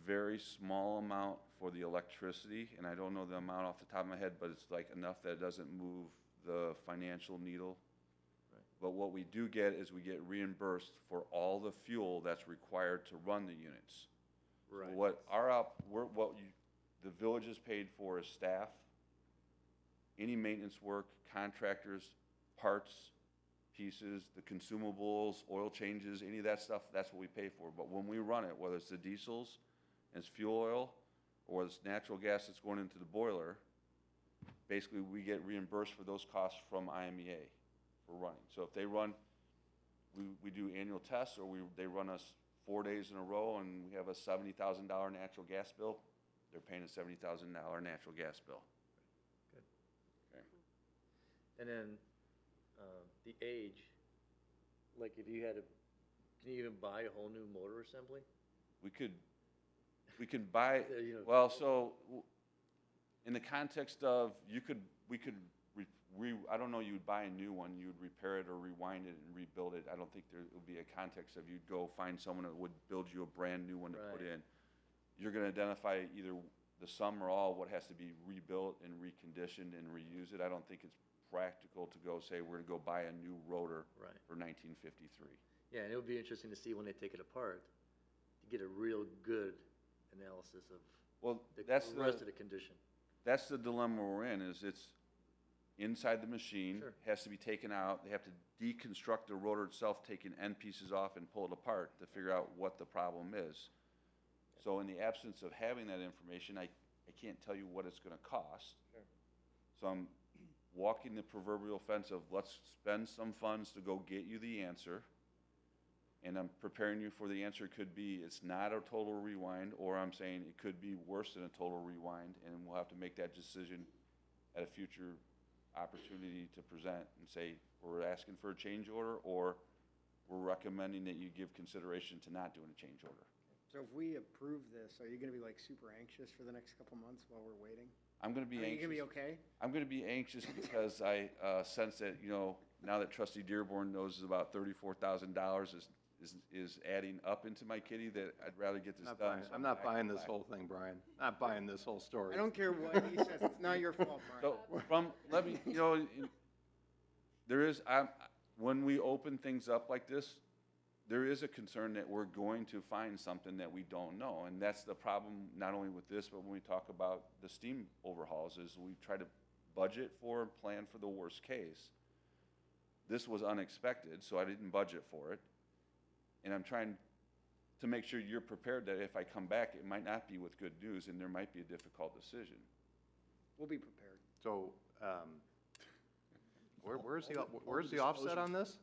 very small amount for the electricity, and I don't know the amount off the top of my head, but it's like enough that it doesn't move the financial needle. Right. But what we do get is we get reimbursed for all the fuel that's required to run the units. Right. So the village is paid for is staff, any maintenance work, contractors, parts, pieces, the consumables, oil changes, any of that stuff, that's what we pay for. But when we run it, whether it's the diesels, and it's fuel oil, or it's natural gas that's going into the boiler, basically we get reimbursed for those costs from IMEA for running. So if they run, we do annual tests, or they run us 4 days in a row and we have a $70,000 natural gas bill, they're paying a $70,000 natural gas bill. Good. Okay. And then the age, like if you had can you even buy a whole new motor assembly? We can buy, You know, well, so in the context of, I don't know, you would buy a new one, you would repair it or rewind it and rebuild it. I don't think there would be a context of you'd go find someone that would build you a brand new one to put in. You're gonna identify either the sum or all what has to be rebuilt and reconditioned and reuse it. I don't think it's practical to go say, we're gonna go buy a new rotor for 1953. Yeah, and it would be interesting to see when they take it apart, to get a real good analysis of the rest of the condition. That's the dilemma we're in, is it's inside the machine, has to be taken out. They have to deconstruct the rotor itself, taking end pieces off and pull it apart to figure out what the problem is. So in the absence of having that information, I can't tell you what it's gonna cost. So I'm walking the proverbial fence of, let's spend some funds to go get you the answer. And I'm preparing you for the answer could be, it's not a total rewind, or I'm saying it could be worse than a total rewind, and we'll have to make that decision at a future opportunity to present and say, we're asking for a change order, or we're recommending that you give consideration to not doing a change order. So if we approve this, are you gonna be like super anxious for the next couple months while we're waiting? I'm gonna be anxious. Are you gonna be okay? I'm gonna be anxious because I sense that, now that Trustee Dearborn knows about $34,000 is adding up into my kitty, that I'd rather get this done. I'm not buying this whole thing, Brian. Not buying this whole story. I don't care what he says, it's not your fault, Brian. So when we open things up like this, there is a concern that we're going to find something that we don't know. And that's the problem, not only with this, but when we talk about the steam overhauls, is we try to budget for and plan for the worst case. This was unexpected, so I didn't budget for it. And I'm trying to make sure you're prepared that if I come back, it might not be with good news and there might be a difficult decision. We'll be prepared. So, Where's the offset on this?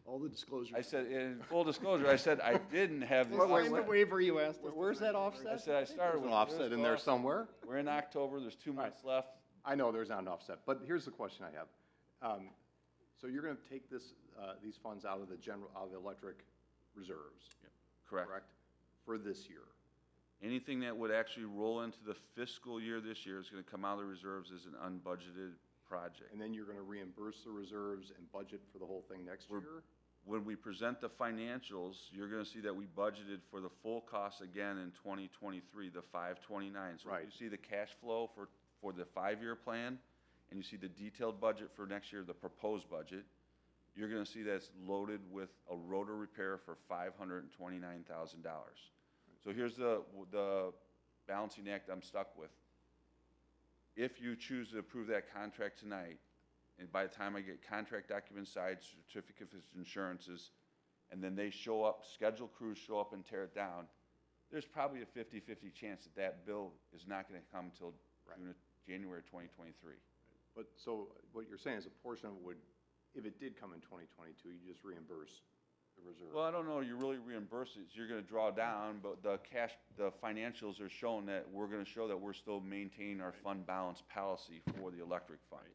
All the disclosure. I said, in full disclosure, I said I didn't have the. Sign the waiver you asked us. Where's that offset? I said I started There's with. an offset in there somewhere. We're in October, there's 2 months left. I know there's not an offset, but here's the question I have. So you're gonna take this, these funds out of the electric reserves? Correct. For this year? Anything that would actually roll into the fiscal year this year is gonna come out of the reserves as an unbudgeted project. And then you're gonna reimburse the reserves and budget for the whole thing next year? When we present the financials, you're gonna see that we budgeted for the full cost again in 2023, the 529. So Right. you see the cash flow for the 5-year plan, and you see the detailed budget for next year, the proposed budget, you're gonna see that's loaded with a rotor repair for $529,000. So here's the balancing act I'm stuck with. If you choose to approve that contract tonight, and by the time I get contract documents signed, certificate of insurances, and then they show up, scheduled crews show up and tear it down, there's probably a 50-50 chance that that bill is not gonna come until January 2023. But, so, what you're saying is a portion of it would, if it did come in 2022, you just reimburse the reserve? Well, I don't know, you really reimburse it, you're gonna draw down, but the financials are showing that we're gonna show that we're still maintaining our fund balance policy for the electric fund.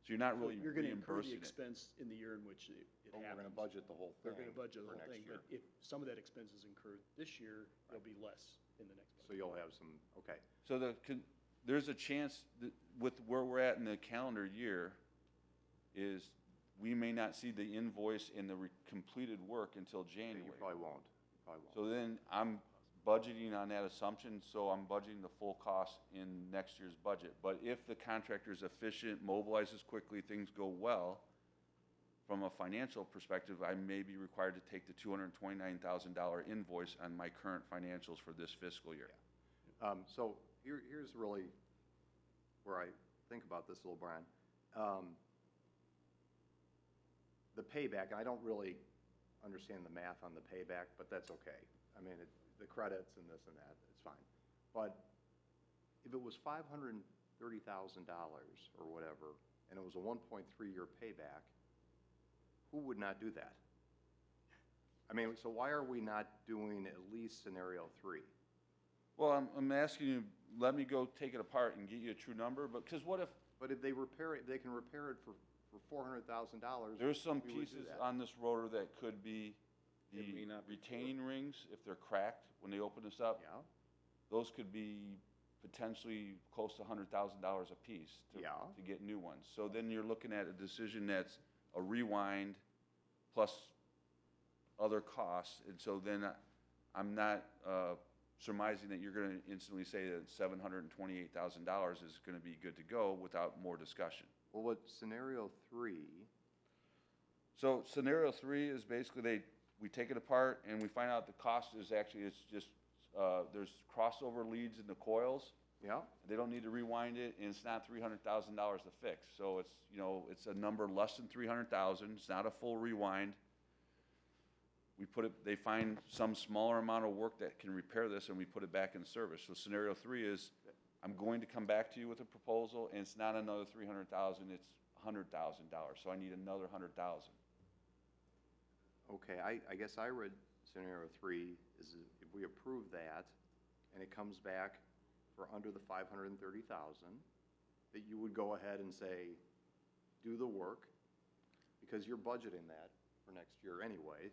So you're not really You're gonna incur the reimbursing it. expense in the year in which it But happens. we're gonna budget the whole thing. They're gonna budget the for whole next thing, year. but if some of that expense is incurred this year, there'll be less in the next budget. So you'll have some, okay. So there's a chance that with where we're at in the calendar year is we may not see the invoice and the completed work until January. You probably won't. So then I'm budgeting on that assumption, so I'm budgeting the full cost in next year's budget. But if the contractor's efficient, mobilizes quickly, things go well, from a financial perspective, I may be required to take the $229,000 invoice on my current financials for this fiscal year. So here's really where I think about this a little, Brian. The payback, I don't really understand the math on the payback, but that's okay. I mean, the credits and this and that, it's fine. But if it was $530,000 or whatever, and it was a 1.3-year payback, who would not do that? I mean, so why are we not doing at least scenario 3? Well, I'm asking you, let me go take it apart and get you a true number, but, because what if? But if they repair it, they can repair it for $400,000. There's some we would do pieces that. on this rotor that could be the retaining rings, if they're cracked when they open this up. Yeah. Those could be potentially close to $100,000 a piece to get new ones. So then you're looking at a decision that's a rewind plus other costs, and so then I'm not surmising that you're going to instantly say that $728,000 is going to be good to go without more discussion. Well, what scenario 3? So scenario 3 is basically we take it apart and we find out the cost is actually, it's just, there's crossover leads in the coils. Yeah. They don't need to rewind it, and it's not $300,000 to fix. So it's, it's a number less than $300,000. It's not a full rewind. We put it, they find some smaller amount of work that can repair this, and we put it back in service. So scenario 3 is, I'm going to come back to you with a proposal, and it's not another $300,000, it's $100,000. So I need another $100,000. Okay, I guess I read scenario 3 is if we approve that, and it comes back for under the $530,000, that you would go ahead and say, do the work, because you're budgeting that for next year anyway.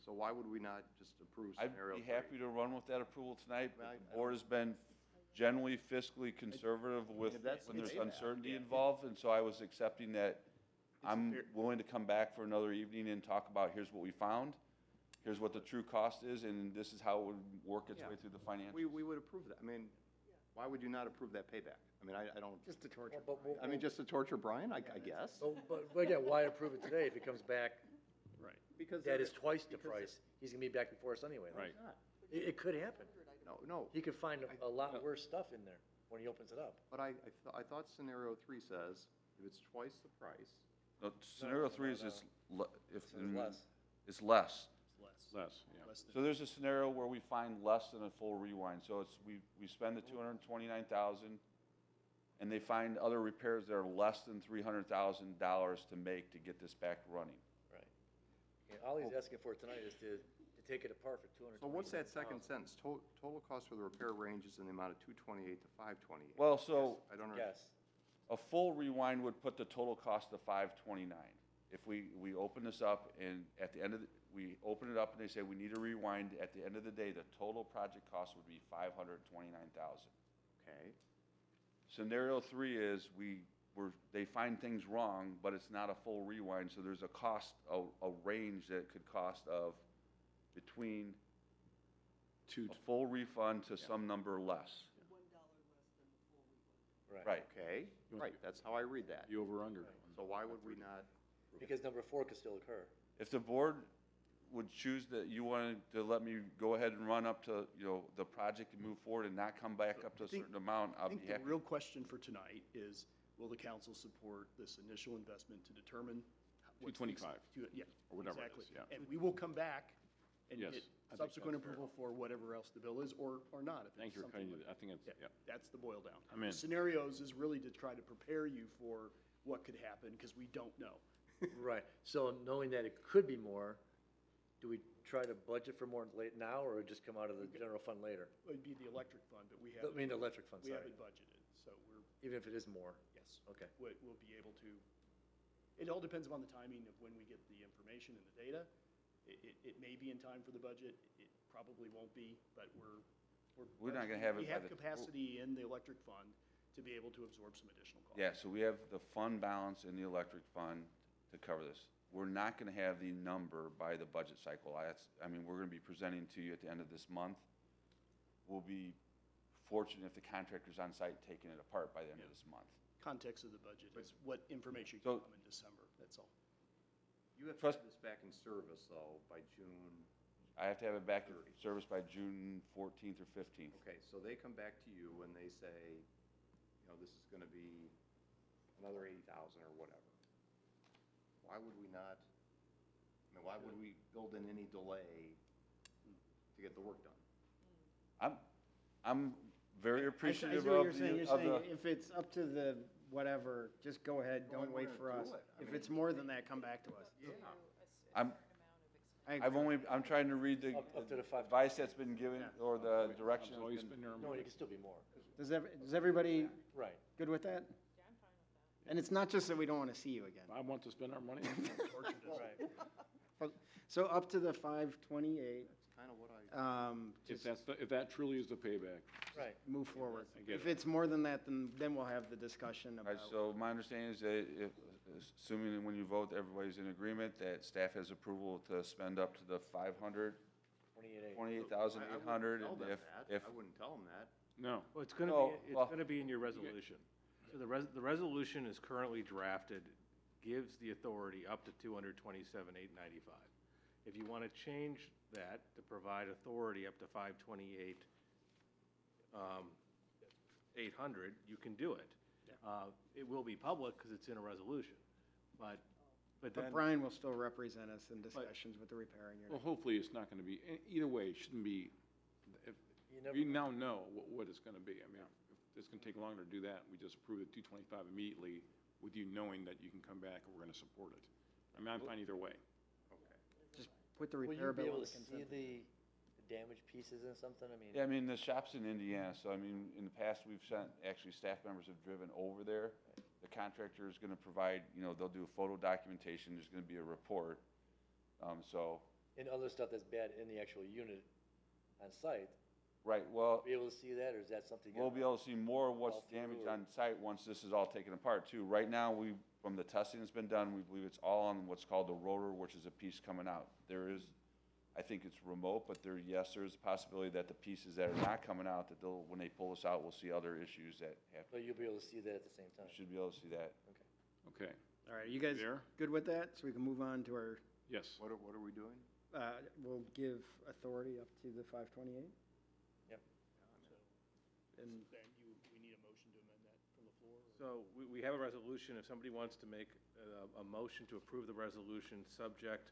So why would we not just approve scenario 3? I'd be happy to run with that approval tonight, but the board has been generally fiscally conservative with when there's uncertainty involved, and so I was accepting that I'm willing to come back for another evening and talk about here's what we found, here's what the true cost is, and this is how it would work its way through the financials. We would approve that. I mean, why would you not approve that payback? I mean, I don't. Just to torture. I mean, just to torture Brian, I guess. But again, why approve it today if it comes back? Right. Because that is twice the price. He's gonna be back before us anyway. Right. It could happen. No. He could find a lot worse stuff in there when he opens it up. But I thought scenario 3 says if it's twice the price. No, scenario 3 is if less. It's less. Less, yeah. So there's a scenario where we find less than a full rewind. So it's we spend the $229,000, and they find other repairs that are less than $300,000 to make to get this back running. Right. And all he's asking for tonight is to take it apart for $220,000. So what's that second sentence? Total cost for the repair ranges in the amount of $228 to $528. Well, so I don't Yes. a full rewind would put the total cost to $529. If we open this up and at the end of we open it up and they say we need a rewind, at the end of the day, the total project cost would be $529,000. Okay. Scenario 3 is they find things wrong, but it's not a full rewind, so there's a cost, a range that it could cost of between a full refund to some number less. Right. Okay, right, that's how I read that. You over under. So why would we not? Because number 4 could still occur. If the board would choose that you wanted to let me go ahead and run up to, the project and move forward and not come back up to a certain amount, I'll I be think the happy. real question for tonight is, will the council support this initial investment to determine? what's the ex- 225, Yeah. or whatever it exactly. is, yeah. And we will come back and Yes, get I think subsequent that's fair. approval for whatever else the bill is, or not. if Thank it's you for something cutting like- I think it's, yeah. That's the boil down. I'm in. The scenarios is really to try to prepare you for what could happen, because we don't know. Right. So knowing that it could be more, do we try to budget for more late now, or just come out of the general fund later? It'd be the electric fund, but we I have. mean, the electric fund, We sorry. haven't budgeted, so we're, Even if it is more? yes. Okay. We'll be able to, it all depends upon the timing of when we get the information and the data. It may be in time for the budget, it probably won't be, but We're not gonna have it We by have the- capacity in the electric fund to be able to absorb some additional costs. Yeah, so we have the fund balance in the electric fund to cover this. We're not gonna have the number by the budget cycle. We're gonna be presenting to you at the end of this month. We'll be fortunate if the contractor's on site taking it apart by the end of this month. Context of the budget is what information So- can come in December, that's all. You have to Trust- have this back in service, though, by June. I have to have it back in service by June 14th or 15th. Okay, so they come back to you and they say, this is gonna be another 80,000 or whatever. Why would we not, why would we build in any delay to get the work done? I'm very I appreciative see what of you're saying. the, You're of saying the, if it's up to the whatever, just go ahead, Well, don't wait we're for gonna us. do it. I If mean- it's more than that, come back to us. I'm trying to read the Up to the five. advice that's been given, or the direction. Always that's been- been there. No, it can still be more. Does everybody Right. good with that? And it's not just that we don't want to see you again. I want to spend our money. Right. So up to the 528, That's kind of what I. If that truly is the payback. Right. move forward. I get If it. it's more than that, then we'll have the discussion All right, about. so my understanding is that assuming that when you vote, everybody's in agreement, that staff has approval to spend up to the 28,800. I wouldn't tell And them if, that. if, I wouldn't tell them that. No. Well, it's gonna No, be, well- it's gonna be in your resolution. So the resolution is currently drafted, gives the authority up to $227,895. If you wanna change that to provide authority up to $528,800, you can do it. It will be public, cause it's in a resolution, but But then. Brian will still represent us in discussions with the repairing Well, unit. hopefully it's not gonna be, either way, it shouldn't be, if, You never we now know what it's gonna be. If it's gonna take longer to do that, we just approve it 225 immediately with you knowing that you can come back and we're gonna support it. I'm fine either way. Just put the Will repair you be bill on able the to see consent. the damaged pieces and something? yeah, the shop's in Indiana, so in the past, we've sent, actually, staff members have driven over there. The contractor is gonna provide, they'll do a photo documentation, there's gonna be a report. And other stuff that's bad in the actual unit on site, Right, well, be able to see that, or is that something? we'll be able to see more of what's All through, damaged or- on site once this is all taken apart too. Right now, from the testing that's been done, we believe it's all on what's called the rotor, which is a piece coming out. There is, I think it's remote, but there's a possibility that the pieces that are not coming out, that when they pull this out, we'll see other issues that happen. But you'll be able to see that at the same time? We should be able to see that. Okay. All right, you guys There? good with that? So we can move on to our, Yes. What are we doing? we'll give authority up to the 528? Yep. And Then we need a motion to amend that from the floor? or- So we have a resolution. If somebody wants to make a motion to approve the resolution, subject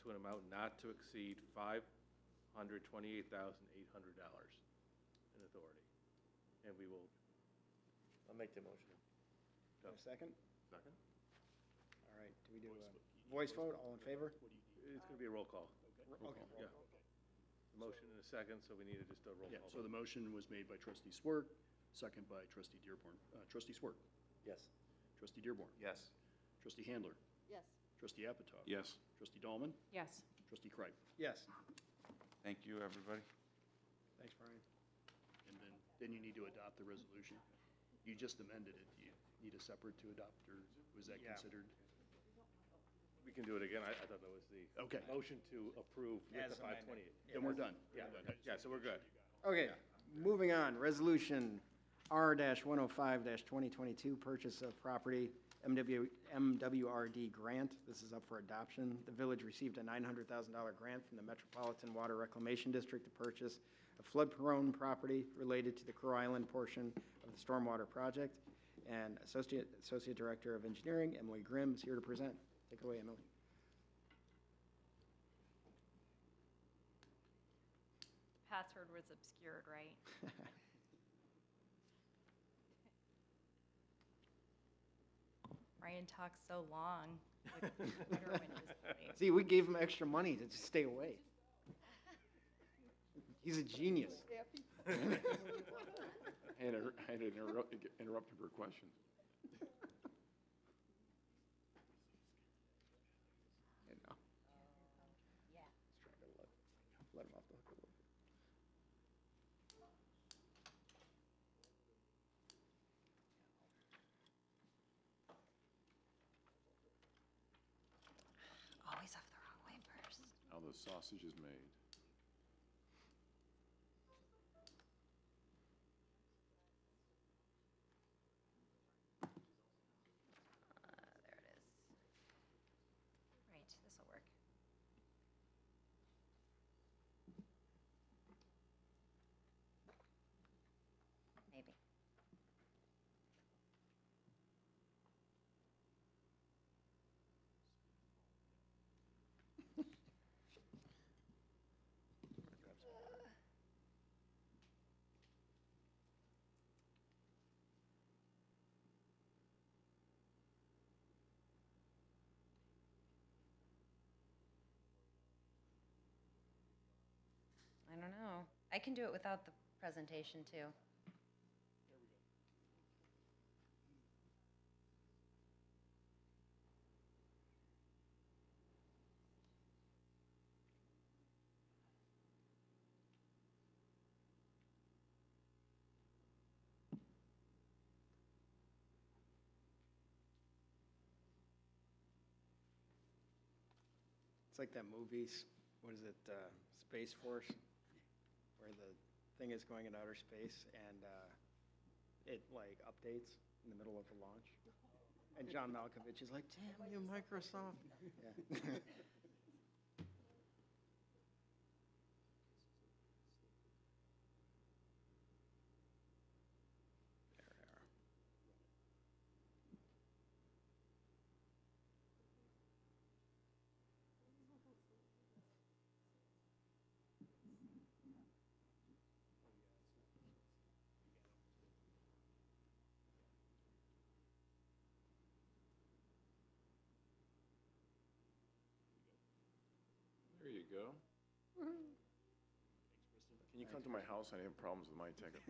to an amount not to exceed $528,800 in authority. And we will I'll make the motion. Do I have a second? Second? All right, do we do a voice vote? All in favor? It's gonna be a roll call. Okay. Yeah. Motion and a second, so we needed just a roll Yeah, call. so the motion was made by trustee Swerk, second by trustee Dearborn. Trustee Swerk, Yes. trustee Dearborn, Yes. trustee Handler, Yes. trustee Apatow. Yes. Trustee Dahlman, Yes. trustee Kreip. Yes. Thank you, everybody. Thanks, Brian. And then you need to adopt the resolution. You just amended it. Do you need a separate to adopt, or was that Yeah. considered? We can do it again. I thought that was the Okay. motion to approve with As the 528. Then we're done. Yeah, yeah, so we're good. Okay, moving on, resolution R-105-2022, purchase of property, MWRD grant. This is up for adoption. The village received a $900,000 grant from the Metropolitan Water Reclamation District to purchase a flood-prone property related to the Crow Island portion of the stormwater project. And Associate Director of Engineering, Emily Grimm, is here to present. Take it away, Emily. Password was obscured, right? Ryan talks so long. Like, Twitter windows today. See, we gave him extra money to just stay away. He's a genius. I had to interrupt him for questions. And now. Let's try to let him off the hook a little bit. Always off the wrong way first. Now the sausage is made. There it is. Right, this will work. Maybe. I don't know. I can do it without the presentation too. It's like that movie, what is it, Space Force, where the thing is going in outer space and it like updates in the middle of the launch. And John Malkovich is like, damn you, Microsoft. Yeah. There you go. Can you come to my house? I have problems with my ticket.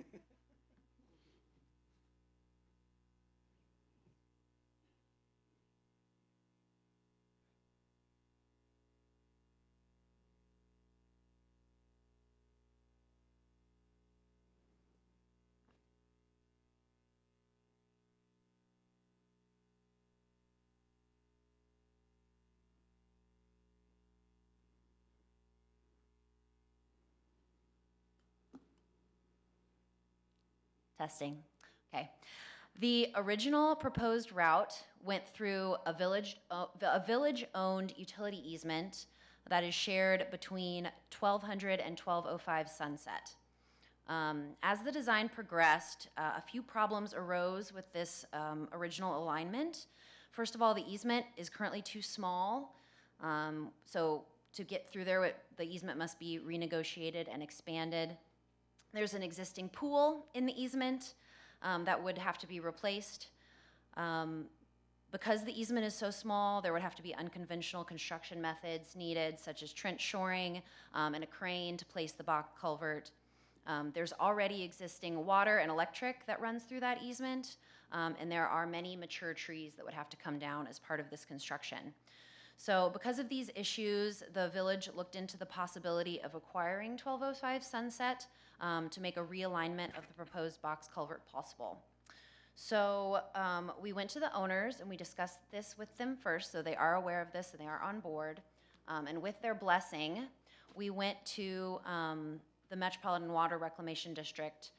Testing. Okay. The original proposed route went through a village-owned utility easement that is shared between 1200 and 1205 Sunset. As the design progressed, a few problems arose with this original alignment. First of all, the easement is currently too small, so to get through there, the easement must be renegotiated and expanded. There's an existing pool in the easement that would have to be replaced. Because the easement is so small, there would have to be unconventional construction methods needed, such as trench shoring and a crane to place the box culvert. There's already existing water and electric that runs through that easement, and there are many mature trees that would have to come down as part of this construction. So because of these issues, the village looked into the possibility of acquiring 1205 Sunset to make a realignment of the proposed box culvert possible. So we went to the owners and we discussed this with them first, so they are aware of this and they are on board. And with their blessing, we went to the Metropolitan Water Reclamation District.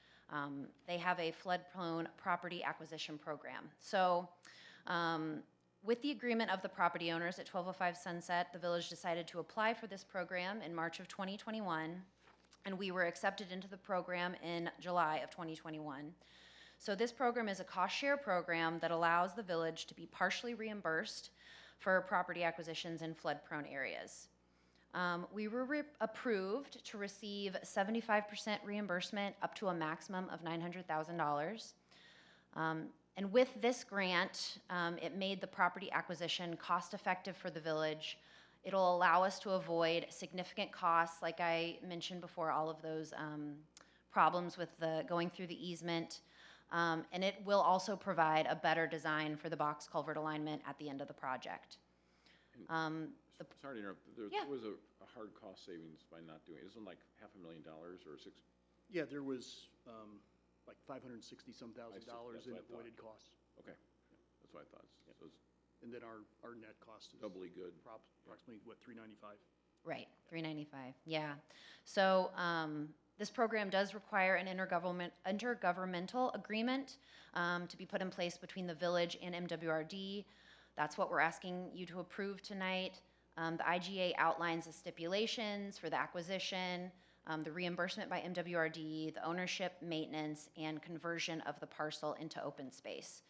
They have a flood-prone property acquisition program. So with the agreement of the property owners at 1205 Sunset, the village decided to apply for this program in March of 2021, and we were accepted into the program in July of 2021. So this program is a cost-share program that allows the village to be partially reimbursed for property acquisitions in flood-prone areas. We were approved to receive 75% reimbursement up to a maximum of $900,000. And with this grant, it made the property acquisition cost-effective for the village. It'll allow us to avoid significant costs, like I mentioned before, all of those problems with the going through the easement. And it will also provide a better design for the box culvert alignment at the end of the project. Sorry to interrupt, there was a hard cost savings by not doing it. Isn't it like $500,000 or six? Yeah, there was like $560-some thousand in what I thought. avoided costs. Okay, that's what I thought. So it's And then our net cost is doubly good. approximately, what, $395? Right, $395, yeah. So this program does require an intergovernmental agreement to be put in place between the village and MWRD. That's what we're asking you to approve tonight. The IGA outlines the stipulations for the acquisition, the reimbursement by MWRD, the ownership, maintenance, and conversion of the parcel into open space.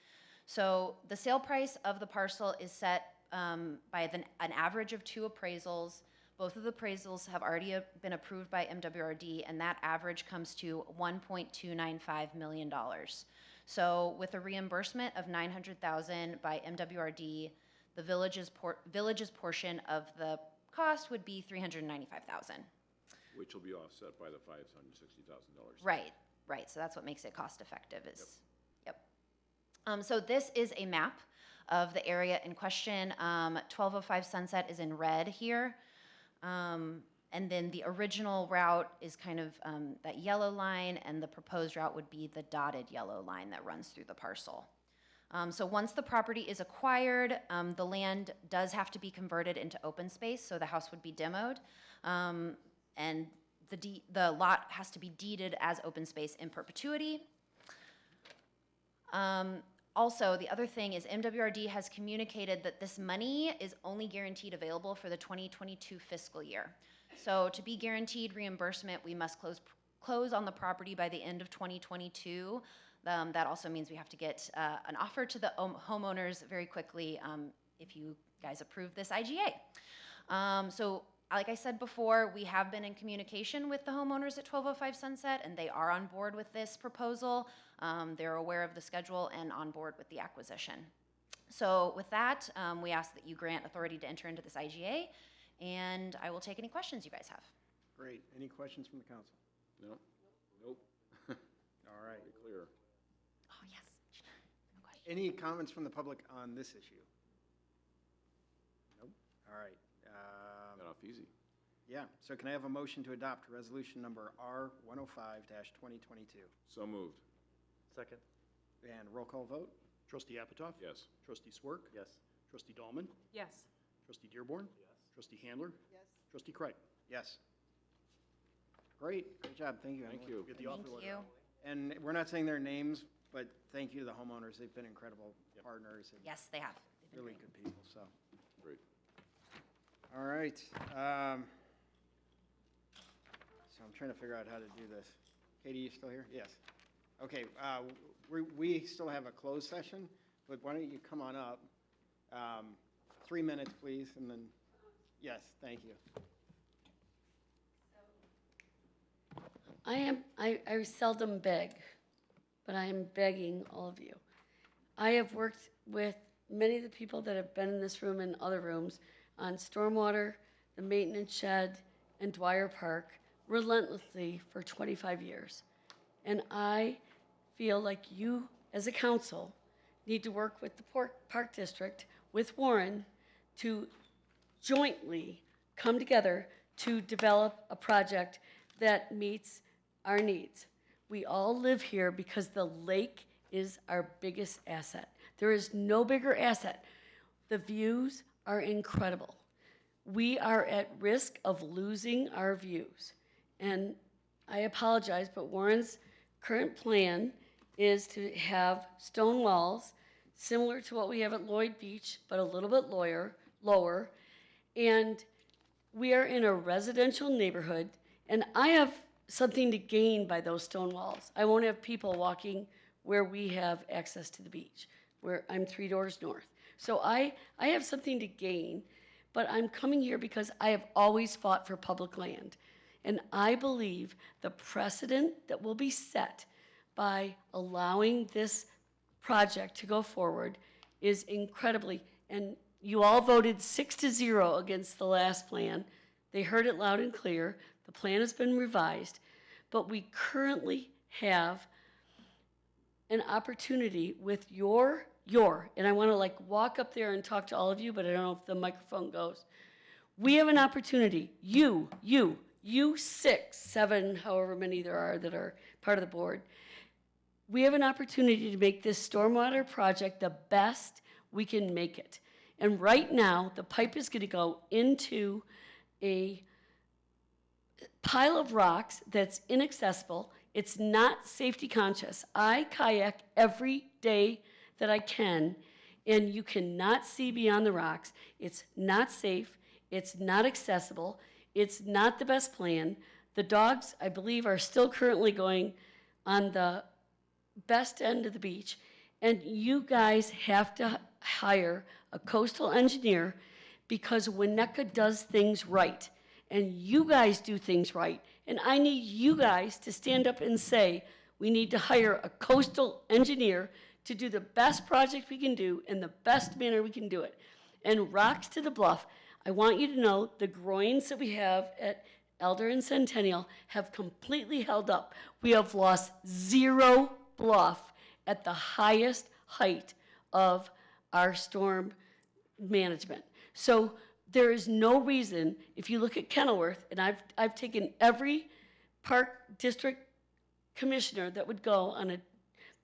So the sale price of the parcel is set by an average of 2 appraisals. Both of the appraisals have already been approved by MWRD, and that average comes to $1.295 million. So with a reimbursement of $900,000 by MWRD, the village's portion of the cost would be $395,000. Which will be offset by the $560,000. Right. So that's what makes it cost effective. So this is a map of the area in question. 1205 Sunset is in red here. And then the original route is kind of that yellow line, and the proposed route would be the dotted yellow line that runs through the parcel. So once the property is acquired, the land does have to be converted into open space, so the house would be demoed. And the lot has to be deeded as open space in perpetuity. Also, the other thing is MWRD has communicated that this money is only guaranteed available for the 2022 fiscal year. So to be guaranteed reimbursement, we must close on the property by the end of 2022. That also means we have to get an offer to the homeowners very quickly if you guys approve this IGA. So like I said before, we have been in communication with the homeowners at 1205 Sunset, and they are on board with this proposal. They're aware of the schedule and on board with the acquisition. So with that, we ask that you grant authority to enter into this IGA, and I will take any questions you guys have. Great. Any questions from the council? No? Nope. All right. Pretty clear. Oh, yes. No question. Any comments from the public on this issue? Nope. All right. Got off easy. Yeah, so can I have a motion to adopt resolution number R105-2022? So moved. Second? And roll call vote? Trustee Apatow? Yes. Trustee Swerk? Yes. Trustee Dahlman? Yes. Trustee Dearborn? Yes. Trustee Handler? Yes. Trustee Craig? Yes. Great job, thank you, Emily. Thank you. Get the Thank offer letter you. out. And we're not saying their names, but thank you to the homeowners, they've been incredible partners and Yes, they have. They've been really great. good people, so. Great. All right. So I'm trying to figure out how to do this. Katie, you still here? Yes. Okay, we still have a closed session, but why don't you come on up? 3 minutes, please, and then, yes, thank you. I seldom beg, but I am begging all of you. I have worked with many of the people that have been in this room and other rooms on stormwater, the maintenance shed, and Dwyer Park relentlessly for 25 years. And I feel like you, as a council, need to work with the Park District, with Warren, to jointly come together to develop a project that meets our needs. We all live here because the lake is our biggest asset. There is no bigger asset. The views are incredible. We are at risk of losing our views. And I apologize, but Warren's current plan is to have stone walls similar to what we have at Lloyd Beach, but a little bit lower. And we are in a residential neighborhood, and I have something to gain by those stone walls. I won't have people walking where we have access to the beach, where I'm 3 doors north. So I have something to gain, but I'm coming here because I have always fought for public land. And I believe the precedent that will be set by allowing this project to go forward is incredibly, and you all voted 6-0 against the last plan. They heard it loud and clear. The plan has been revised, but we currently have an opportunity with your, and I want to like walk up there and talk to all of you, but I don't know if the microphone goes. We have an opportunity, you 6, 7, however many there are that are part of the board. We have an opportunity to make this stormwater project the best we can make it. And right now, the pipe is going to go into a pile of rocks that's inaccessible. It's not safety conscious. I kayak every day that I can, and you cannot see beyond the rocks. It's not safe. It's not accessible. It's not the best plan. The dogs, I believe, are still currently going on the best end of the beach, and you guys have to hire a coastal engineer because Winnetka does things right, and you guys do things right, and I need you guys to stand up and say, we need to hire a coastal engineer to do the best project we can do in the best manner we can do it. And rocks to the bluff, I want you to know the groins that we have at Elder and Centennial have completely held up. We have lost 0 bluff at the highest height of our storm management. So there is no reason, if you look at Kenilworth, and I've taken every park district commissioner that would go on a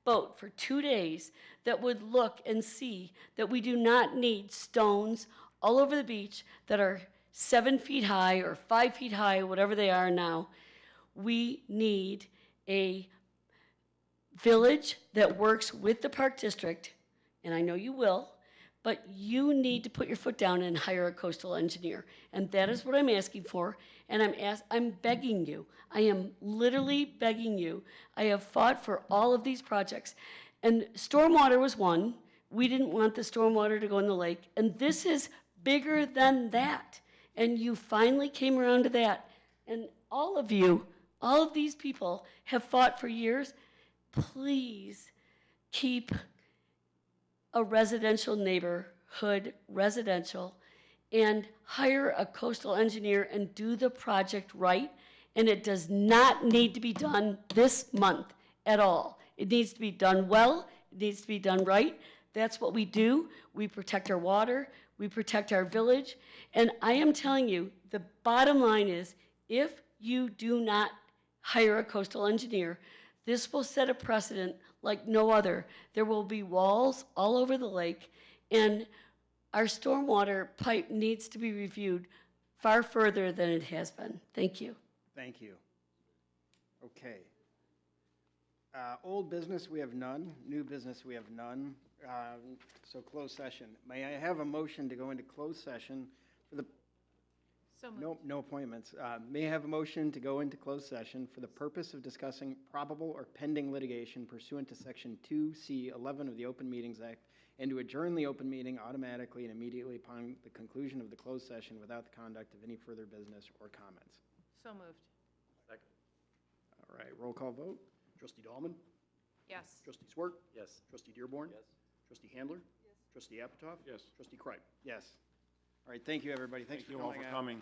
boat for 2 days that would look and see that we do not need stones all over the beach that are 7 feet high or 5 feet high, whatever they are now. We need a village that works with the park district, and I know you will, but you need to put your foot down and hire a coastal engineer. And that is what I'm asking for, and I'm begging you. I am literally begging you. I have fought for all of these projects, and stormwater was one. We didn't want the stormwater to go in the lake, and this is bigger than that. And you finally came around to that. And all of you, all of these people have fought for years. Please keep a residential neighborhood residential and hire a coastal engineer and do the project right. And it does not need to be done this month at all. It needs to be done well. It needs to be done right. That's what we do. We protect our water. We protect our village. And I am telling you, the bottom line is, if you do not hire a coastal engineer, this will set a precedent like no other. There will be walls all over the lake, and our stormwater pipe needs to be reviewed far further than it has been. Thank you. Thank you. Okay. Old business, we have none. New business, we have none. So closed session. May I have a motion to go into closed session for the... So moved. No appointments. May I have a motion to go into closed session for the purpose of discussing probable or pending litigation pursuant to Section 2C11 of the Open Meetings Act, and to adjourn the open meeting automatically and immediately upon the conclusion of the closed session without the conduct of any further business or comments. So moved. Second. All right, roll call vote. Trustee Dahlman? Yes. Trustee Swart? Yes. Trustee Dearborn? Yes. Trustee Handler? Yes. Trustee Apitoff? Yes. Trustee Kripe? Yes. All right, thank you, everybody. Thanks Thank for you all coming for out. coming.